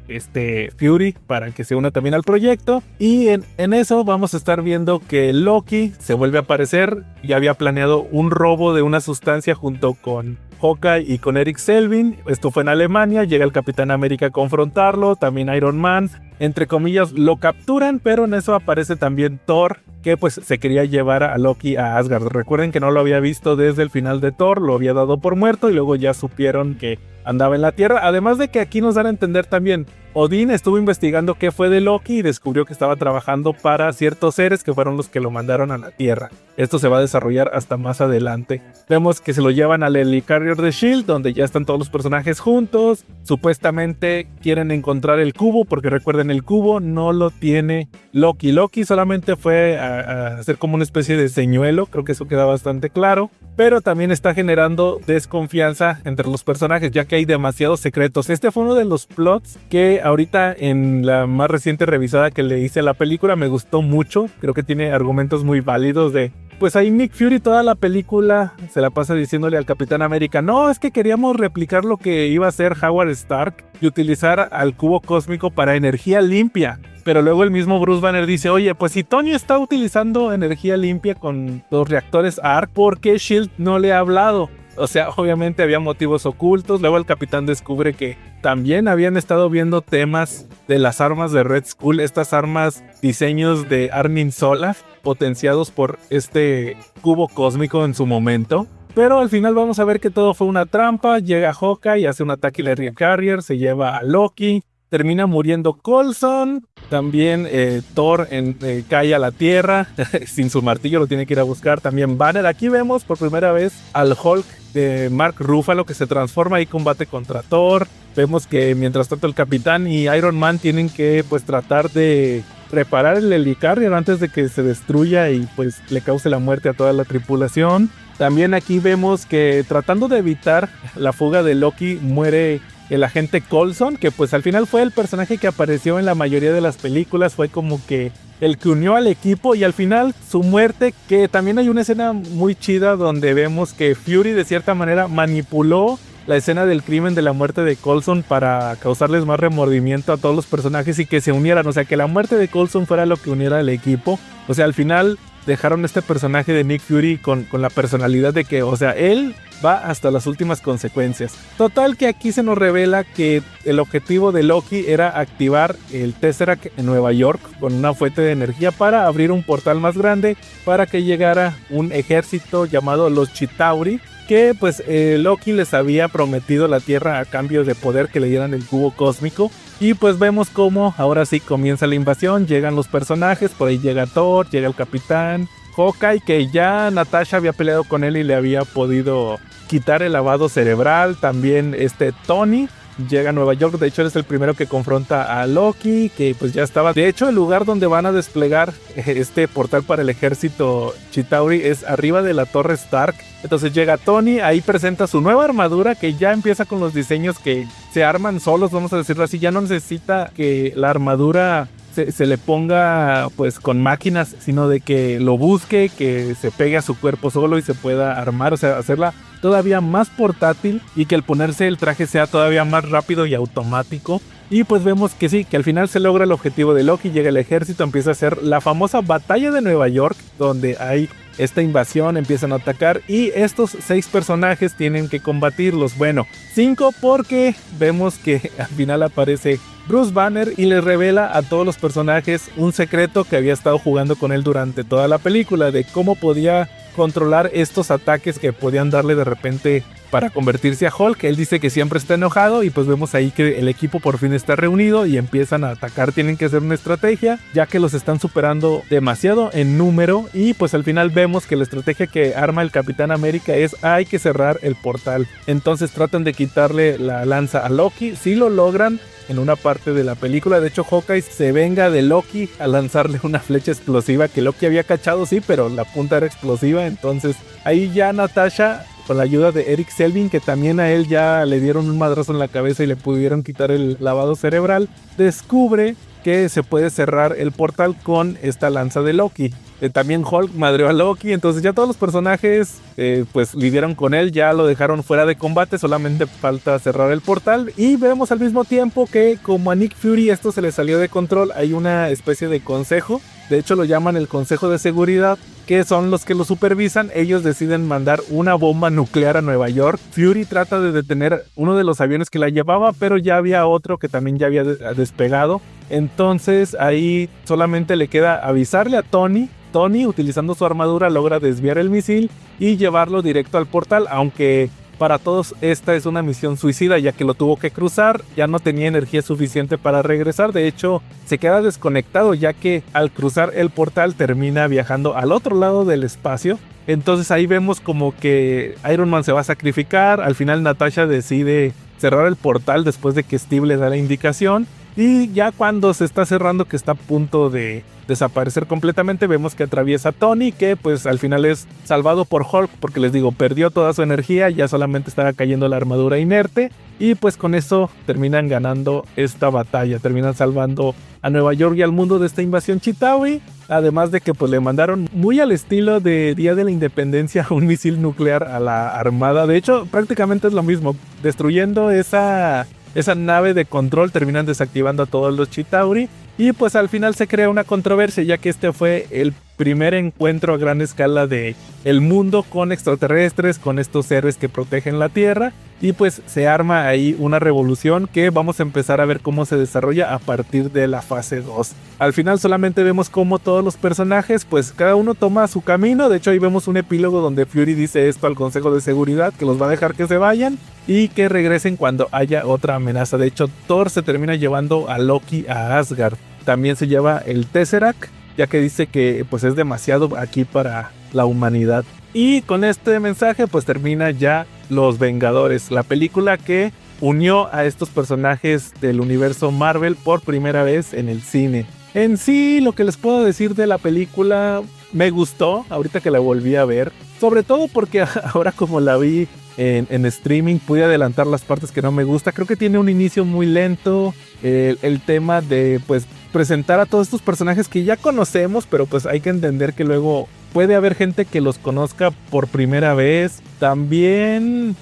Fury para que se una también al proyecto. Y en eso vamos a estar viendo que Loki se vuelve a aparecer. Ya había planeado un robo de una sustancia junto con Hawkeye y con Eric Selvin. Esto fue en Alemania, llega el Capitán América a confrontarlo, también Iron Man, entre comillas lo capturan, pero en eso aparece también Thor, que pues se quería llevar a Loki a Asgard. Recuerden que no lo había visto desde el final de Thor, lo había dado por muerto y luego ya supieron que andaba en la Tierra. Además de que aquí nos dan a entender también, Odín estuvo investigando qué fue de Loki y descubrió que estaba trabajando para ciertos seres que fueron los que lo mandaron a la Tierra. Esto se va a desarrollar hasta más adelante. Vemos que se lo llevan al Helicarrier de S.H.I.E.L.D., donde ya están todos los personajes juntos. Supuestamente quieren encontrar el cubo, porque recuerden, el cubo no lo tiene Loki. Loki solamente fue a hacer como una especie de señuelo, creo que eso queda bastante claro. Pero también está generando desconfianza entre los personajes, ya que hay demasiados secretos. Este fue uno de los plots que ahorita en la más reciente revisada que le hice a la película me gustó mucho. Creo que tiene argumentos muy válidos de... Pues ahí Nick Fury toda la película se la pasa diciéndole al Capitán América, no, es que queríamos replicar lo que iba a hacer Howard Stark y utilizar al cubo cósmico para energía limpia. Pero luego el mismo Bruce Banner dice, oye, pues si Tony está utilizando energía limpia con los reactores ARC, ¿por qué S.H.I.E.L.D. no le ha hablado? O sea, obviamente había motivos ocultos. Luego el capitán descubre que también habían estado viendo temas de las armas de Red Skull, estas armas diseños de Arnim Zola, potenciados por este cubo cósmico en su momento. Pero al final vamos a ver que todo fue una trampa. Llega Hawkeye y hace un ataque al Helicarrier, se lleva a Loki. Termina muriendo Coulson. También Thor cae a la tierra sin su martillo, lo tiene que ir a buscar. También Banner. Aquí vemos por primera vez al Hulk de Mark Ruffalo, que se transforma y combate contra Thor. Vemos que mientras tanto el Capitán y Iron Man tienen que pues tratar de reparar el Helicarrier antes de que se destruya y pues le cause la muerte a toda la tripulación. También aquí vemos que tratando de evitar la fuga de Loki muere el agente Coulson, que pues al final fue el personaje que apareció en la mayoría de las películas, fue como que el que unió al equipo, y al final su muerte, que también hay una escena muy chida donde vemos que Fury de cierta manera manipuló la escena del crimen de la muerte de Coulson para causarles más remordimiento a todos los personajes y que se unieran, o sea que la muerte de Coulson fuera lo que uniera al equipo. O sea, al final dejaron este personaje de Nick Fury con la personalidad de que, o sea, él va hasta las últimas consecuencias. Total que aquí se nos revela que el objetivo de Loki era activar el Tesseract en Nueva York con una fuente de energía para abrir un portal más grande para que llegara un ejército llamado los Chitauri, que pues Loki les había prometido la Tierra a cambio de poder que le dieran el cubo cósmico. Y pues vemos cómo ahora sí comienza la invasión, llegan los personajes, por ahí llega Thor, llega el Capitán, Hawkeye, que ya Natasha había peleado con él y le había podido quitar el lavado cerebral. También Tony llega a Nueva York, de hecho él es el primero que confronta a Loki, que pues ya estaba. De hecho el lugar donde van a desplegar este portal para el ejército Chitauri es arriba de la Torre Stark. Entonces llega Tony, ahí presenta su nueva armadura que ya empieza con los diseños que se arman solos, vamos a decirlo así. Ya no necesita que la armadura se le ponga pues con máquinas, sino de que lo busque, que se pegue a su cuerpo solo y se pueda armar, o sea, hacerla todavía más portátil y que al ponerse el traje sea todavía más rápido y automático. Y pues vemos que sí, que al final se logra el objetivo de Loki, llega el ejército, empieza a hacer la famosa batalla de Nueva York, donde hay esta invasión, empiezan a atacar y estos 6 personajes tienen que combatirlos. Bueno, 5 porque vemos que al final aparece Bruce Banner y le revela a todos los personajes un secreto que había estado jugando con él durante toda la película, de cómo podía controlar estos ataques que podían darle de repente para convertirse a Hulk. Él dice que siempre está enojado y pues vemos ahí que el equipo por fin está reunido y empiezan a atacar. Tienen que hacer una estrategia ya que los están superando demasiado en número y pues al final vemos que la estrategia que arma el Capitán América es hay que cerrar el portal. Entonces tratan de quitarle la lanza a Loki, sí lo logran en una parte de la película. De hecho, Hawkeye se venga de Loki a lanzarle una flecha explosiva que Loki había cachado, sí, pero la punta era explosiva. Entonces ahí ya Natasha, con la ayuda de Eric Selvin, que también a él ya le dieron un madrazo en la cabeza y le pudieron quitar el lavado cerebral, descubre que se puede cerrar el portal con esta lanza de Loki. También Hulk madreó a Loki, entonces ya todos los personajes pues lidiaron con él, ya lo dejaron fuera de combate, solamente falta cerrar el portal. Y vemos al mismo tiempo que como a Nick Fury esto se le salió de control, hay una especie de consejo, de hecho lo llaman el Consejo de Seguridad, que son los que lo supervisan. Ellos deciden mandar una bomba nuclear a Nueva York. Fury trata de detener uno de los aviones que la llevaba, pero ya había otro que también ya había despegado. Entonces ahí solamente le queda avisarle a Tony. Tony, utilizando su armadura, logra desviar el misil y llevarlo directo al portal, aunque para todos esta es una misión suicida, ya que lo tuvo que cruzar, ya no tenía energía suficiente para regresar. De hecho, se queda desconectado, ya que al cruzar el portal termina viajando al otro lado del espacio. Entonces ahí vemos como que Iron Man se va a sacrificar. Al final Natasha decide cerrar el portal después de que Steve le da la indicación. Y ya cuando se está cerrando, que está a punto de desaparecer completamente, vemos que atraviesa a Tony, que pues al final es salvado por Hulk, porque les digo, perdió toda su energía, ya solamente estaba cayendo la armadura inerte, y pues con eso terminan ganando esta batalla, terminan salvando a Nueva York y al mundo de esta invasión Chitauri, además de que pues le mandaron muy al estilo de Día de la Independencia un misil nuclear a la armada. De hecho prácticamente es lo mismo, destruyendo esa nave de control terminan desactivando a todos los Chitauri. Y pues al final se crea una controversia, ya que este fue el primer encuentro a gran escala de el mundo con extraterrestres, con estos héroes que protegen la Tierra. Y pues se arma ahí una revolución que vamos a empezar a ver cómo se desarrolla a partir de la fase 2. Al final solamente vemos cómo todos los personajes, pues cada uno toma su camino. De hecho ahí vemos un epílogo donde Fury dice esto al Consejo de Seguridad, que los va a dejar que se vayan y que regresen cuando haya otra amenaza. De hecho Thor se termina llevando a Loki a Asgard. También se lleva el Tesseract, ya que dice que pues es demasiado aquí para la humanidad. Y con este mensaje pues termina ya Los Vengadores, la película que unió a estos personajes del universo Marvel por primera vez en el cine. En sí, lo que les puedo decir de la película, me gustó ahorita que la volví a ver, sobre todo porque ahora como la vi en streaming pude adelantar las partes que no me gusta. Creo que tiene un inicio muy lento, el tema de pues presentar a todos estos personajes que ya conocemos, pero pues hay que entender que luego puede haber gente que los conozca por primera vez. También,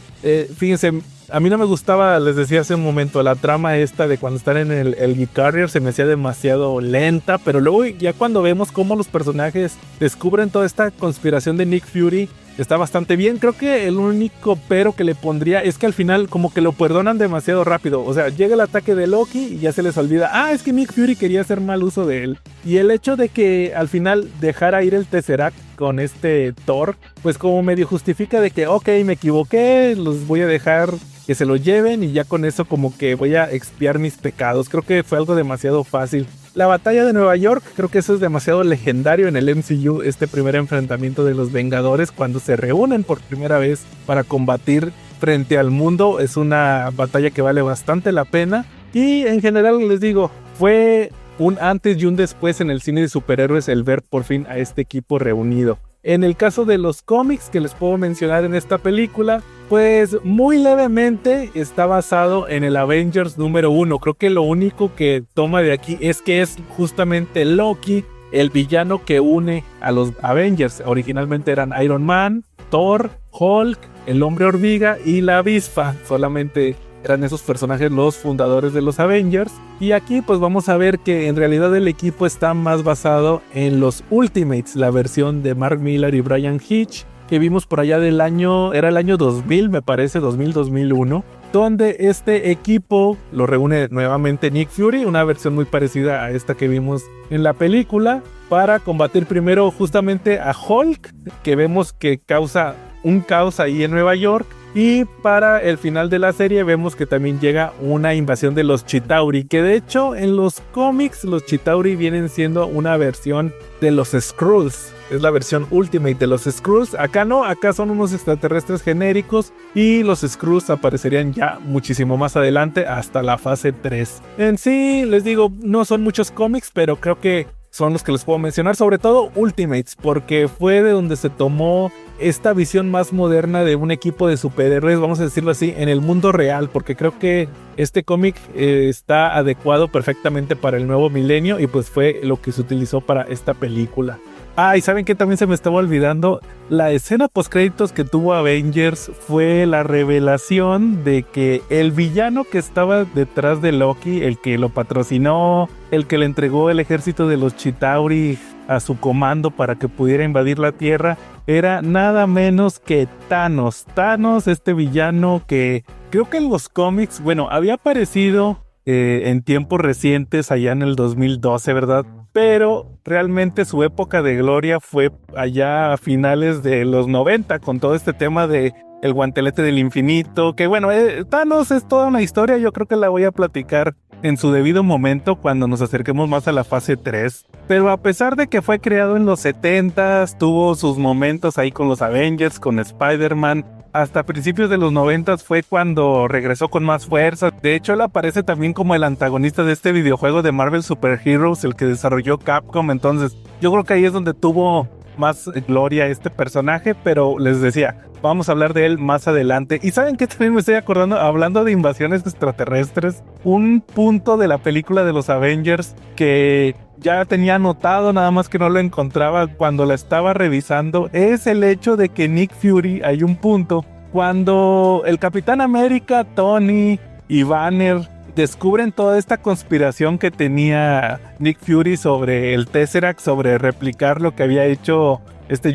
fíjense, a mí no me gustaba, les decía hace un momento, la trama esta de cuando están en el Helicarrier se me hacía demasiado lenta, pero luego ya cuando vemos cómo los personajes descubren toda esta conspiración de Nick Fury, está bastante bien. Creo que el único pero que le pondría es que al final como que lo perdonan demasiado rápido. O sea, llega el ataque de Loki y ya se les olvida, es que Nick Fury quería hacer mal uso de él. Y el hecho de que al final dejara ir el Tesseract con este Thor, pues como medio justifica de que ok, me equivoqué, los voy a dejar que se lo lleven y ya con eso como que voy a expiar mis pecados. Creo que fue algo demasiado fácil. La batalla de Nueva York, creo que eso es demasiado legendario en el MCU, este primer enfrentamiento de los Vengadores cuando se reúnen por primera vez para combatir frente al mundo. Es una batalla que vale bastante la pena y en general les digo, fue un antes y un después en el cine de superhéroes el ver por fin a este equipo reunido. En el caso de los cómics que les puedo mencionar en esta película, pues muy levemente está basado en el Avengers número 1. Creo que lo único que toma de aquí es que es justamente Loki, el villano que une a los Avengers. Originalmente eran Iron Man, Thor, Hulk, el Hombre Hormiga y la Avispa. Solamente eran esos personajes los fundadores de los Avengers. Y aquí pues vamos a ver que en realidad el equipo está más basado en los Ultimates, la versión de Mark Millar y Brian Hitch, que vimos por allá del año, era el año 2000 me parece, 2000-2001. donde este equipo lo reúne nuevamente Nick Fury, una versión muy parecida a esta que vimos en la película, para combatir primero justamente a Hulk, que vemos que causa un caos ahí en Nueva York. Y para el final de la serie vemos que también llega una invasión de los Chitauri, que de hecho en los cómics los Chitauri vienen siendo una versión de los Skrulls. Es la versión Ultimate de los Skrulls. Acá no, acá son unos extraterrestres genéricos y los Skrulls aparecerían ya muchísimo más adelante, hasta la fase 3. En sí, les digo, no son muchos cómics, pero creo que son los que les puedo mencionar, sobre todo Ultimates, porque fue de donde se tomó esta visión más moderna de un equipo de superhéroes, vamos a decirlo así, en el mundo real, porque creo que este cómic está adecuado perfectamente para el nuevo milenio y pues fue lo que se utilizó para esta película. Ah, y ¿saben qué? También se me estaba olvidando, la escena postcréditos que tuvo Avengers fue la revelación de que el villano que estaba detrás de Loki, el que lo patrocinó, el que le entregó el ejército de los Chitauri a su comando para que pudiera invadir la Tierra, era nada menos que Thanos. Thanos, este villano que creo que en los cómics, bueno, había aparecido en tiempos recientes, allá en el 2012, ¿verdad? Pero realmente su época de gloria fue allá a finales de los 90, con todo este tema de el guantelete del infinito, que bueno, Thanos es toda una historia, yo creo que la voy a platicar en su debido momento cuando nos acerquemos más a la fase 3. Pero a pesar de que fue creado en los 70s, tuvo sus momentos ahí con los Avengers, con Spider-Man, hasta principios de los 90s fue cuando regresó con más fuerza. De hecho, él aparece también como el antagonista de este videojuego de Marvel Super Heroes, el que desarrolló Capcom. Entonces, yo creo que ahí es donde tuvo más gloria este personaje, pero les decía, vamos a hablar de él más adelante. Y ¿saben qué? También me estoy acordando, hablando de invasiones extraterrestres, un punto de la película de los Avengers que ya tenía anotado, nada más que no lo encontraba cuando la estaba revisando, es el hecho de que Nick Fury, hay un punto cuando el Capitán América, Tony y Banner descubren toda esta conspiración que tenía Nick Fury sobre el Tesseract, sobre replicar lo que había hecho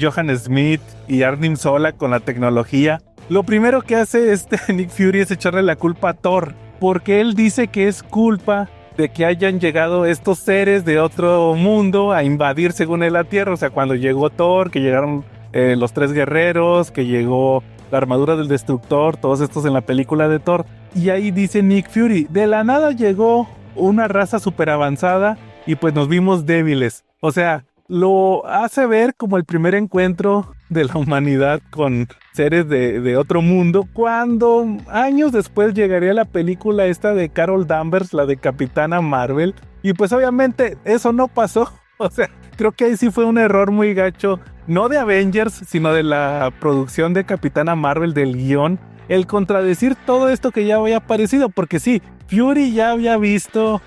Johan Smith y Arnim Zola con la tecnología. Lo primero que hace Nick Fury es echarle la culpa a Thor, porque él dice que es culpa de que hayan llegado estos seres de otro mundo a invadir, según él, la Tierra. O sea, cuando llegó Thor, que llegaron los 3 guerreros, que llegó la armadura del destructor, todos estos en la película de Thor. Y ahí dice Nick Fury, de la nada llegó una raza súper avanzada y pues nos vimos débiles. O sea, lo hace ver como el primer encuentro de la humanidad con seres de otro mundo, cuando años después llegaría la película esta de Carol Danvers, la de Capitana Marvel, y pues obviamente eso no pasó. O sea, creo que ahí sí fue un error muy gacho, no de Avengers, sino de la producción de Capitana Marvel, del guión, el contradecir todo esto que ya había aparecido, porque sí, Fury ya había visto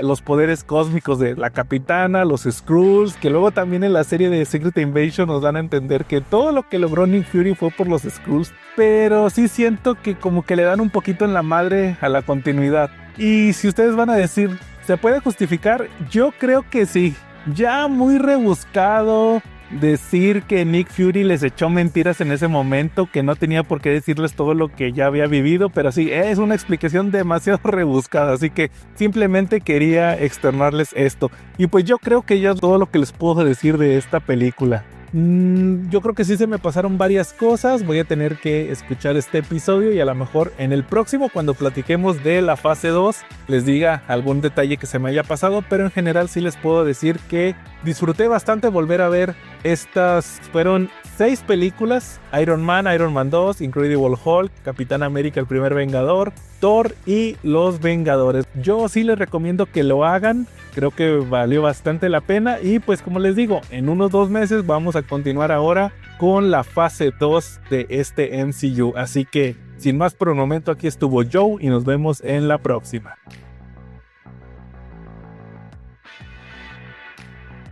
los poderes cósmicos de la Capitana, los Skrulls, que luego también en la serie de Secret Invasion nos dan a entender que todo lo que logró Nick Fury fue por los Skrulls, pero sí siento que como que le dan un poquito en la madre a la continuidad. Y si ustedes van a decir, ¿se puede justificar? Yo creo que sí, ya muy rebuscado decir que Nick Fury les echó mentiras en ese momento, que no tenía por qué decirles todo lo que ya había vivido, pero sí, es una explicación demasiado rebuscada, así que simplemente quería externarles esto. Y pues yo creo que ya es todo lo que les puedo decir de esta película. Yo creo que sí se me pasaron varias cosas, voy a tener que escuchar este episodio y a lo mejor en el próximo, cuando platiquemos de la fase 2, les diga algún detalle que se me haya pasado, pero en general sí les puedo decir que disfruté bastante volver a ver estas. Fueron 6 películas: Iron Man 2, Incredible Hulk, Capitán América el primer Vengador, Thor y Los Vengadores. Yo sí les recomiendo que lo hagan, creo que valió bastante la pena y pues como les digo, en unos 2 meses vamos a continuar ahora con la fase 2 de este MCU. Así que sin más por el momento, aquí estuvo Joe y nos vemos en la próxima.